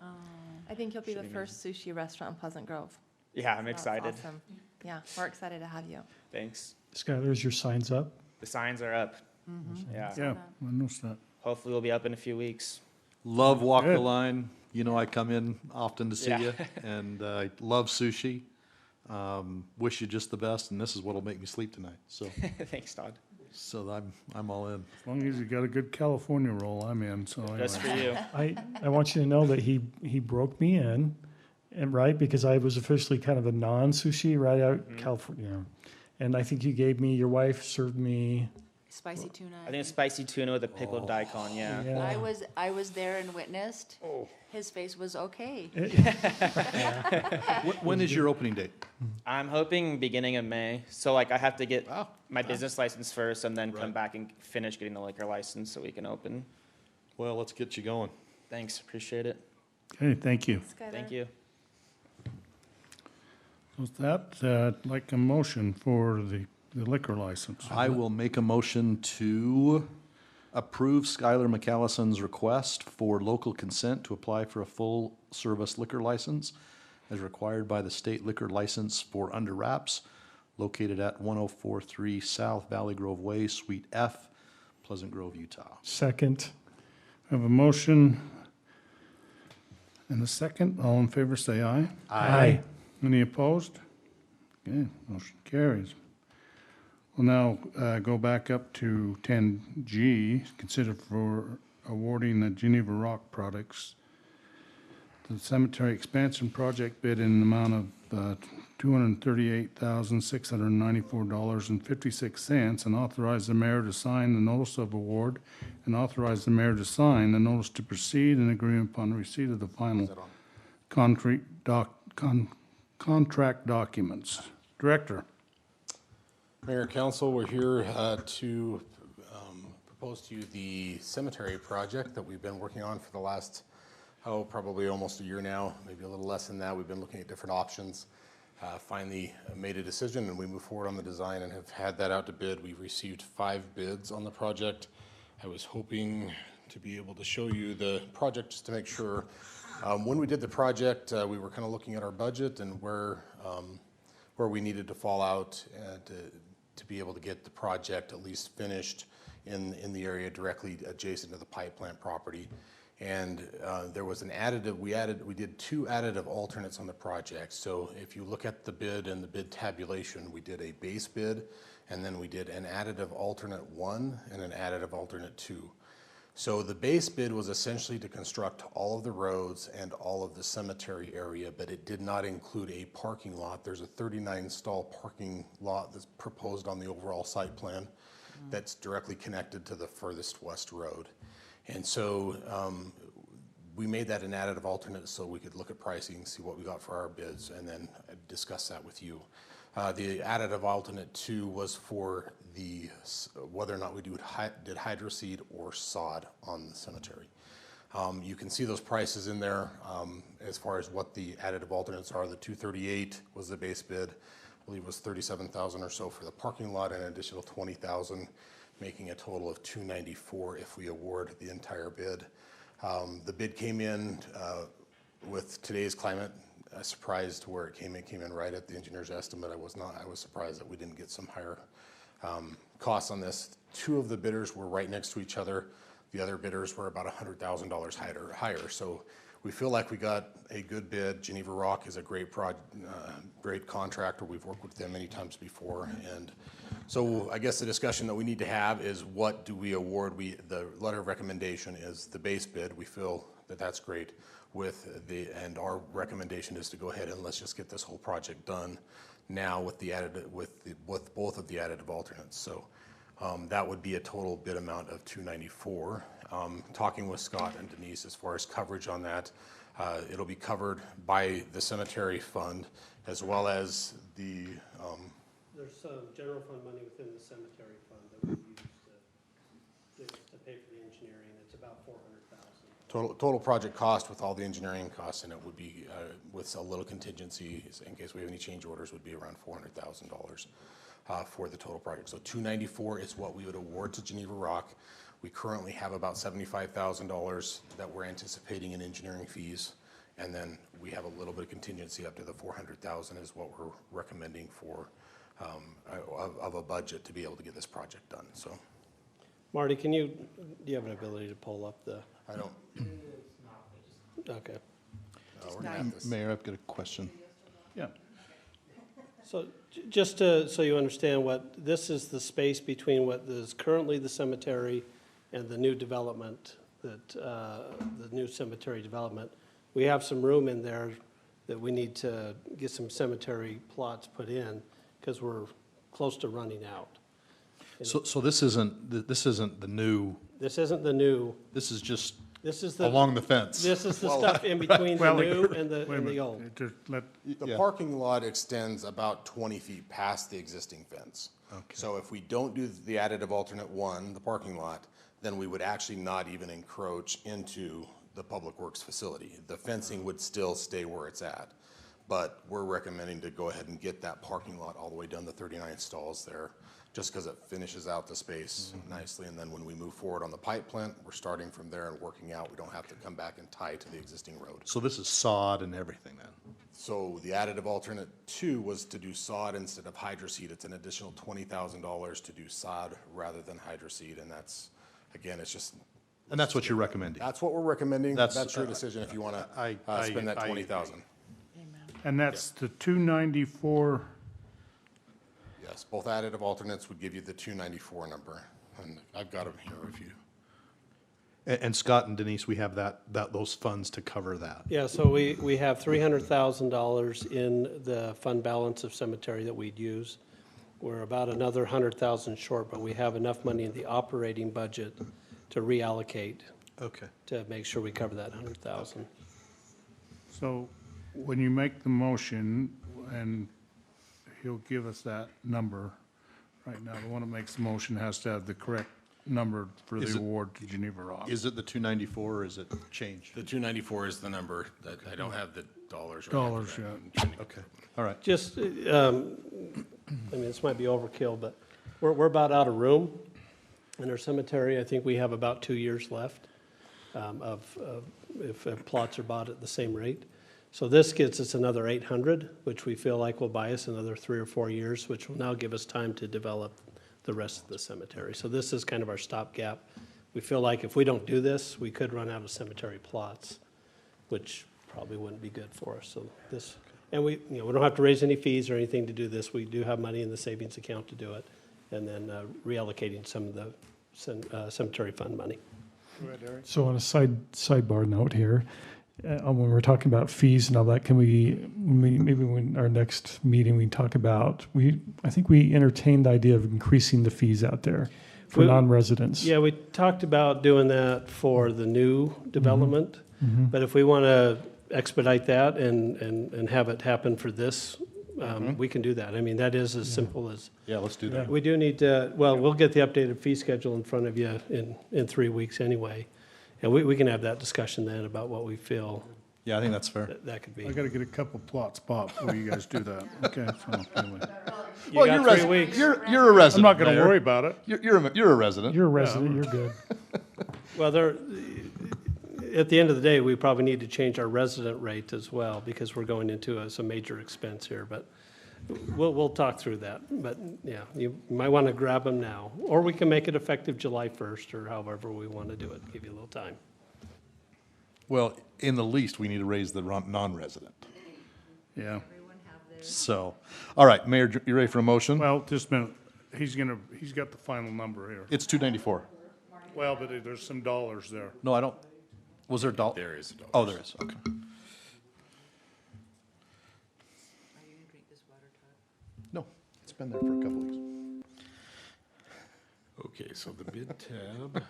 I: I think you'll be the first sushi restaurant in Pleasant Grove.
O: Yeah, I'm
I: So that's
O: excited.
I: awesome. Yeah, we're excited to have you.
O: Thanks.
E: Skylar, is your signs up?
O: The signs are up. Yeah.
A: Yeah, I noticed that.
O: Hopefully we'll be up in a few weeks.
B: Love Walk the
A: Good.
B: Line. You know, I come in often to see
O: Yeah.
B: you, and I love sushi. Wish you just the best, and this is what'll make me sleep tonight. So,
O: Thanks, Todd.
B: I'm all in.
A: As long as you got a good California roll, I'm in, so
O: Just for
A: anyway.
O: you.
E: I want you to know that he broke me in, and right, because I was officially kind of a non-sushi right out California. And I think you gave me, your wife served me.
F: Spicy tuna.
O: I think it's spicy tuna with a pickled daikon, yeah.
E: Yeah.
F: I was there and witnessed. His face was okay.
B: When is your opening date?
O: I'm hoping beginning of May. So like I have to get
B: Wow.
O: my business license first and then come
B: Right.
O: back and finish getting the liquor license so we can open.
B: Well, let's get you going.
O: Thanks, appreciate it.
A: Okay, thank you.
O: Thank you.
A: With that, I'd like a motion for the liquor license.
B: I will make a motion to approve Skylar McAllison's request for local consent to apply for a full-service liquor license as required by the state liquor license for Under Wraps, located at 1043 South Valley Grove Way, Suite F, Pleasant Grove, Utah.
E: Second.
A: I have a motion and a second. All in favor, say aye.
E: Aye.
A: Any opposed? Okay, motion carries. We'll now go back up to 10G, consider for awarding the Geneva Rock Products the cemetery expansion project bid in the amount of $238,694.56, and authorize the mayor to sign the notice of award, and authorize the mayor to sign the notice to proceed and agreement upon receipt of the final contract documents. Director.
P: Mayor, Council, we're here to propose to you the cemetery project that we've been working on for the last, probably almost a year now, maybe a little less than that. We've been looking at different options. Finally made a decision and we moved forward on the design and have had that out to bid. We've received 5 bids on the project. I was hoping to be able to show you the project just to make sure. When we did the project, we were kind of looking at our budget and where we needed to fall out to be able to get the project at least finished in the area directly adjacent to the pipe plant property. And there was an additive, we did 2 additive alternates on the project. So if you look at the bid and the bid tabulation, we did a base bid, and then we did an additive alternate 1 and an additive alternate 2. So the base bid was essentially to construct all of the roads and all of the cemetery area, but it did not include a parking lot. There's a 39 stall parking lot that's proposed on the overall site plan that's directly connected to the furthest west road. And so we made that an additive alternate so we could look at pricing, see what we got for our bids, and then discuss that with you. The additive alternate 2 was for whether or not we did hydroseed or sod on the cemetery. You can see those prices in there as far as what the additive alternates are. The 238 was the base bid. I believe it was 37,000 or so for the parking lot and an additional 20,000, making a total of 294 if we award the entire bid. The bid came in with today's climate. Surprised where it came in right at the engineer's estimate. I was surprised that we didn't get some higher costs on this. 2 of the bidders were right next to each other. The other bidders were about $100,000 higher. So we feel like we got a good bid. Geneva Rock is a great contractor. We've worked with them many times before. And so I guess the discussion that we need to have is what do we award? The letter of recommendation is the base bid. We feel that that's great. And our recommendation is to go ahead and let's just get this whole project done now with both of the additive alternates. So that would be a total bid amount of 294. Talking with Scott and Denise as far as coverage on that, it'll be covered by the cemetery fund as well as the.
D: There's some general fund money within the cemetery fund that we use to pay for the engineering. It's about $400,000.
P: Total project cost with all the engineering costs and it would be with a little contingency in case we have any change orders would be around $400,000 for the total project. So 294 is what we would award to Geneva Rock. We currently have about $75,000 that we're anticipating in engineering fees, and then we have a little bit of contingency up to the $400,000 is what we're recommending for of a budget to be able to get this project done. So.
D: Marty, do you have an ability to pull up the?
P: I don't,
D: Okay.
P: we're gonna have this.
B: Mayor, I've got a question.
A: Yeah.
D: So just to, so you understand what, this is the space between what is currently the cemetery and the new development, that, the new cemetery development. We have some room in there that we need to get some cemetery plots put in, because we're close to running out.
B: So this isn't the new,
D: This isn't the new,
B: this is just
D: this is the.
B: along the fence.
D: This is the stuff in between the
A: Well,
D: new and
A: wait a
D: the
A: minute.
D: old.
A: Just let,
P: The
B: Yeah.
P: parking lot extends about 20 feet past the existing fence.
B: Okay.
P: So if we don't do the additive alternate one, the parking lot, then we would actually not even encroach into the Public Works facility. The fencing would still stay where it's at. But we're recommending to go ahead and get that parking lot all the way down to 39 stalls there, just because it finishes out the space nicely. And then when we move forward on the pipe plant, we're starting from there and working out. We don't have to come back and tie to the existing road.
B: So this is sod and everything then?
P: So the additive alternate two was to do sod instead of hydroseed. It's an additional $20,000 to do sod rather than hydroseed, and that's, again, it's just.
B: And that's what you're recommending?
P: That's what we're recommending.
B: That's-
P: That's your decision if you want
B: I-
P: to spend that
B: I-
P: 20,000.
A: and that's the 294,
P: Yes, both additive alternates would give you the 294 number, and I've got them here if you.
B: And Scott and Denise, we have those funds to cover that?
D: Yeah, so we have $300,000 in the fund balance of cemetery that we'd use. We're about another 100,000 short, but we have enough money in the operating budget to reallocate
B: Okay.
D: to make sure we cover that 100,000.
A: so when you make the motion, and he'll give us that number, right now, the one that makes the motion has to have the correct number for
B: Is
A: the
B: it-
A: award to Geneva Rock.
B: Is it the 294 or is it changed?
P: The 294 is the number that, I don't have the dollars. right
A: Dollars,
P: after that.
A: yeah.
B: Okay, all right.
D: Just, I mean, this might be overkill, but we're about out of room in our cemetery. I think we have about 2 years left if plots are bought at the same rate. So this gets us another 800, which we feel like will buy us another 3 or 4 years, which will now give us time to develop the rest of the cemetery. So this is kind of our stopgap. We feel like if we don't do this, we could run out of cemetery plots, which probably wouldn't be good for us. So this, and we don't have to raise any fees or anything to do this. We do have money in the savings account to do it, and then reallocating some of the cemetery fund money.
E: So on a sidebar note here, when we're talking about fees and all that, can maybe when our next meeting, we talk about, I think we entertained the idea of increasing the fees out there for non-residents.
D: Yeah, we talked about doing that for the new development, but if we want to expedite that and have it happen for this, we can do that. I mean, that is as simple as.
B: Yeah, let's do that.
D: We do need to, well, we'll get the updated fee schedule in front of you in 3 weeks anyway. And we can have that discussion then about what we feel
B: Yeah, I think that's fair.
D: that could be.
A: I gotta get a couple plots bought before you guys do that, okay, so anyway.
D: You got 3 weeks.
B: You're a resident.
A: I'm not gonna
B: Mayor.
A: worry about it.
B: You're a resident.
E: You're a resident, you're good.
D: Well, at the end of the day, we probably need to change our resident rate as well, because we're going into some major expense here, but we'll talk through that. But, yeah, you might want to grab them now, or we can make it effective July 1st, or however we want to do it, give you a little time.
B: Well, in the least, we need to raise the non-resident.
A: Yeah,
B: So, all right, Mayor, you ready for a motion?
A: well, just a minute, he's got the final number here.
B: It's 294.
A: Well, but there's some dollars there.
B: No, I don't, was there a dollar?
P: There is a dollar.
B: Oh, there is, okay. No, it's been there for a couple weeks.
P: Okay, so the bid tab.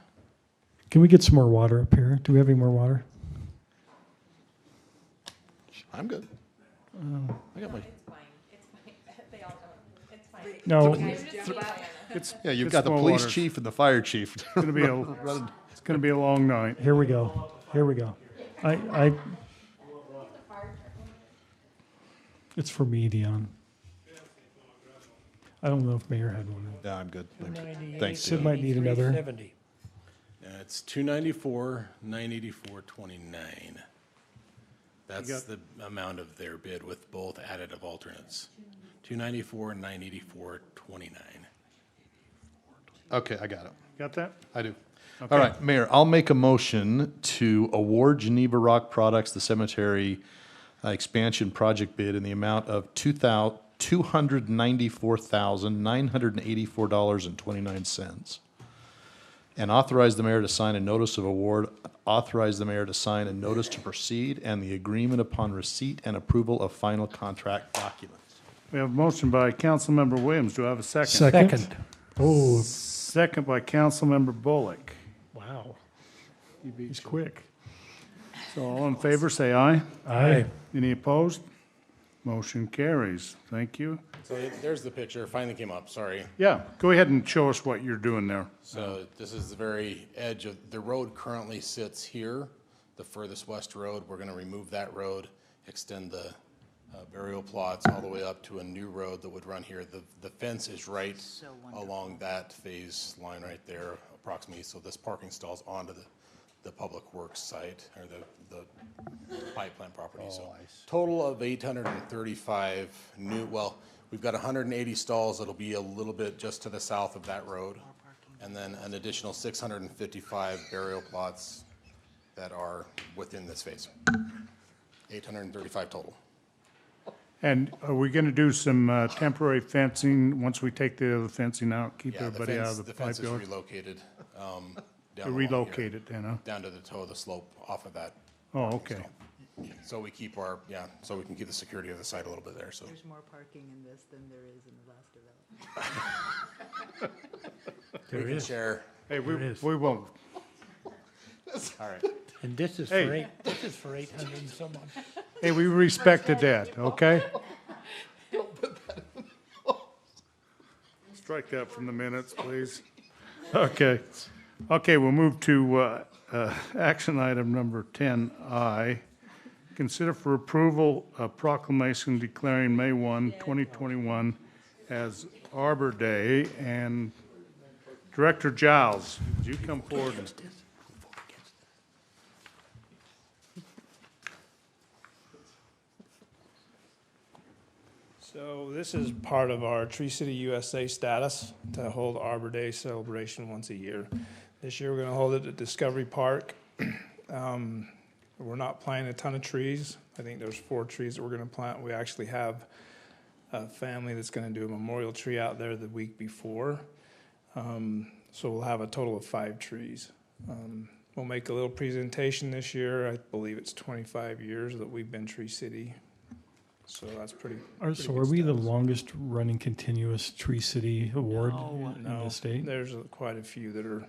E: Can we get some more water up here? Do we have any more water?
B: I'm good. I got my,
I: It's fine, it's fine, they all don't, it's fine.
E: No.
B: yeah, you've
A: It's
B: got the
A: more
B: police
A: water.
B: chief and the fire chief.
A: It's gonna be a long night.
E: Here we go. It's for me, Dion. I don't know if Mayor had one.
B: Yeah, I'm good.
J: $298,
B: Thanks,
E: Sid might need another.
J: $370.
P: It's 294, 984, 29. That's the amount of their bid with both additive alternates. 294, 984, 29.
B: Okay, I got it.
A: Got that?
B: I do. All right, Mayor, I'll make a motion to award Geneva Rock Products the cemetery expansion project bid in the amount of $294,984.29. And authorize the mayor to sign a notice of award, authorize the mayor to sign a notice to proceed and the agreement upon receipt and approval of final contract documents.
A: We have a motion by Councilmember Williams. Do I have a second?
E: Second. Oh,
A: Second by Councilmember Bullock.
E: wow. He's quick.
A: So all in favor, say aye.
E: Aye.
A: Any opposed? Motion carries. Thank you.
P: So there's the picture, finally came up, sorry.
A: Yeah, go ahead and show us what you're doing there.
P: So this is the very edge of, the road currently sits here, the furthest west road. We're gonna remove that road, extend the burial plots all the way up to a new road that would run here. The fence is right along that phase line right there approximately. So this parking stalls onto the public works site or the pipe plant property. So total of 835 new, well, we've got 180 stalls that'll be a little bit just to the south of that road. And then an additional 655 burial plots that are within this phase. 835 total.
A: And are we going to do some temporary fencing once we take the other fencing out, keep
P: Yeah,
A: everybody out of the
P: the
A: pipe
P: fence is
A: yard?
P: relocated. Down
A: To
P: along
A: relocate
P: here,
A: it then, huh?
P: down to the toe of the slope off of that.
A: Oh, okay.
P: So we keep our, so we can keep the security of the site a little bit there, so.
F: There's more parking in this than there is in the last development.
J: There
P: We can
J: is.
P: share.
A: Hey,
J: There is.
A: we won't.
P: All right.
J: And this is
A: Hey.
J: for this is for 800 and some odd.
A: Hey, we respect the dead, okay? Strike that from the minutes, please. Okay. Okay, we'll move to action item number 10I. Consider for approval a proclamation declaring May 1, 2021 as Arbor Day. And Director Giles, would you come forward?
Q: So this is part of our Tree City USA status to hold Arbor Day celebration once a year. This year, we're gonna hold it at Discovery Park. We're not planting a ton of trees. I think there's 4 trees that we're gonna plant. We actually have a family that's gonna do a memorial tree out there the week before. So we'll have a total of 5 trees. We'll make a little presentation this year. I believe it's 25 years that we've been Tree City. So that's pretty.
E: So are we the longest running continuous Tree City award in
Q: No,
E: the state?
Q: there's quite a few that are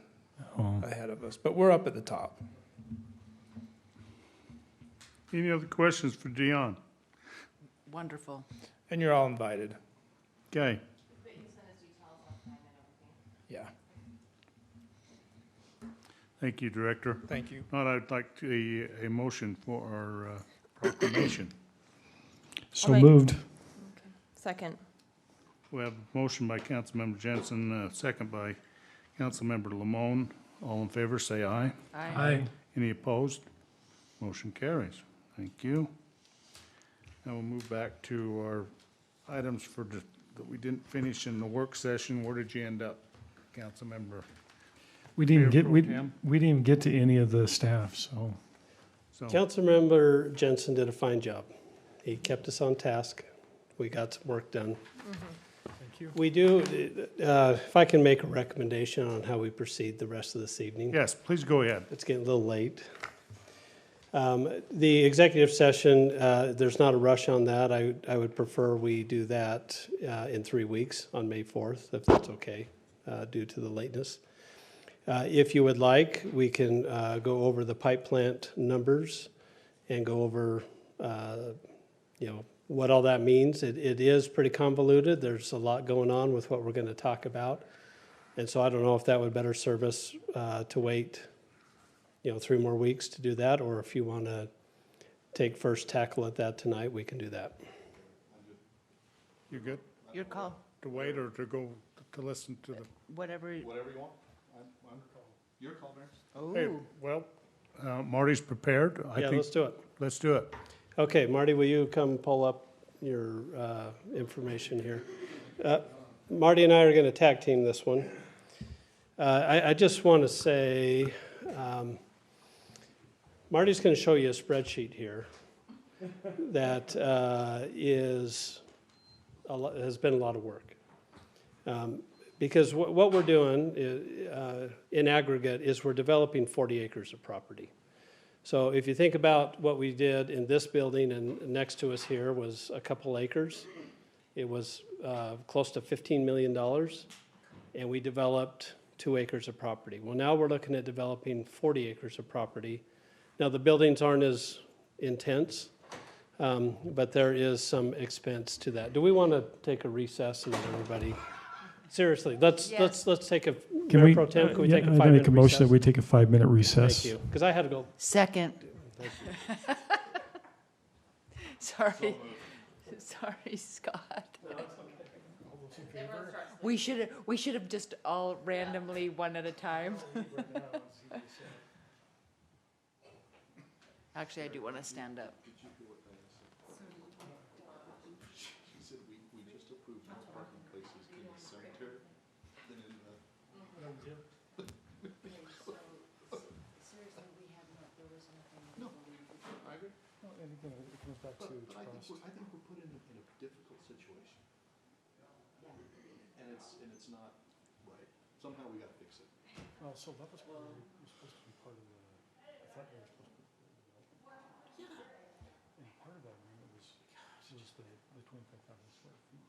E: Oh.
Q: ahead of us, but we're up at the top.
A: Any other questions for Dion?
F: Wonderful.
Q: And you're all invited.
A: Okay.
Q: Yeah.
A: Thank you, Director.
Q: Thank you.
A: Now I'd like a motion for our proclamation.
E: So moved.
I: Second.
A: We have a motion by Councilmember Jensen, second by Councilmember Lamone. All in favor, say aye.
E: Aye.
A: Any opposed? Motion carries. Thank you. Now we'll move back to our items that we didn't finish in the work session. Where did you end up, Councilmember?
E: We didn't
A: Mayor
E: get,
A: Pro
E: we
A: Tem?
E: didn't even get to any of the staff, so.
D: Councilmember Jensen did a fine job. He kept us on task. We got some work done.
E: Thank you.
D: We do, if I can make a recommendation on how we proceed the rest of this evening.
A: Yes, please go ahead.
D: It's getting a little late. The executive session, there's not a rush on that. I would prefer we do that in 3 weeks on May 4th, if that's okay, due to the lateness. If you would like, we can go over the pipe plant numbers and go over, what all that means. It is pretty convoluted. There's a lot going on with what we're going to talk about. And so I don't know if that would better serve us to wait, 3 more weeks to do that, or if you want to take first tackle at that tonight, we can do that.
A: You good?
F: Your call.
A: To wait or to go to listen to the?
F: Whatever.
B: Whatever you want. Your call, Mayor.
A: Hey, well, Marty's prepared. I
D: Yeah,
A: think
D: let's do it.
A: Let's do it.
D: Okay, Marty, will you come pull up your information here? Marty and I are going to tag team this one. I just want to say, Marty's going to show you a spreadsheet here that has been a lot of work. Because what we're doing in aggregate is we're developing 40 acres of property. So if you think about what we did in this building and next to us here was a couple acres. It was close to $15 million, and we developed 2 acres of property. Well, now we're looking at developing 40 acres of property. Now, the buildings aren't as intense, but there is some expense to that. Do we want to take a recess and let everybody? Seriously, let's take a, Mayor Pro Tem, can we take a 5-minute recess?
E: I make a motion that we take a 5-minute recess.
D: Thank you, because I had to go.
F: Second.
D: Thank you.
F: Sorry. Sorry, Scott. We should have just all randomly one at a time. Actually, I do want to stand up.
B: She said we just approved no parking places in the cemetery, then in the. No, I agree. But I think we're put in a difficult situation. And it's not right. Somehow we gotta fix it.
E: Oh, so that was supposed to be part of the, I thought they were supposed to be. Yeah. And part of that agreement was just the 25,000 square feet.